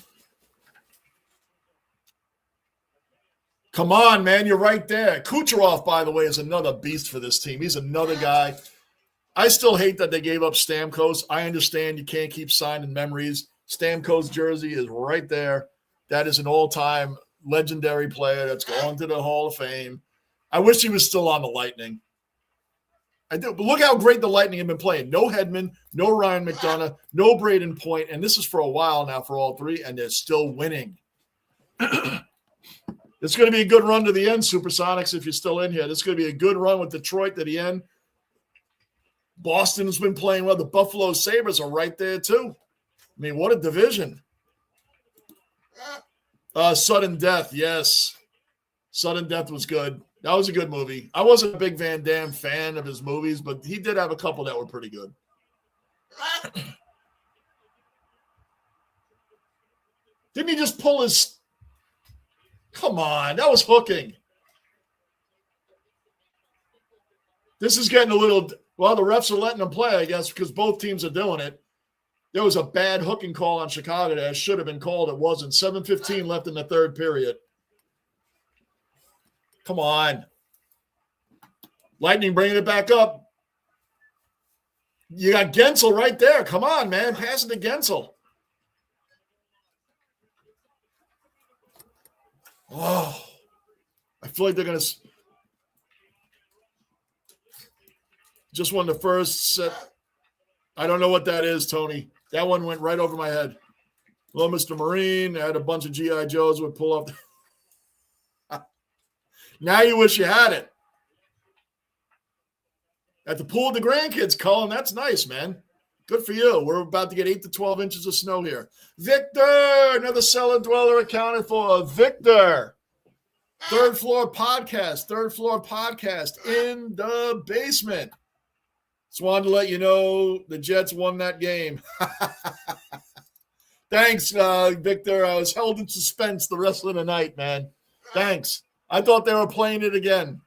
Come on, man. You're right there. Kucherov, by the way, is another beast for this team. He's another guy. I still hate that they gave up Stamkos. I understand you can't keep signing memories. Stamkos' jersey is right there. That is an all-time legendary player that's going to the Hall of Fame. I wish he was still on the Lightning. I do. But look how great the Lightning have been playing. No Hedman, no Ryan McDonough, no Braden Point, and this is for a while now for all three, and they're still winning. It's going to be a good run to the end, Supersonics, if you're still in here. This is going to be a good run with Detroit to the end. Boston's been playing well. The Buffalo Sabres are right there, too. I mean, what a division. Sudden Death, yes. Sudden Death was good. That was a good movie. I wasn't a big Van Damme fan of his movies, but he did have a couple that were pretty good. Didn't he just pull his... Come on, that was hooking. This is getting a little... Well, the refs are letting them play, I guess, because both teams are doing it. There was a bad hooking call on Chicago that should have been called. It wasn't. 7:15 left in the third period. Come on. Lightning bringing it back up. You got Gensel right there. Come on, man. Pass it to Gensel. Oh, I feel like they're going to just won the first set. I don't know what that is, Tony. That one went right over my head. Hello, Mr. Marine. I had a bunch of G.I. Joes would pull up. Now you wish you had it. At the pool with the grandkids, Colin. That's nice, man. Good for you. We're about to get 8 to 12 inches of snow here. Victor, another cellar dweller accounted for. Victor. Third floor podcast in the basement. Just wanted to let you know the Jets won that game. Thanks, Victor. I was held in suspense the rest of the night, man. Thanks. I thought they were playing it again.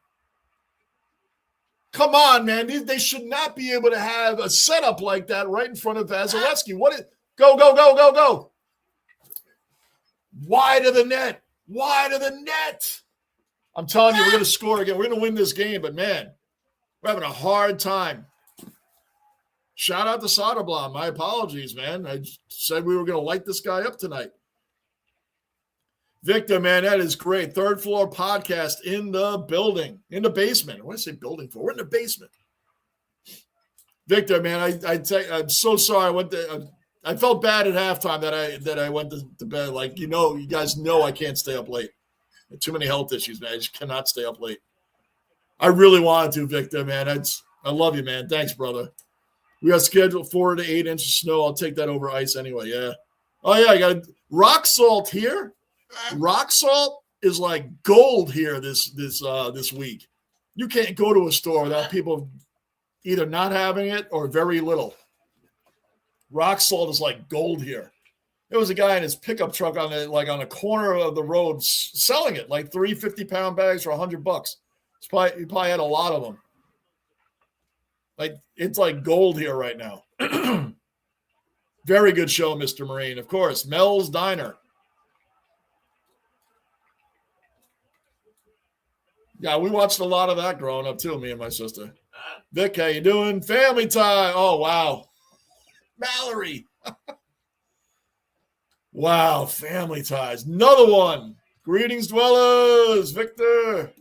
Come on, man. They should not be able to have a setup like that right in front of Vasilevsky. Go. Wide of the net. I'm telling you, we're going to score again. We're going to win this game, but, man, we're having a hard time. Shout out to Soderblom. My apologies, man. I said we were going to light this guy up tonight. Victor, man, that is great. Third floor podcast in the building, in the basement. What did I say building for? We're in the basement. Victor, man, I'm so sorry. I felt bad at halftime that I went to bed. Like, you guys know I can't stay up late. Too many health issues, man. I just cannot stay up late. I really wanted to, Victor, man. I love you, man. Thanks, brother. We got scheduled 4 to 8 inches of snow. I'll take that over ice anyway. Yeah. Oh yeah, I got rock salt here. Rock salt is like gold here this week. You can't go to a store without people either not having it or very little. Rock salt is like gold here. There was a guy in his pickup truck on a corner of the road selling it, like 3 50-pound bags for $100. He probably had a lot of them. Like, it's like gold here right now. Very good show, Mr. Marine. Of course, Mel's Diner. Yeah, we watched a lot of that growing up, too, me and my sister. Vic, how you doing? Family time. Oh, wow. Mallory. Wow, family ties. Another one. Greetings, dwellers. Victor.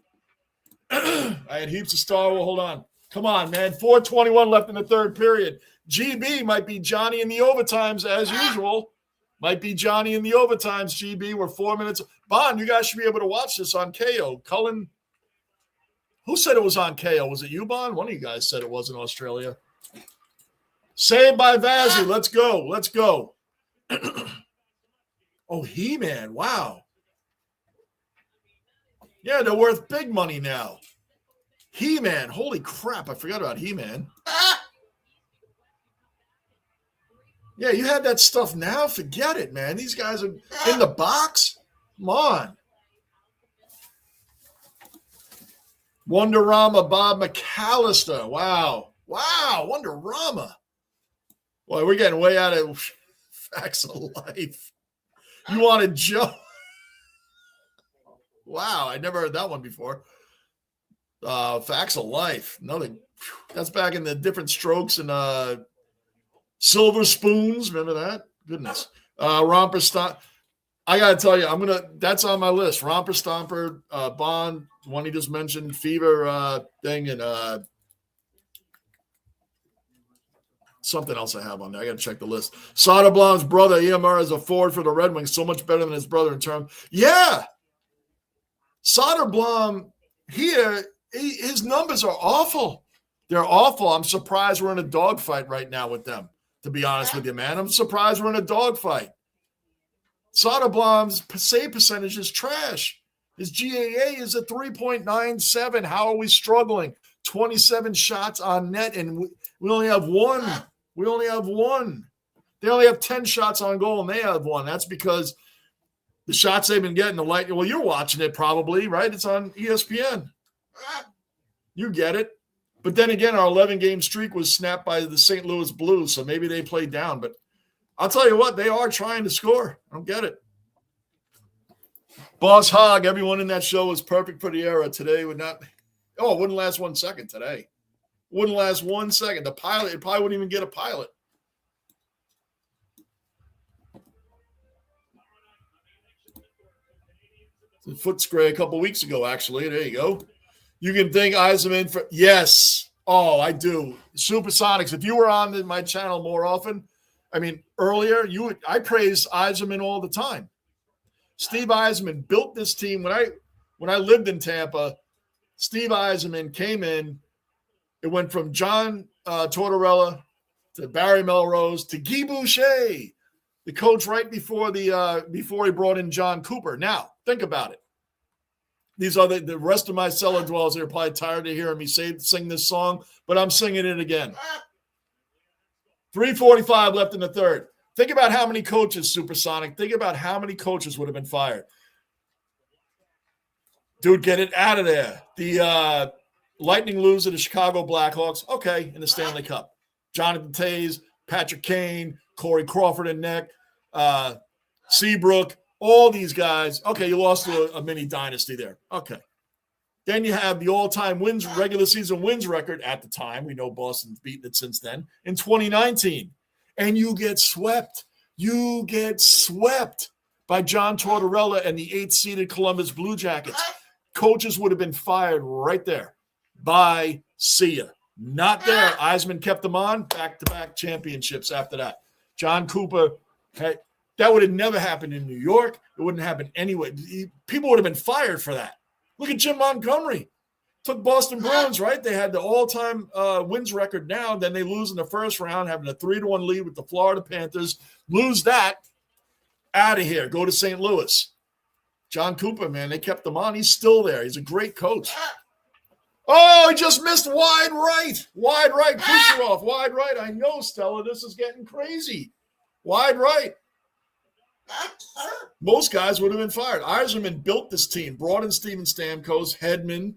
I had heaps of Star Wars. Hold on. Come on, man. 4:21 left in the third period. GB might be Johnny in the overtimes as usual. Might be Johnny in the overtimes, GB. We're 4 minutes. Bond, you guys should be able to watch this on KO. Cullen. Who said it was on KO? Was it you, Bond? One of you guys said it was in Australia. Saved by Vazzy. Let's go. Let's go. Oh, He-Man. Wow. Yeah, they're worth big money now. He-Man. Holy crap. I forgot about He-Man. Yeah, you had that stuff now. Forget it, man. These guys are in the box. Come on. Wonderama Bob McAllister. Wow. Wow. Wonderama. Boy, we're getting way out of Facts of Life. You wanted Joe. Wow. I never heard that one before. Facts of Life. Another. That's back in the different strokes and Silver Spoons. Remember that? Goodness. Romper Stomp. I got to tell you, that's on my list. Romper Stomper, Bond, one he just mentioned, Fever thing, and something else I have on there. I got to check the list. Soderblom's brother, EMR, is a forward for the Red Wings, so much better than his brother in terms. Yeah. Soderblom here, his numbers are awful. They're awful. I'm surprised we're in a dogfight right now with them, to be honest with you, man. I'm surprised we're in a dogfight. Soderblom's save percentage is trash. His GAA is at 3.97. How are we struggling? 27 shots on net, and we only have one. We only have one. They only have 10 shots on goal, and they have one. That's because the shots they've been getting, the light. Well, you're watching it probably, right? It's on ESPN. You get it. But then again, our 11-game streak was snapped by the St. Louis Blues, so maybe they played down. But I'll tell you what, they are trying to score. I don't get it. Boss Hog, everyone in that show was perfect for the era. Today would not – it wouldn't last 1 second today. Wouldn't last 1 second. The pilot, it probably wouldn't even get a pilot. Footscray a couple weeks ago, actually. There you go. You can thank Eisenman for – yes. Oh, I do. Supersonics. If you were on my channel more often – earlier, I praised Eisenman all the time. Steve Eisenman built this team. When I lived in Tampa, Steve Eisenman came in. It went from John Tortorella to Barry Melrose to Guy Boucher, the coach right before he brought in John Cooper. Now, think about it. These are the rest of my cellar dwellers that are probably tired of hearing me sing this song, but I'm singing it again. 3:45 left in the third. Think about how many coaches, Supersonic. Think about how many coaches would have been fired. Dude, get it out of there. The Lightning lose to the Chicago Blackhawks. Okay, in the Stanley Cup. Jonathan Toews, Patrick Kane, Corey Crawford and Neck, Seabrook, all these guys. Okay, you lost to a mini dynasty there. Okay. Then you have the all-time wins, regular season wins record at the time. We know Boston's beaten it since then in 2019. And you get swept. You get swept by John Tortorella and the 8th-seeded Columbus Blue Jackets. Coaches would have been fired right there. Bye. See ya. Not there. Eisman kept them on. Back-to-back championships after that. John Cooper, that would have never happened in New York. It wouldn't happen anyway. People would have been fired for that. Look at Jim Montgomery. Took Boston Bruins, right? They had the all-time wins record now. Then they lose in the first round, having a 3-1 lead with the Florida Panthers. Lose that. Out of here. Go to St. Louis. John Cooper, man, they kept him on. He's still there. He's a great coach. Oh, he just missed wide right. Wide right. Kucherov, wide right. I know, Stella, this is getting crazy. Wide right. Most guys would have been fired. Eiserman built this team, brought in Steven Stamkos, Hedman,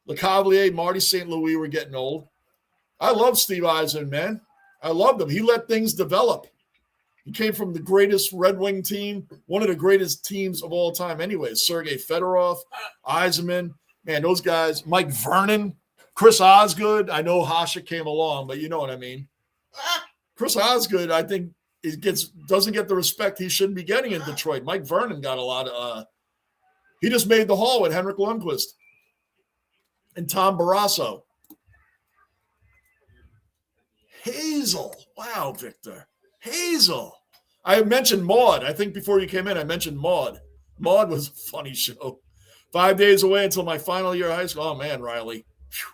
LeCavalier, Marty St. Louis were getting old. I love Steve Eiserman, man. I loved him. He let things develop. He came from the greatest Red Wing team, one of the greatest teams of all time anyway. Sergei Fedorov, Eiserman, man, those guys, Mike Vernon, Chris Osgood. I know Hasek came along, but you know what I mean. Chris Osgood, I think doesn't get the respect he shouldn't be getting in Detroit. Mike Vernon got a lot of he just made the Hall with Henrik Lundqvist and Tom Barrasso. Hazel. Wow, Victor. Hazel. I mentioned Maude. I think before you came in, I mentioned Maude. Maude was a funny show. 5 days away until my final year of high school. Oh, man, Riley. Whew.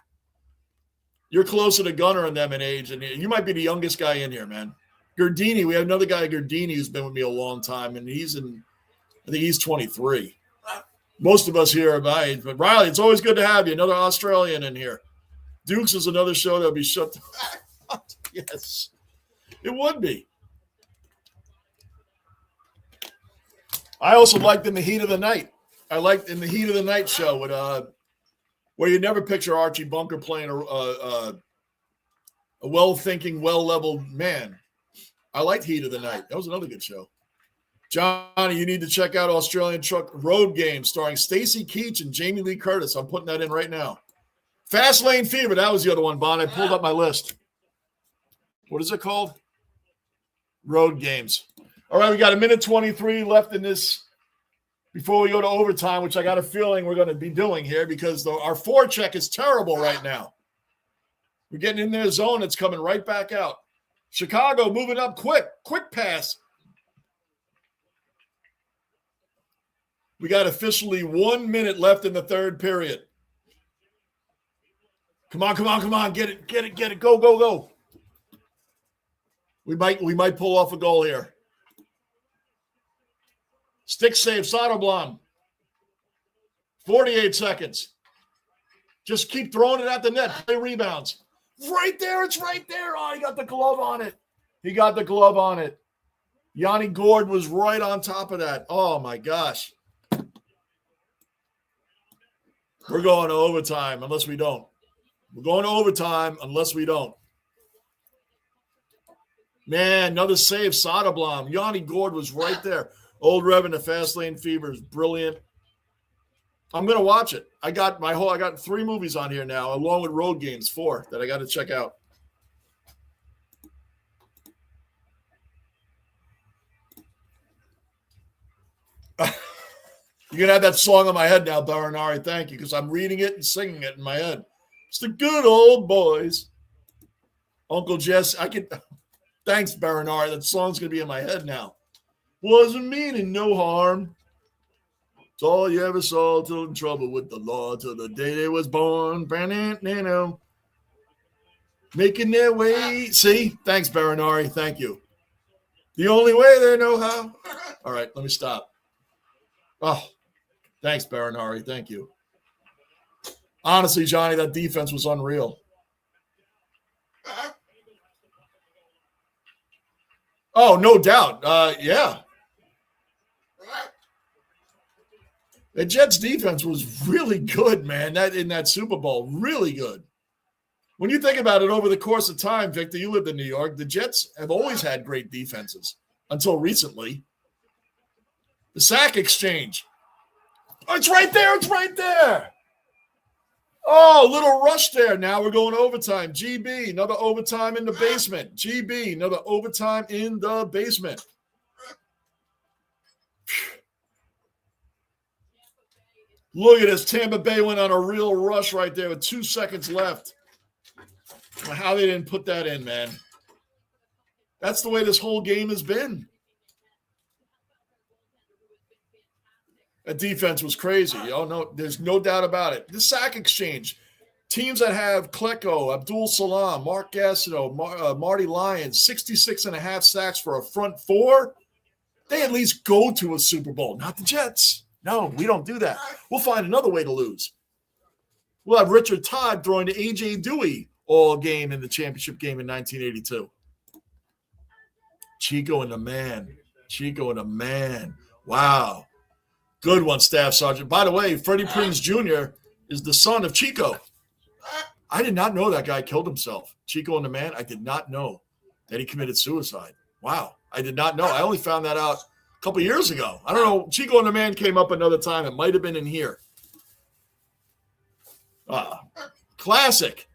You're closer to Gunnar and them in age, and you might be the youngest guy in here, man. Gardini, we have another guy, Gardini, who's been with me a long time, and I think he's 23. Most of us here are my age, but Riley, it's always good to have you. Another Australian in here. Dukes is another show that'll be shut down. Yes, it would be. I also liked In the Heat of the Night. I liked In the Heat of the Night show with where you never picture Archie Bunker playing a well-thinking, well-leveled man. I liked Heat of the Night. That was another good show. Johnny, you need to check out Australian Truck Road Game starring Stacy Keach and Jamie Lee Curtis. I'm putting that in right now. Fast Lane Fever. That was the other one, Bon. I pulled up my list. What is it called? Road Games. All right, we got 1:23 left in this before we go to overtime, which I got a feeling we're going to be doing here because our forecheck is terrible right now. We're getting in their zone. It's coming right back out. Chicago moving up quick pass. We got officially 1 minute left in the third period. Come on. Get it. Go. We might pull off a goal here. Stick save, Soderblom. 48 seconds. Just keep throwing it at the net. Play rebounds. Right there. It's right there. Oh, he got the glove on it. Yanni Gord was right on top of that. Oh, my gosh. We're going to overtime unless we don't. Man, another save, Soderblom. Yanni Gord was right there. Old Rev in the Fast Lane Fever is brilliant. I'm going to watch it. I got 3 movies on here now, along with Road Games, 4 that I got to check out. You're going to have that song in my head now, Baranari. Thank you, because I'm reading it and singing it in my head. It's the good old boys. Uncle Jess, thanks, Baranari. That song's going to be in my head now. Wasn't meaning no harm. It's all you ever saw till in trouble with the law till the day they was born. Making their way. See? Thanks, Baranari. Thank you. The only way they know how. All right, let me stop. Oh, thanks, Baranari. Thank you. Honestly, Johnny, that defense was unreal. Oh, no doubt. Yeah. The Jets defense was really good, man, in that Super Bowl. Really good. When you think about it over the course of time, Victor, you lived in New York, the Jets have always had great defenses until recently. The sack exchange. Oh, it's right there. Oh, little rush there. Now we're going overtime. GB, another overtime in the basement. GB, another overtime in the basement. Look at this. Tampa Bay went on a real rush right there with 2 seconds left. How they didn't put that in, man. That's the way this whole game has been. That defense was crazy. Oh, no, there's no doubt about it. The sack exchange. Teams that have Klecko, Abdul Salam, Mark Gastineau, Marty Lyons, 66.5 sacks for a front 4, they at least go to a Super Bowl. Not the Jets. No, we don't do that. We'll find another way to lose. We'll have Richard Todd throwing to A.J. Dewey all game in the championship game in 1982. Chico and the man. Wow. Good one, Staff Sergeant. By the way, Freddie Prinze Jr. is the son of Chico. I did not know that guy killed himself. Chico and the man, I did not know that he committed suicide. Wow. I did not know. I only found that out a couple years ago. I don't know. Chico and the man came up another time. It might have been in here. Classic.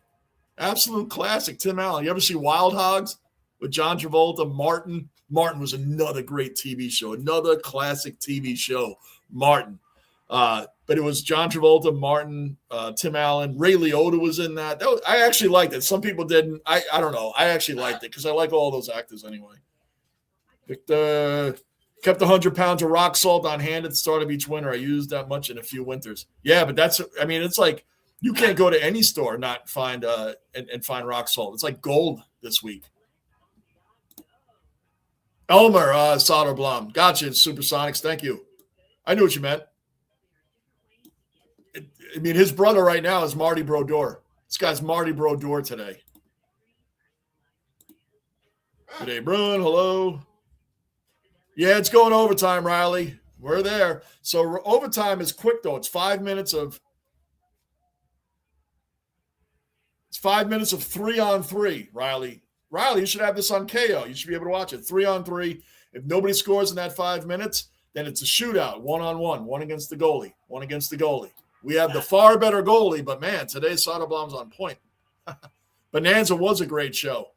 Absolute classic. Tim Allen. You ever see Wild Hogs with John Travolta, Martin, Martin was another great TV show, another classic TV show, Martin. But it was John Travolta, Martin, Tim Allen, Ray Liotta was in that. I actually liked it. Some people didn't. I don't know. I actually liked it because I like all those actors anyway. Victor kept 100 pounds of rock salt on hand at the start of each winter. I used that much in a few winters. Yeah, but it's like you can't go to any store not find and find rock salt. It's like gold this week. Elmer Soderblom. Gotcha, Supersonics. Thank you. I knew what you meant. I mean, his brother right now is Marty Brodeur. This guy's Marty Brodeur today. Today, Brun, hello. Yeah, it's going overtime, Riley. We're there. So overtime is quick, though. It's 5 minutes of 3-on-3, Riley. Riley, you should have this on KO. You should be able to watch it. 3-on-3. If nobody scores in that 5 minutes, then it's a shootout, 1-on-1, one against the goalie, one against the goalie. We have the far better goalie, but, man, today Soderblom's on point. Bonanza was a great show.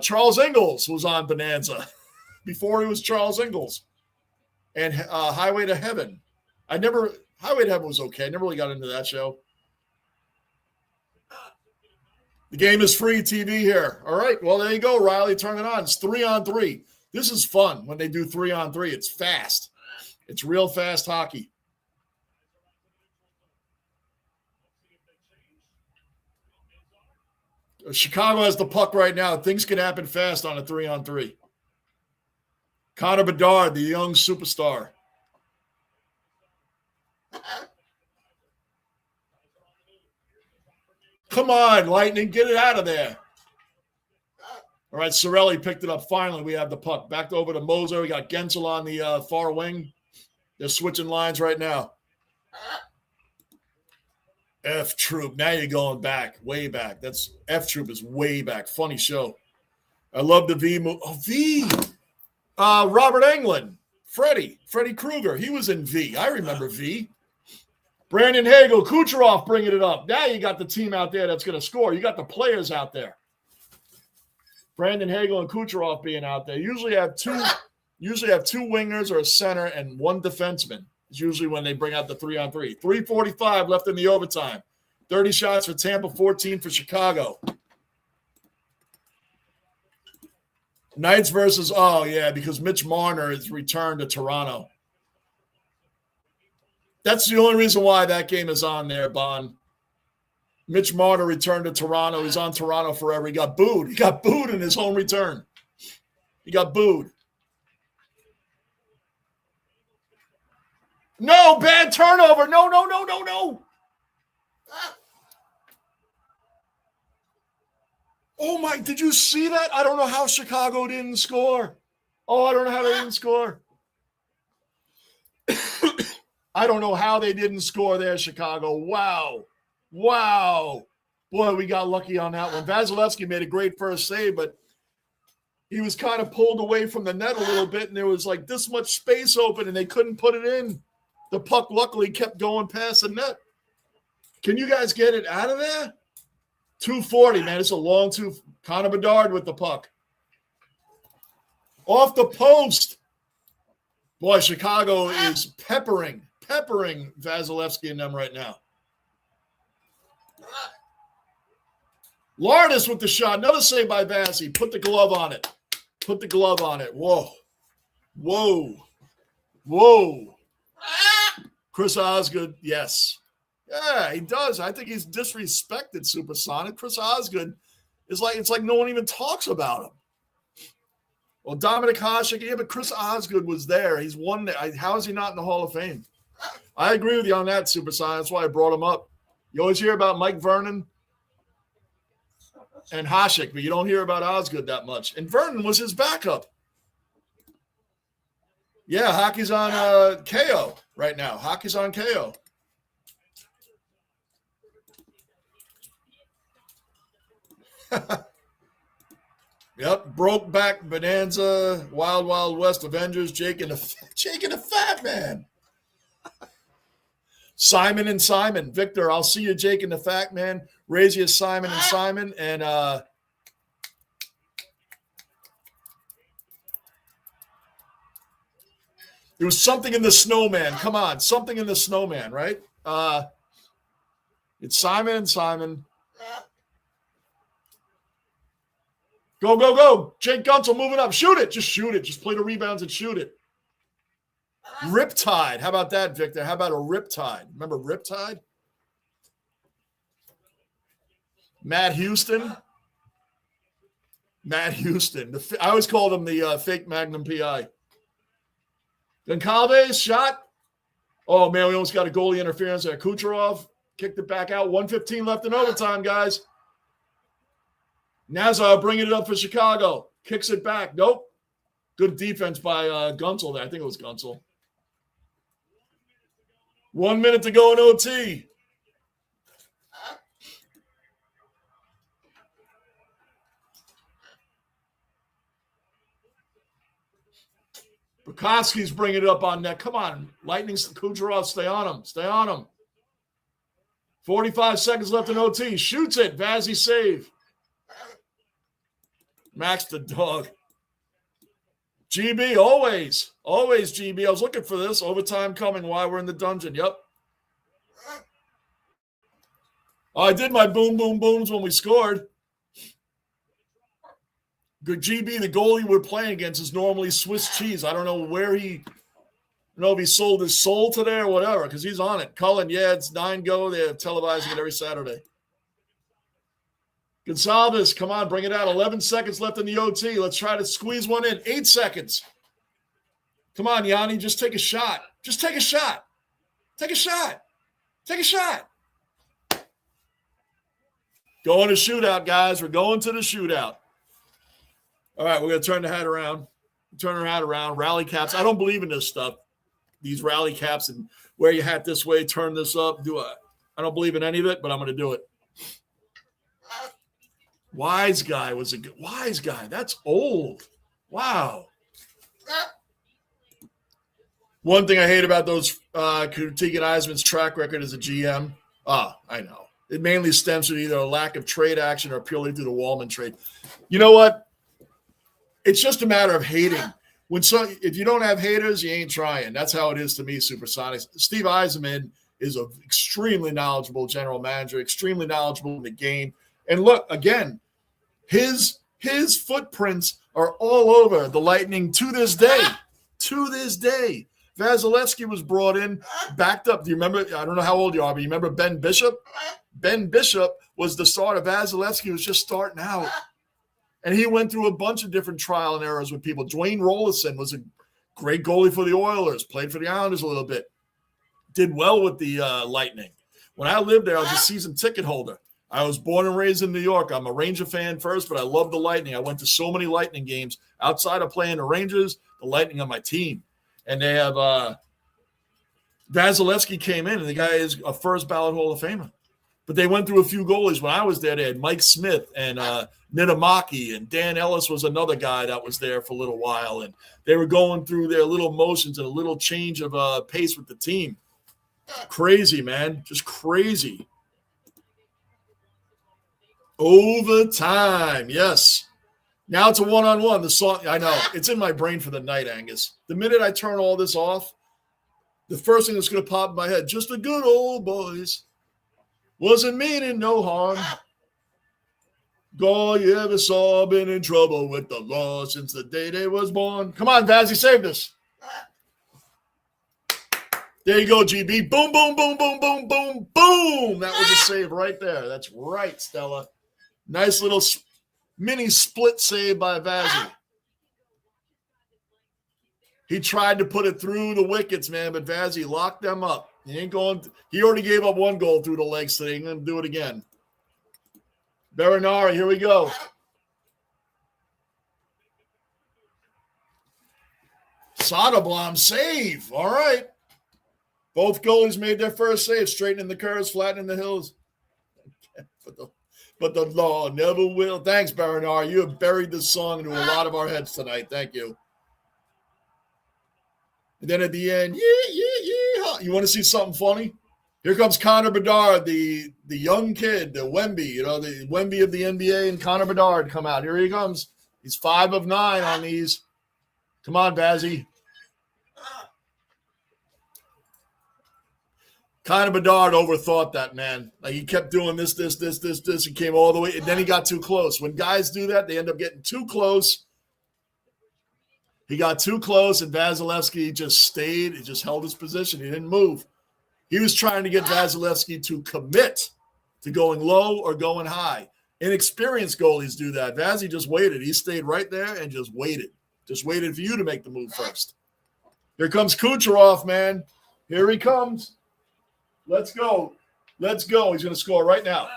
Charles Ingalls was on Bonanza before he was Charles Ingalls. And Highway to Heaven. Highway to Heaven was okay. I never really got into that show. The game is free TV here. All right, well, there you go, Riley. Turn it on. It's 3-on-3. This is fun when they do 3-on-3. It's fast. It's real fast hockey. Chicago has the puck right now. Things can happen fast on a 3-on-3. Connor Bedard, the young superstar. Come on, Lightning, get it out of there. All right, Sorelli picked it up. Finally, we have the puck. Back over to Moser. We got Gensel on the far wing. They're switching lines right now. F Troop. Now you're going back, way back. That's F Troop is way back. Funny show. I love the V move. Oh, V. Robert Englund. Freddy Krueger. He was in V. I remember V. Brandon Hagel, Kucherov bringing it up. Now you got the team out there that's going to score. You got the players out there. Brandon Hagel and Kucherov being out there. Usually have two wingers or a center and one defenseman. It's usually when they bring out the 3-on-3. 3:45 left in the overtime. 30 shots for Tampa, 14 for Chicago. Knights versus, because Mitch Marner has returned to Toronto. That's the only reason why that game is on there, Bond. Mitch Marner returned to Toronto. He's on Toronto forever. He got booed. He got booed in his home return. He got booed. No, bad turnover. No. Oh, my, did you see that? I don't know how Chicago didn't score. Oh, I don't know how they didn't score. I don't know how they didn't score there, Chicago. Wow. Boy, we got lucky on that one. Vasilevsky made a great first save, but he was kind of pulled away from the net a little bit, and there was like this much space open, and they couldn't put it in. The puck luckily kept going past the net. Can you guys get it out of there? 240, man. It's a long two. Connor Bedard with the puck. Off the post. Boy, Chicago is peppering Vasilevsky and them right now. Lardis with the shot. Another save by Vasi. Put the glove on it. Whoa. Chris Osgood, yes. Yeah, he does. I think he's disrespected, Supersonic. Chris Osgood is like, it's like no one even talks about him. Well, Dominic Hasek, yeah, but Chris Osgood was there. He's won there. How is he not in the Hall of Fame? I agree with you on that, Supersonic. That's why I brought him up. You always hear about Mike Vernon and Hasek, but you don't hear about Osgood that much. And Vernon was his backup. Yeah, hockey's on KO right now. Hockey's on KO. Yep, broke back Bonanza, Wild Wild West Avengers, Jake and the Fat Man. Simon and Simon. Victor, I'll see you, Jake and the Fat Man. Raise you, Simon and Simon. And There was something in the snowman. Come on, something in the snowman, right? It's Simon and Simon. Go, go, go. Jake Guntzel moving up. Shoot it. Just shoot it. Just play the rebounds and shoot it. Riptide. How about that, Victor? How about a Riptide? Remember Riptide? Matt Houston. Matt Houston. I always called him the fake Magnum PI. Goncalves shot. Oh, man, we almost got a goalie interference there. Kucherov kicked it back out. 1:15 left in overtime, guys. Nazar bringing it up for Chicago. Kicks it back. Nope. Good defense by Guntzel there. I think it was Guntzel. 1 minute to go in OT. Bukowski's bringing it up on net. Come on. Lightning, Kucherov, stay on him. Stay on him. 45 seconds left in OT. Shoots it. Vazzy save. Max the dog. GB, always. Always, GB. I was looking for this. Overtime coming while we're in the dungeon. Yep. Oh, I did my boom, boom, booms when we scored. Good GB, the goalie we're playing against is normally Swiss cheese. I don't know where I don't know if he sold his soul today or whatever, because he's on it. Cullen, yeah, it's 9 go. They're televising it every Saturday. Gonsalves, come on, bring it out. 11 seconds left in the OT. Let's try to squeeze one in. 8 seconds. Come on, Yanni, just take a shot. Just take a shot. Take a shot. Take a shot. Going to shootout, guys. We're going to the shootout. All right, we're going to turn the hat around. Turn our hat around. Rally caps. I don't believe in this stuff. These rally caps and wear your hat this way, turn this up. I don't believe in any of it, but I'm going to do it. Wise guy was a good wise guy. That's old. Wow. One thing I hate about those critiquing Eisman's track record as a GM. I know. It mainly stems from either a lack of trade action or purely through the Wallman trade. You know what? It's just a matter of hating. If you don't have haters, you ain't trying. That's how it is to me, Supersonics. Steve Yzerman is an extremely knowledgeable general manager, extremely knowledgeable in the game. And look, again, his footprints are all over the Lightning to this day. To this day. Vasilevsky was brought in, backed up. Do you remember? I don't know how old you are, but you remember Ben Bishop? Ben Bishop was the starter. Vasilevsky was just starting out. And he went through a bunch of different trial and errors with people. Dwayne Rollison was a great goalie for the Oilers, played for the Islanders a little bit, did well with the Lightning. When I lived there, I was a season ticket holder. I was born and raised in New York. I'm a Ranger fan first, but I love the Lightning. I went to so many Lightning games. Outside of playing the Rangers, the Lightning on my team. And they have Vasilevsky came in, and the guy is a first ballot Hall of Famer. But they went through a few goalies. When I was there, they had Mike Smith and Niittymaki, and Dan Ellis was another guy that was there for a little while. And they were going through their little motions and a little change of pace with the team. Crazy, man. Just crazy. Overtime, yes. Now it's a one-on-one. The song, I know. It's in my brain for the night, Angus. The minute I turn all this off, the first thing that's going to pop in my head, just the good old boys. Wasn't meaning no harm. All you ever saw been in trouble with the law since the day they was born. Come on, Vaz, you saved us. There you go, GB. Boom, boom, boom, boom, boom, boom, boom. That was a save right there. That's right, Stella. Nice little mini split save by Vazzy. He tried to put it through the wickets, man, but Vazzy locked them up. He already gave up one goal through the legs today. He's going to do it again. Berinari, here we go. Soderblom save. All right. Both goalies made their first save, straightening the curves, flattening the hills. But the law never will. Thanks, Berinari. You have buried this song into a lot of our heads tonight. Thank you. And then at the end, yeah. You want to see something funny? Here comes Connor Bedard, the young kid, the Wemby, the Wemby of the NBA, and Connor Bedard come out. Here he comes. He's 5 of 9 on these. Come on, Bazzy. Kind of Bedard overthought that, man. Like he kept doing this. He came all the way, and then he got too close. When guys do that, they end up getting too close. He got too close, and Vasilevsky just stayed. He just held his position. He didn't move. He was trying to get Vasilevsky to commit to going low or going high. Inexperienced goalies do that. Vazzy just waited. He stayed right there and just waited. Just waited for you to make the move first. Here comes Kucherov, man. Here he comes. Let's go. Let's go. He's going to score right now.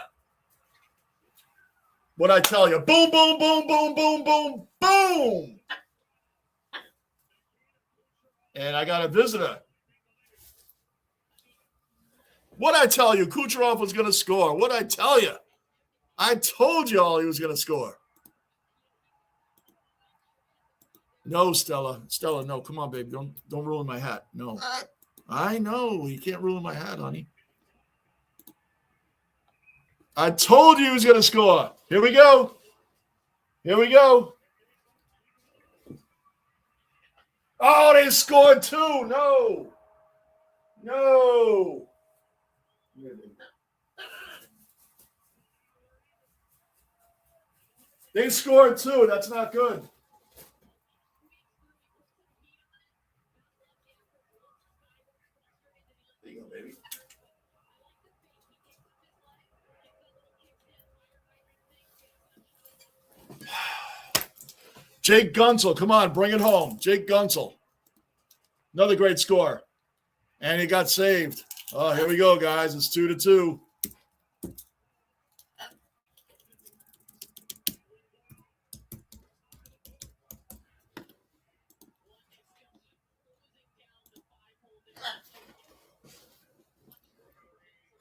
What'd I tell you? Boom, boom, boom, boom, boom, boom, boom. And I got a visitor. What'd I tell you? Kucherov was going to score. What'd I tell you? I told you all he was going to score. No, Stella. Stella, no. Come on, baby. Don't ruin my hat. No. I know. You can't ruin my hat, honey. I told you he was going to score. Here we go. Here we go. Oh, they scored too. No. No. They scored too. That's not good. There you go, baby. Jake Gunsel, come on, bring it home. Jake Gunsel. Another great score. And he got saved. Oh, here we go, guys. It's 2-2.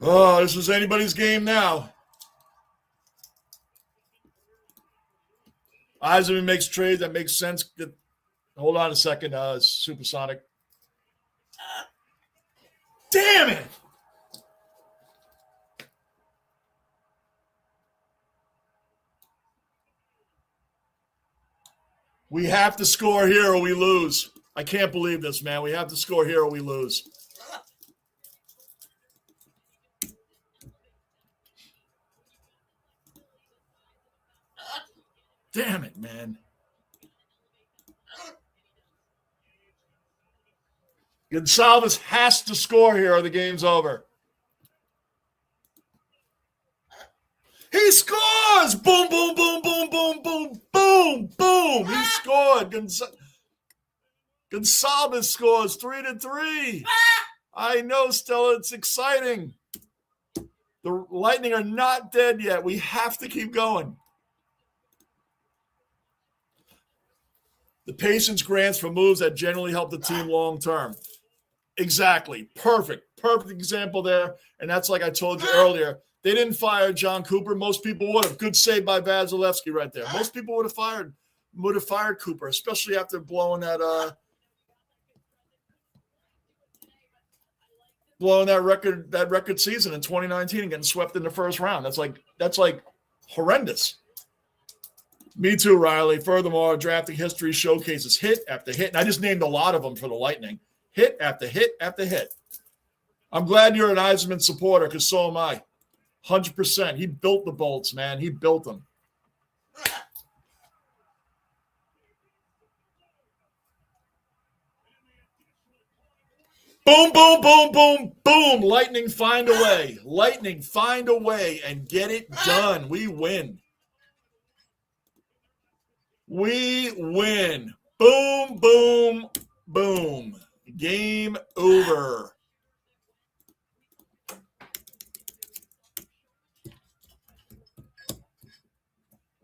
Oh, this is anybody's game now. Eisenman makes trades. That makes sense. Hold on a second. Supersonic. Damn it! We have to score here or we lose. I can't believe this, man. We have to score here or we lose. Damn it, man. Gonsalves has to score here or the game's over. He scores! Boom, boom, boom, boom, boom, boom, boom, boom. He scored. Gonsalves scores 3-3. I know, Stella. It's exciting. The Lightning are not dead yet. We have to keep going. The patience grants for moves that generally help the team long term. Exactly. Perfect example there. And that's like I told you earlier. They didn't fire John Cooper. Most people would have. Good save by Vasilevsky right there. Most people would have fired Cooper, especially after blowing that record season in 2019 and getting swept in the first round. That's like horrendous. Me too, Riley. Furthermore, drafting history showcases hit after hit. And I just named a lot of them for the Lightning. Hit after hit after hit. I'm glad you're an Eisenman supporter because so am I. 100%. He built the Bolts, man. He built them. Boom, boom, boom, boom, boom. Lightning find a way. Lightning find a way and get it done. We win. We win. Boom, boom, boom. Game over.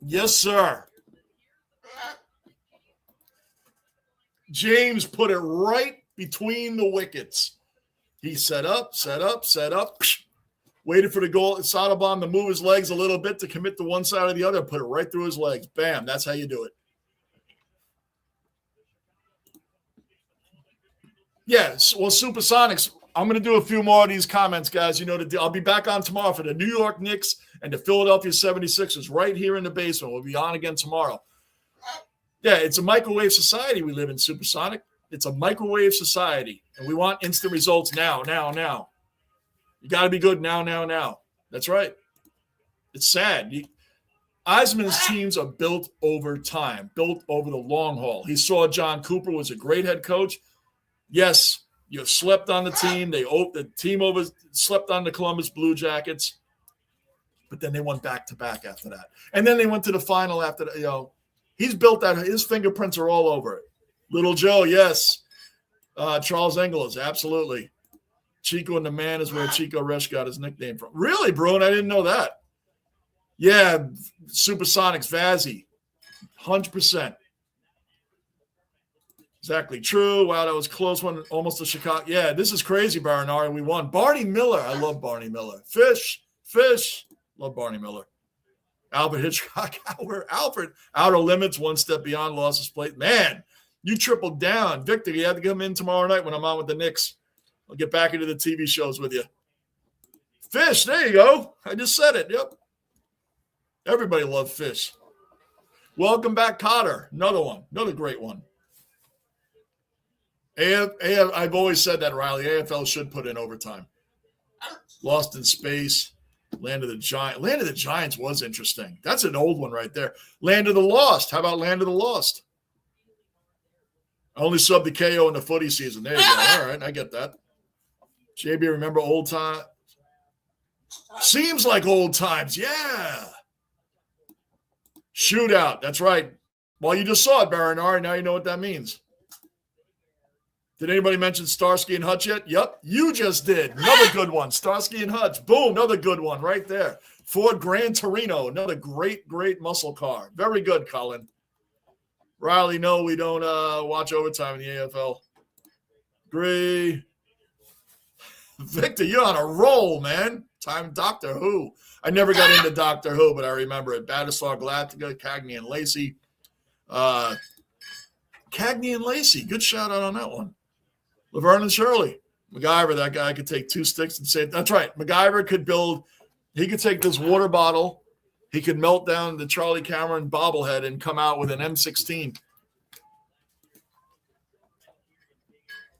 Yes, sir. James put it right between the wickets. He set up. Waited for the goal. Soderblom to move his legs a little bit to commit to one side or the other. Put it right through his legs. Bam. That's how you do it. Yes. Well, Supersonics, I'm going to do a few more of these comments, guys. You know, I'll be back on tomorrow for the New York Knicks and the Philadelphia 76ers right here in the basement. We'll be on again tomorrow. Yeah, it's a microwave society we live in, Supersonic. It's a microwave society, and we want instant results now. You got to be good now. That's right. It's sad. Eisman's teams are built over time, built over the long haul. He saw John Cooper was a great head coach. Yes, you slept on the team. The team slept on the Columbus Blue Jackets, but then they went back-to-back after that. And then they went to the final after that. He's built that. His fingerprints are all over it. Little Joe, yes. Charles Engels, absolutely. Chico and the Man is where Chico Resch got his nickname from. Really, Bruin? I didn't know that. Yeah, Supersonics, Vazzy, 100%. Exactly true. Wow, that was a close one. Almost a Chicago. Yeah, this is crazy, Baranari. We won. Barney Miller. I love Barney Miller. Fish. Love Barney Miller. Albert Hitchcock. Alfred. Outer limits, one step beyond, lost his plate. Man, you tripled down. Victor, you have to come in tomorrow night when I'm on with the Knicks. I'll get back into the TV shows with you. Fish. There you go. I just said it. Yep. Everybody loved Fish. Welcome back, Cotter. Another one. Another great one. I've always said that, Riley. AFL should put in overtime. Lost in Space. Land of the Giants. Land of the Giants was interesting. That's an old one right there. Land of the Lost. How about Land of the Lost? I only subbed the KO in the footy season. There you go. All right, I get that. JB, remember old time? Seems like old times. Yeah. Shootout. That's right. Well, you just saw it, Baranari. Now you know what that means. Did anybody mention Starsky and Hutch yet? Yep, you just did. Another good one. Starsky and Hutch. Boom, another good one right there. Ford Gran Torino, another great muscle car. Very good, Colin. Riley, no, we don't watch overtime in the AFL. Agree. Victor, you're on a roll, man. Time Doctor Who. I never got into Doctor Who, but I remember it. Battlestar Galactica, Cagney and Lacey. Cagney and Lacey. Good shout out on that one. Laverne and Shirley. MacGyver, that guy could take two sticks and save. That's right. MacGyver could he could take this water bottle. He could melt down the Charlie Cameron bobblehead and come out with an M16.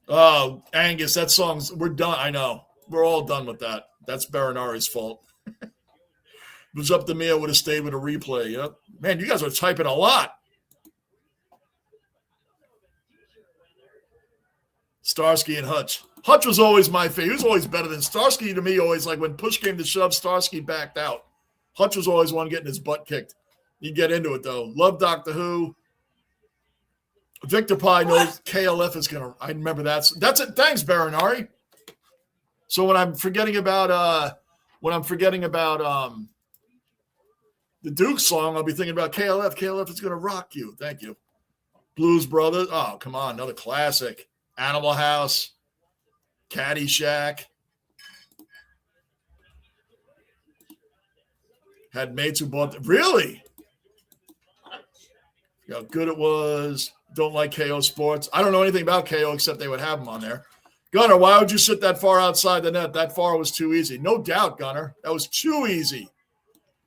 Oh, Angus, that song's, we're done. I know. We're all done with that. That's Baranari's fault. It was up to me. I would have stayed with a replay. Yep. Man, you guys are typing a lot. Starsky and Hutch. Hutch was always my favorite. He was always better than Starsky to me. Always, like when push came to shove, Starsky backed out. Hutch was always one getting his butt kicked. You get into it, though. Love Doctor Who. Victor probably knows KLF is going to – I remember that. That's it. Thanks, Baranari. So when I'm forgetting about the Duke song, I'll be thinking about KLF. KLF is going to rock you. Thank you. Blues Brothers. Oh, come on. Another classic. Animal House. Caddyshack. Had mates who bought – really? How good it was. Don't like KO Sports. I don't know anything about KO except they would have them on there. Gunner, why would you sit that far outside the net? That far was too easy. No doubt, Gunner. That was too easy.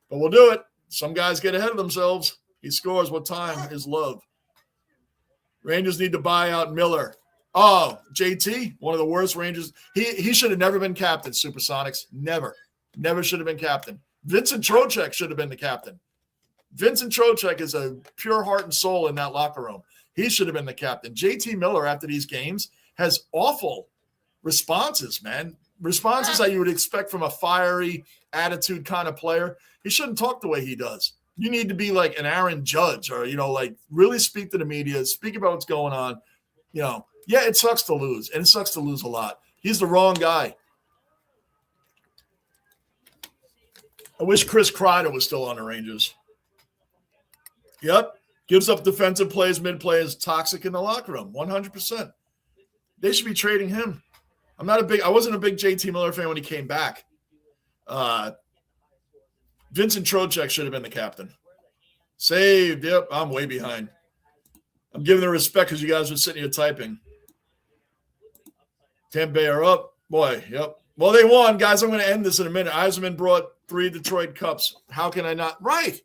But we'll do it. Some guys get ahead of themselves. He scores. What time is love? Rangers need to buy out Miller. Oh, JT, one of the worst Rangers. He should have never been captain, Supersonics. Never. Never should have been captain. Vincent Trocheck should have been the captain. Vincent Trocheck is a pure heart and soul in that locker room. He should have been the captain. JT Miller, after these games, has awful responses, man. Responses that you would expect from a fiery attitude kind of player. He shouldn't talk the way he does. You need to be like an Aaron Judge or, like really speak to the media, speak about what's going on. Yeah, it sucks to lose, and it sucks to lose a lot. He's the wrong guy. I wish Chris Kreider was still on the Rangers. Yep. Gives up defensive plays, mid-play is toxic in the locker room, 100%. They should be trading him. I wasn't a big JT Miller fan when he came back. Vincent Trocheck should have been the captain. Saved. Yep, I'm way behind. I'm giving the respect because you guys are sitting here typing. Tampa Bay are up. Boy, yep. Well, they won. Guys, I'm going to end this in a minute. Eisman brought 3 Detroit Cups. How can I not? Right.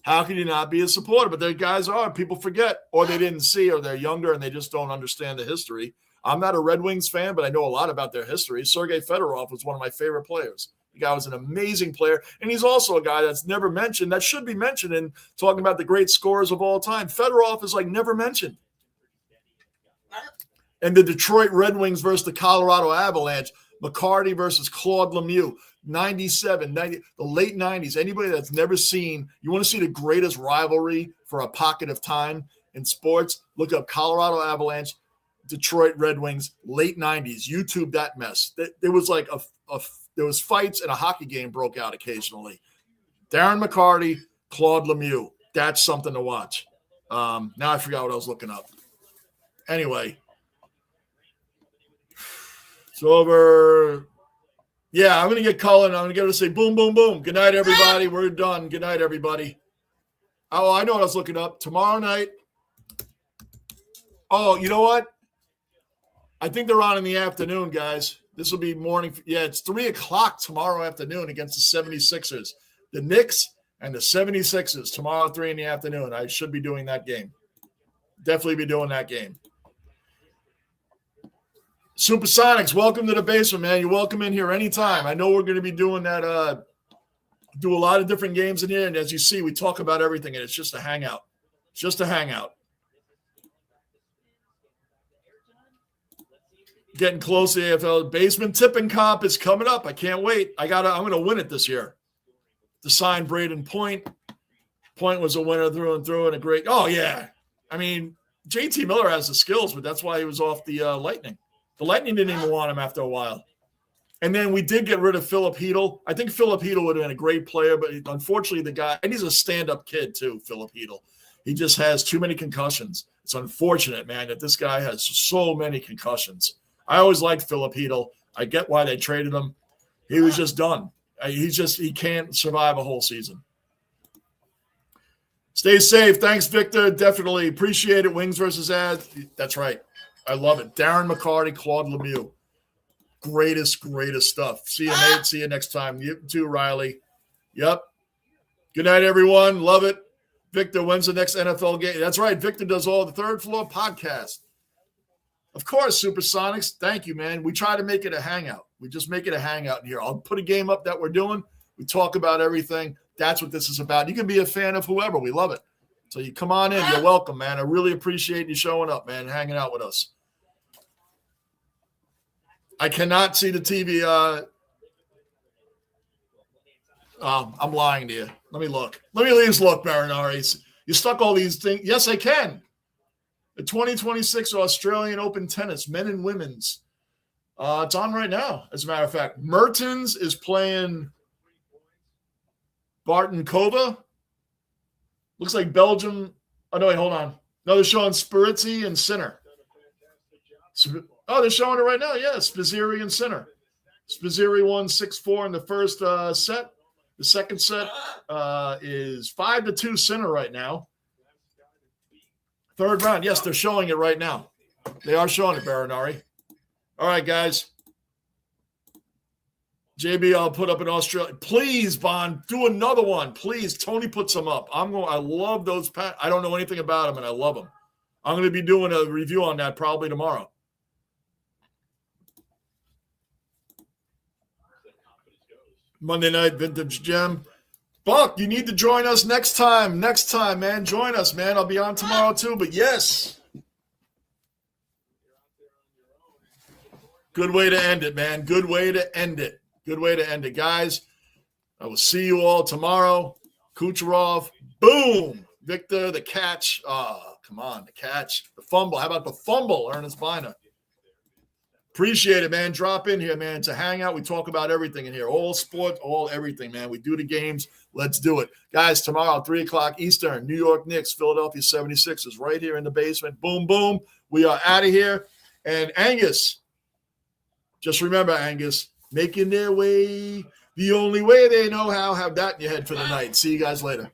How can you not be a supporter? But their guys are. People forget, or they didn't see, or they're younger and they just don't understand the history. I'm not a Red Wings fan, but I know a lot about their history. Sergei Fedorov was one of my favorite players. The guy was an amazing player, and he's also a guy that's never mentioned, that should be mentioned in talking about the great scorers of all time. Fedorov is like never mentioned. And the Detroit Red Wings versus the Colorado Avalanche, McCarty versus Claude Lemieux, 97, 90, the late 90s. Anybody that's never seen, you want to see the greatest rivalry for a pocket of time in sports, look up Colorado Avalanche, Detroit Red Wings, late 90s. YouTube that mess. There was like there was fights and a hockey game broke out occasionally. Darren McCarty, Claude Lemieux. That's something to watch. Now I forgot what I was looking up. Anyway. It's over. Yeah, I'm going to get Cullen. I'm going to get her to say boom, boom, boom. Good night, everybody. We're done. Good night, everybody. Oh, I know what I was looking up. Tomorrow night. Oh, you know what? I think they're on in the afternoon, guys. This will be morning. Yeah, it's 3 o'clock tomorrow afternoon against the 76ers. The Knicks and the 76ers tomorrow, 3 in the afternoon. I should be doing that game. Definitely be doing that game. Supersonics, welcome to the basement, man. You're welcome in here anytime. I know we're going to be doing that, do a lot of different games in here. And as you see, we talk about everything, and it's just a hangout. It's just a hangout. Getting close to the AFL. Basement tipping comp is coming up. I can't wait. I'm going to win it this year. To sign Braden Point. Point was a winner through and through, and a great – oh, yeah. I mean, JT Miller has the skills, but that's why he was off the Lightning. The Lightning didn't even want him after a while. And then we did get rid of Philip Hedl. I think Philip Hedl would have been a great player, but unfortunately the guy – and he's a stand-up kid too, Philip Hedl. He just has too many concussions. It's unfortunate, man, that this guy has so many concussions. I always liked Philip Hedl. I get why they traded him. He was just done. He can't survive a whole season. Stay safe. Thanks, Victor. Definitely appreciate it. Wings versus ads. That's right. I love it. Darren McCarty, Claude Lemieux. Greatest stuff. See you, Nate. See you next time. You too, Riley. Yep. Good night, everyone. Love it. Victor, when's the next NFL game? That's right. Victor does all the Third Floor podcast. Of course, Supersonics. Thank you, man. We try to make it a hangout. We just make it a hangout in here. I'll put a game up that we're doing. We talk about everything. That's what this is about. You can be a fan of whoever. We love it. So you come on in. You're welcome, man. I really appreciate you showing up, man, and hanging out with us. I cannot see the TV. I'm lying to you. Let me look. Let me at least look, Marinari. You stuck all these things. Yes, I can. The 2026 Australian Open Tennis, men and women's. It's on right now, as a matter of fact. Mertens is playing Bartonkova. Looks like Belgium. Oh, no, wait, hold on. No, they're showing Spirizzi and Sinner. Oh, they're showing it right now. Yeah, Spizzirri and Sinner. Spizzirri won 6-4 in the first set. The second set is 5-2 Sinner right now. Third round. Yes, they're showing it right now. They are showing it, Baranari. All right, guys. JB, I'll put up in Australia. Please, Bond, do another one. Please. Tony put some up. I love those. I don't know anything about them, and I love them. I'm going to be doing a review on that probably tomorrow. Monday night vintage gem. Buck, you need to join us next time. Next time, man. Join us, man. I'll be on tomorrow too, but yes. Good way to end it, man. Good way to end it. Good way to end it, guys. I will see you all tomorrow. Kucherov, boom. Victor, the catch. Oh, come on, the catch. The fumble. How about the fumble, Ernest Biner? Appreciate it, man. Drop in here, man. It's a hangout. We talk about everything in here. All sport, all everything, man. We do the games. Let's do it. Guys, tomorrow, 3 o'clock Eastern, New York Knicks, Philadelphia 76ers, right here in the basement. Boom, boom. We are out of here. And Angus, just remember, Angus, making their way the only way they know how. Have that in your head for the night. See you guys later.